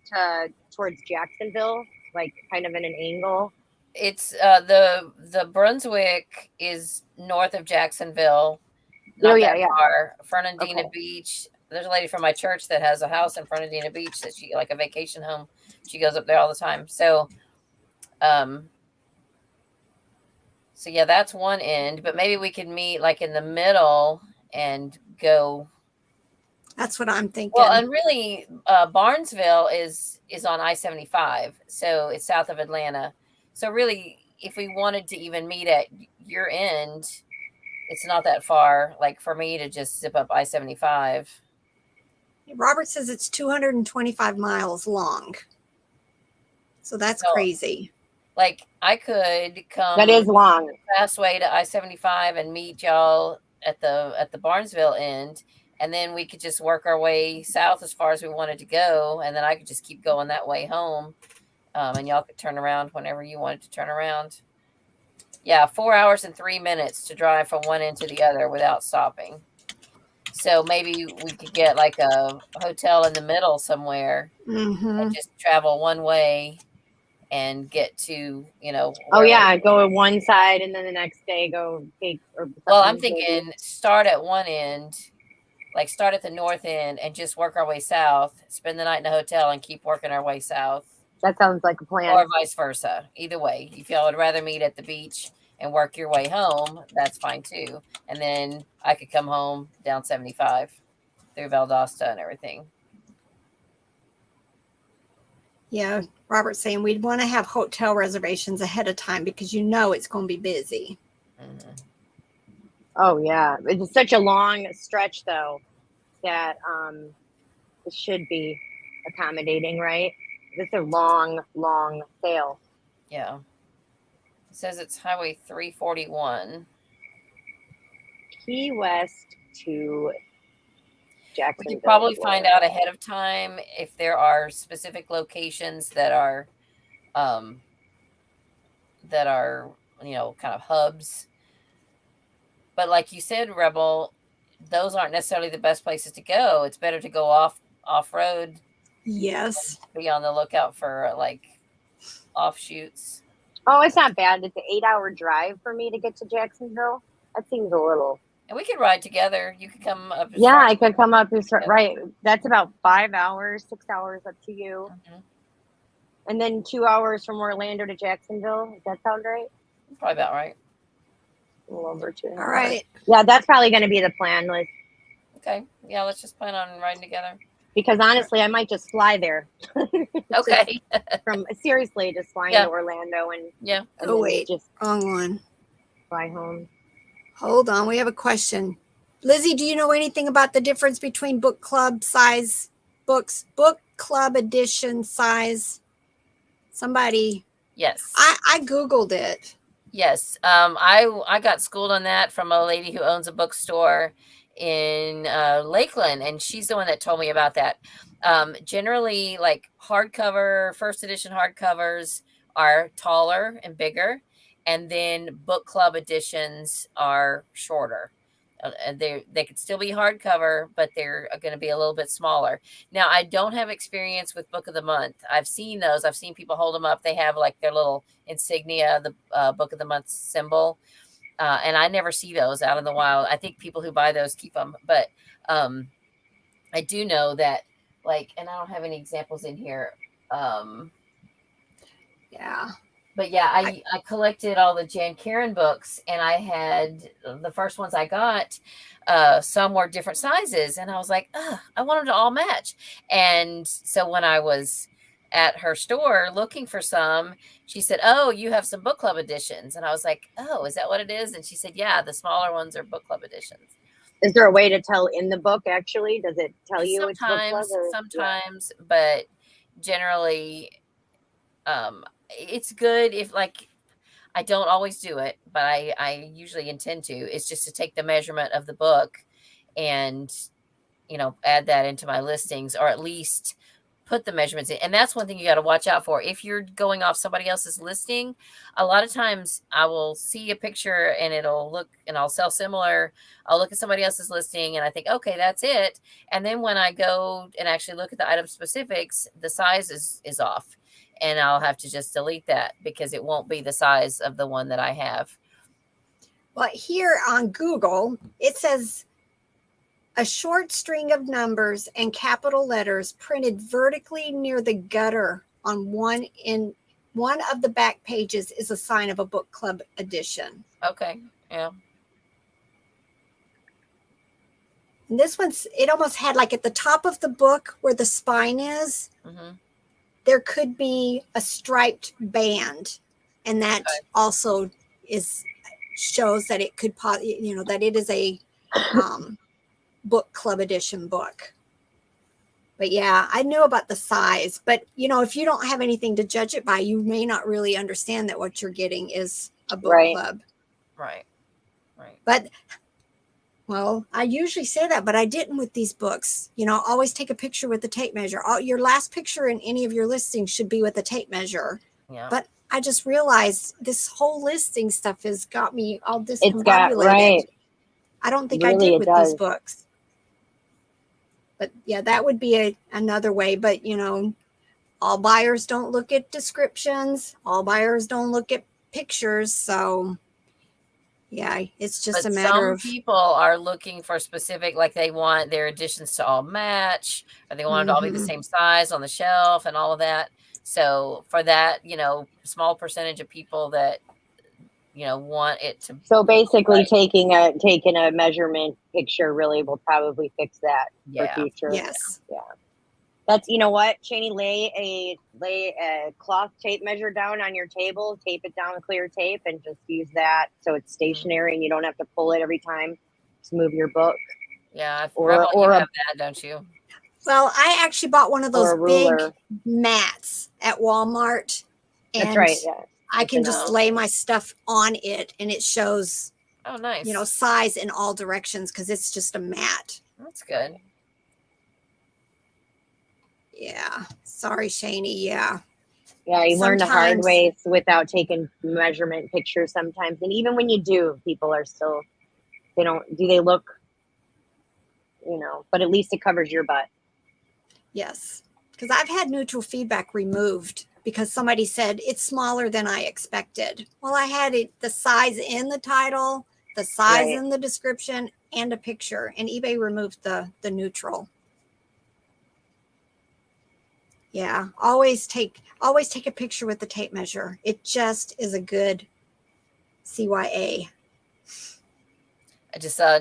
Speaker 7: towards Jacksonville? Like kind of in an angle?
Speaker 9: It's the Brunswick is north of Jacksonville. Not that far. Fernandina Beach. There's a lady from my church that has a house in Fernandina Beach that she, like a vacation home. She goes up there all the time. So yeah, that's one end, but maybe we could meet like in the middle and go.
Speaker 4: That's what I'm thinking.
Speaker 9: Well, and really, Barnesville is on I-75, so it's south of Atlanta. So really, if we wanted to even meet at your end, it's not that far. Like for me to just zip up I-75.
Speaker 4: Robert says it's 225 miles long. So that's crazy.
Speaker 9: Like I could come.
Speaker 7: That is long.
Speaker 9: The fast way to I-75 and meet y'all at the Barnesville end. And then we could just work our way south as far as we wanted to go. And then I could just keep going that way home And y'all could turn around whenever you wanted to turn around. Yeah, 4 hours and 3 minutes to drive from one end to the other without stopping. So maybe we could get like a hotel in the middle somewhere and just travel one way and get to,
Speaker 7: Oh
Speaker 9: wherever.
Speaker 7: yeah, go on one side and then the next day go take.
Speaker 9: Well, I'm thinking start at one end, like start at the north end and just work our way south, spend the night in a hotel and keep working our way south.
Speaker 7: That sounds like a plan.
Speaker 9: Or vice versa. Either way, if y'all would rather meet at the beach and work your way home, that's fine too. And then I could come home down 75 through Valdosta and everything.
Speaker 4: Yeah, Robert's saying we'd want to have hotel reservations ahead of time because it's going to be busy.
Speaker 9: Mm-hmm.
Speaker 7: Oh yeah, it's such a long stretch though that it should be accommodating, right? It's a long sail.
Speaker 9: Yeah. It says it's Highway 341.
Speaker 7: Key West to Jacksonville.
Speaker 9: We could probably find out ahead of time if there are specific locations that are kind of hubs. But like you said, Rebel, those aren't necessarily the best places to go. It's better to go off-road.
Speaker 4: Yes.
Speaker 9: Be on the lookout for like offshoots.
Speaker 7: Oh, it's not bad. It's an 8-hour drive for me to get to Jacksonville. That seems a little.
Speaker 9: And we could ride together. You could come up.
Speaker 7: Yeah, I could come up. Right. That's about 5 hours, 6 hours up to you.
Speaker 9: Mm-hmm.
Speaker 7: And then 2 hours from Orlando to Jacksonville. Does that sound right?
Speaker 9: Probably about right.
Speaker 7: A little over 2 hours.
Speaker 4: All right.
Speaker 7: Yeah, that's probably going to be the plan, Liz.
Speaker 9: Okay. Yeah, let's just plan on riding together.
Speaker 7: Because honestly, I might just fly there.
Speaker 9: Okay.
Speaker 7: Seriously, just flying to Orlando and
Speaker 4: just wrong one.
Speaker 7: Fly home.
Speaker 4: Hold on, we have a question. Lizzie, do you know anything about the difference between book club size books, book club edition size? Somebody.
Speaker 9: Yes.
Speaker 4: I Googled it.
Speaker 9: Yes. I got schooled on that from a lady who owns a bookstore in Lakeland, and she's the one that told me about that. Generally, like hardcover, first edition hardcovers are taller and bigger, and then book club editions are shorter. They could still be hardcover, but they're going to be a little bit smaller. Now, I don't have experience with Book of the Month. I've seen those. I've seen people hold them up. They have like their little insignia, the Book of the Month symbol. And I never see those out in the wild. I think people who buy those keep them. But I do know that, like, and I don't have any examples in here.
Speaker 4: Yeah.
Speaker 9: But yeah, I collected all the Jan Karen books, and I had the first ones I got. Some were different sizes, and I was like, I want them to all match. And so when I was at her store looking for some, she said, "Oh, you have some book club editions." And I was like, "Oh, is that what it is?" And she said, "Yeah, the smaller ones are book club editions."
Speaker 7: Is there a way to tell in the book, actually? Does it tell you it's book club?
Speaker 9: Sometimes, but generally, it's good if, like, I don't always do it, but I usually intend to. It's just to take the measurement of the book and, add that into my listings, or at least put the measurements in. And that's one thing you got to watch out for. If you're going off somebody else's listing, a lot of times I will see a picture and it'll look, and I'll sell similar. I'll look at somebody else's listing and I think, okay, that's it. And then when I go and actually look at the item specifics, the size is off. And I'll have to just delete that because it won't be the size of the one that I have.
Speaker 4: Well, here on Google, it says a short string of numbers and capital letters printed vertically near the gutter on one of the back pages is a sign of a book club edition.
Speaker 9: Okay. Yeah.
Speaker 4: And this one's, it almost had like at the top of the book where the spine is, there could be a striped band. And that also shows that it could, that it is a book club edition book. But yeah, I knew about the size, but if you don't have anything to judge it by, you may not really understand that what you're getting is a book club.
Speaker 9: Right.
Speaker 4: But Well, I usually say that, but I didn't with these books. You know, always take a picture with the tape measure. Your last picture in any of your listings should be with a tape measure.
Speaker 9: Yeah.
Speaker 4: But I just realized this whole listing stuff has got me all
Speaker 7: It's got,
Speaker 4: discombobulated.
Speaker 7: right.
Speaker 4: I don't think
Speaker 7: Really,
Speaker 4: I did
Speaker 7: it
Speaker 4: with
Speaker 7: does.
Speaker 4: these books. But yeah, that would be another way. But, you know, all buyers don't look at descriptions. All buyers don't look at pictures. So yeah, it's just
Speaker 9: But
Speaker 4: a matter
Speaker 9: some
Speaker 4: of,
Speaker 9: people are looking for specific, like they want their additions to all match, or they want it to all be the
Speaker 4: Mhm.
Speaker 9: same size on the shelf and all of that. So for that, you know, small percentage of people that, you know, want it to.
Speaker 7: So basically,
Speaker 9: Right.
Speaker 7: taking a measurement picture really will probably fix that for
Speaker 9: Yeah.
Speaker 7: future.
Speaker 4: yes.
Speaker 7: Yeah. That's, you know what, Shani, lay a cloth tape measure down on your table, tape it down with clear tape, and just use that so it's stationary and you don't have to pull it every time to move your book.
Speaker 9: Yeah.
Speaker 7: Or-
Speaker 9: Rebel, you
Speaker 7: or a-
Speaker 9: have that, don't you?
Speaker 4: Well, I actually bought one of
Speaker 7: Or
Speaker 4: those
Speaker 7: a
Speaker 4: big
Speaker 7: ruler.
Speaker 4: mats at Walmart.
Speaker 7: That's
Speaker 4: And
Speaker 7: right. Yeah.
Speaker 4: I can
Speaker 7: That's
Speaker 4: just
Speaker 9: enough.
Speaker 4: lay my stuff on it and it shows,
Speaker 9: Oh, nice.
Speaker 4: you know, size in all directions because it's just a mat.
Speaker 9: That's good.
Speaker 4: Yeah. Sorry, Shani. Yeah.
Speaker 7: Yeah, you learn the hard
Speaker 4: Sometimes-
Speaker 7: way without taking measurement pictures sometimes. And even when you do, people are still, they look, you know, but at least it covers your butt.
Speaker 4: Yes. Because I've had neutral feedback removed because somebody said it's smaller than I expected. Well, I had the size in the title, the size
Speaker 7: Right.
Speaker 4: in the description, and a picture, and eBay removed the neutral. Yeah, always take a picture with the tape measure. It just is a good CYA.
Speaker 9: I just saw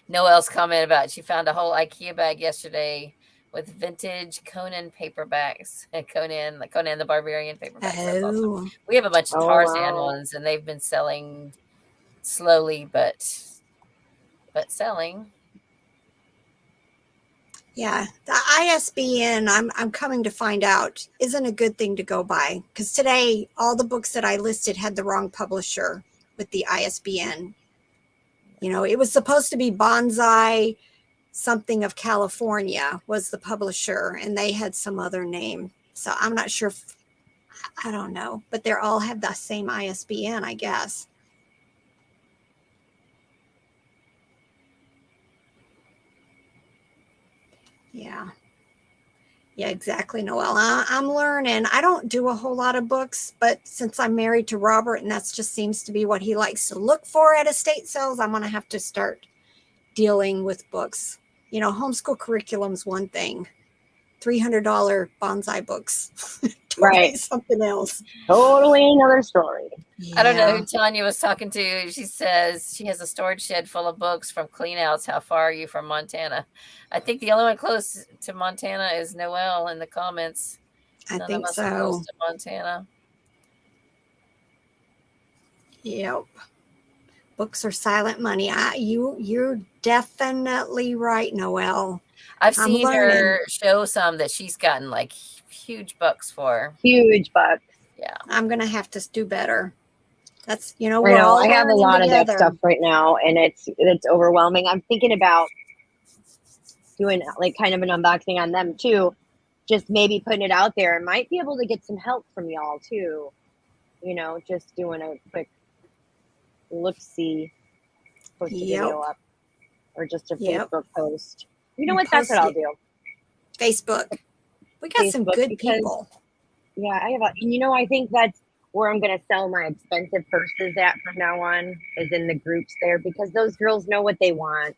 Speaker 9: Noelle's comment about she found a whole IKEA bag yesterday with vintage Conan paperbacks. Conan the Barbarian paperbacks. That's awesome.
Speaker 4: Oh,
Speaker 9: We have a bunch of
Speaker 7: Oh,
Speaker 9: Tarzan
Speaker 7: wow.
Speaker 9: ones, and they've been selling slowly, but selling.
Speaker 4: yeah. The ISBN, I'm coming to find out, isn't a good thing to go by because today all the books that I listed had the wrong publisher with the ISBN. You know, it was supposed to be Bonsai something of California was the publisher, and they had some other name. So I'm not sure. I don't know, but they all have the same ISBN, I guess. Yeah. Yeah, exactly, Noelle. I'm learning. I don't do a whole lot of books, but since I'm married to Robert and that just seems to be what he likes to look for at estate sales, I'm going to have to start dealing with books. You know, homeschool curriculum's one thing. $300 bonsai books. Totally
Speaker 7: Right.
Speaker 4: something else.
Speaker 7: Totally another story.
Speaker 9: I don't know
Speaker 4: Yeah.
Speaker 9: who Tanya was talking to. She says she has a storage shed full of books from cleanouts. How far are you from Montana? I think the only one close to Montana is Noelle in the comments.
Speaker 4: I
Speaker 9: None
Speaker 4: think
Speaker 9: of us are
Speaker 4: so.
Speaker 9: close to Montana.
Speaker 4: Yep. Books are silent money. You're definitely right, Noelle.
Speaker 9: I've
Speaker 4: I'm
Speaker 9: seen
Speaker 4: learning.
Speaker 9: her show some that she's gotten like huge bucks for.
Speaker 7: Huge bucks.
Speaker 9: Yeah.
Speaker 4: I'm gonna have to do better. That's, you know,
Speaker 7: I
Speaker 4: we're
Speaker 7: know.
Speaker 4: all
Speaker 7: I have a
Speaker 4: learning
Speaker 7: lot of that
Speaker 4: together.
Speaker 7: stuff right now, and it's overwhelming. I'm thinking about doing like kind of an unboxing on them too. Just maybe putting it out there. I might be able to get some help from y'all too. You know, just doing a quick look-see, post a video up, or just a
Speaker 4: Yep.
Speaker 7: Facebook post. You know
Speaker 4: And
Speaker 7: what? That's what I'll
Speaker 4: post
Speaker 7: do.
Speaker 4: Facebook. We got some
Speaker 7: Facebook,
Speaker 4: good
Speaker 7: because-
Speaker 4: people.
Speaker 7: Yeah, and you know, I think that's where I'm going to sell my expensive purses at from now on, is in the groups there, because those girls know what they want.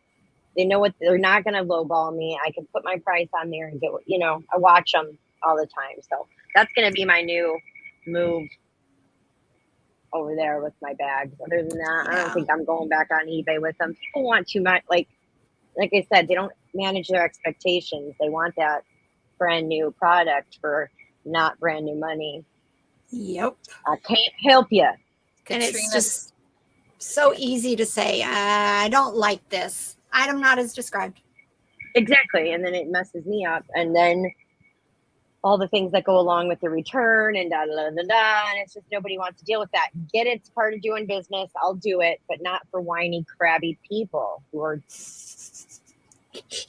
Speaker 7: They know what they're not going to lowball me. I can put my price on there and get what, you know, I watch them all the time. So that's going to be my new move over there with my bags. Other than that, I
Speaker 4: Yeah.
Speaker 7: don't think I'm going back on eBay with them. People want too much. Like I said, they don't manage their expectations. They want that brand new product for not brand new money.
Speaker 4: Yep.
Speaker 7: I can't help you.
Speaker 4: And it's
Speaker 9: Katrina-
Speaker 4: just so easy to say, I don't like this. Item not as described.
Speaker 7: Exactly. And then it messes me up. And then all the things that go along with the return and da da da da da. And it's just nobody wants to deal with that. Get it's part of doing business. I'll do it, but not for whiny, crabby people who are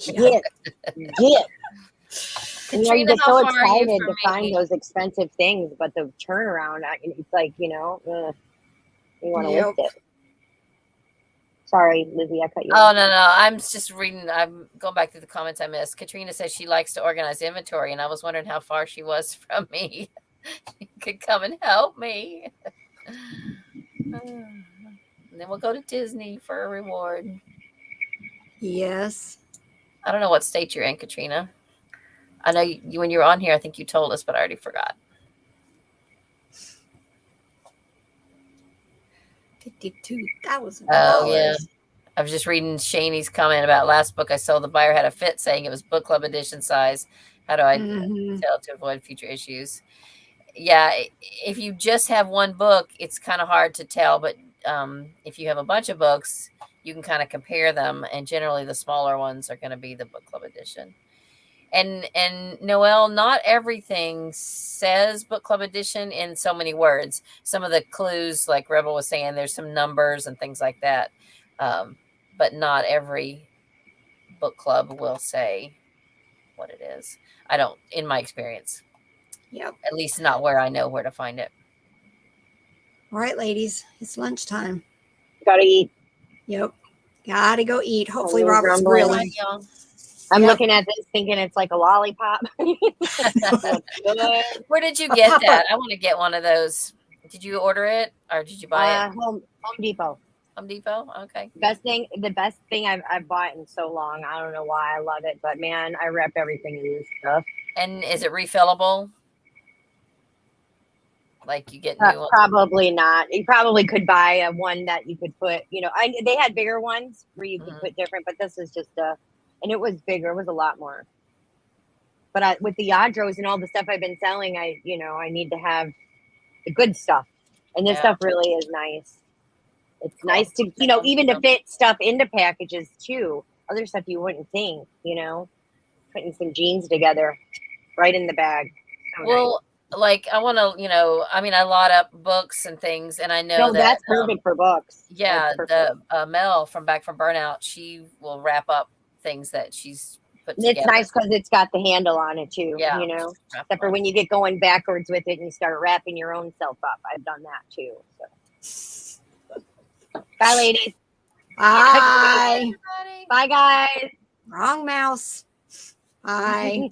Speaker 7: get. And, you
Speaker 9: Katrina,
Speaker 7: get
Speaker 9: how
Speaker 7: so
Speaker 9: far are you
Speaker 7: excited
Speaker 9: from
Speaker 7: to find
Speaker 9: me?
Speaker 7: those expensive things, but the turnaround, it's like, you want to
Speaker 4: Yep.
Speaker 7: lift it. Sorry, Lizzie, I cut you
Speaker 9: Oh,
Speaker 7: off.
Speaker 9: no. I'm just reading. I'm going back to the comments I missed. Katrina says she likes to organize inventory, and I was wondering how far she was from me. She could come and help me. And then we'll go to Disney for a reward.
Speaker 4: Yes.
Speaker 9: I don't know what state you're in, Katrina. I know you when you were on here, I think you told us, but I already forgot.
Speaker 4: $52,000.
Speaker 9: Oh, yeah. I was just reading Shaney's comment about last book I sold. The buyer had a fit saying it was book club edition size. How do I tell to avoid future issues? Yeah, if you just have one book, it's kind of hard to tell. But if you have a bunch of books, you can kind of compare them. And generally, the smaller ones are going to be the book club edition. And Noelle, not everything says book club edition in so many words. Some of the clues, like Rebel was saying, there's some numbers and things like that. But not every book club will say what it is. I don't, in my experience.
Speaker 4: Yep.
Speaker 9: At least not where I know where to find it.
Speaker 4: All right, ladies, it's lunchtime.
Speaker 7: Gotta eat.
Speaker 4: Yep. Gotta go eat. Hopefully,
Speaker 7: little
Speaker 4: Robert's
Speaker 7: grumbling.
Speaker 4: grilling.
Speaker 7: I'm
Speaker 4: Yep.
Speaker 7: looking at this thinking it's like a lollipop.
Speaker 9: Where did you get that? I want to get one of those. Did you order it or did you buy it?
Speaker 7: Home Depot.
Speaker 9: Home Depot? Okay.
Speaker 7: The best thing I've bought in so long. I don't know why I love it, but man, I wrap everything in this stuff.
Speaker 9: And is it refillable? Like you get new ones?
Speaker 7: Probably not. You probably could buy a one that you could put, they had bigger ones where you could put different, but this is just and it was bigger. It was a lot more. But with the Yadros and all the stuff I've been selling, I need to have the good stuff. And this stuff really is nice. It's nice to, even to fit stuff into packages too. Other stuff you wouldn't think, putting some jeans together right in the bag. So
Speaker 9: well, like I want to, I lot up books and things, and I know that
Speaker 7: that's perfect for books.
Speaker 9: Yeah, the Mel from Back from Burnout, she will wrap up things that she's put together.
Speaker 7: It's nice because it's got the handle on it too.
Speaker 9: Yeah,
Speaker 7: except for when you get going backwards with it and you start wrapping your own self up. I've done that too. So. Bye, ladies.
Speaker 4: Bye.
Speaker 7: Bye, guys.
Speaker 4: Wrong mouse. Bye.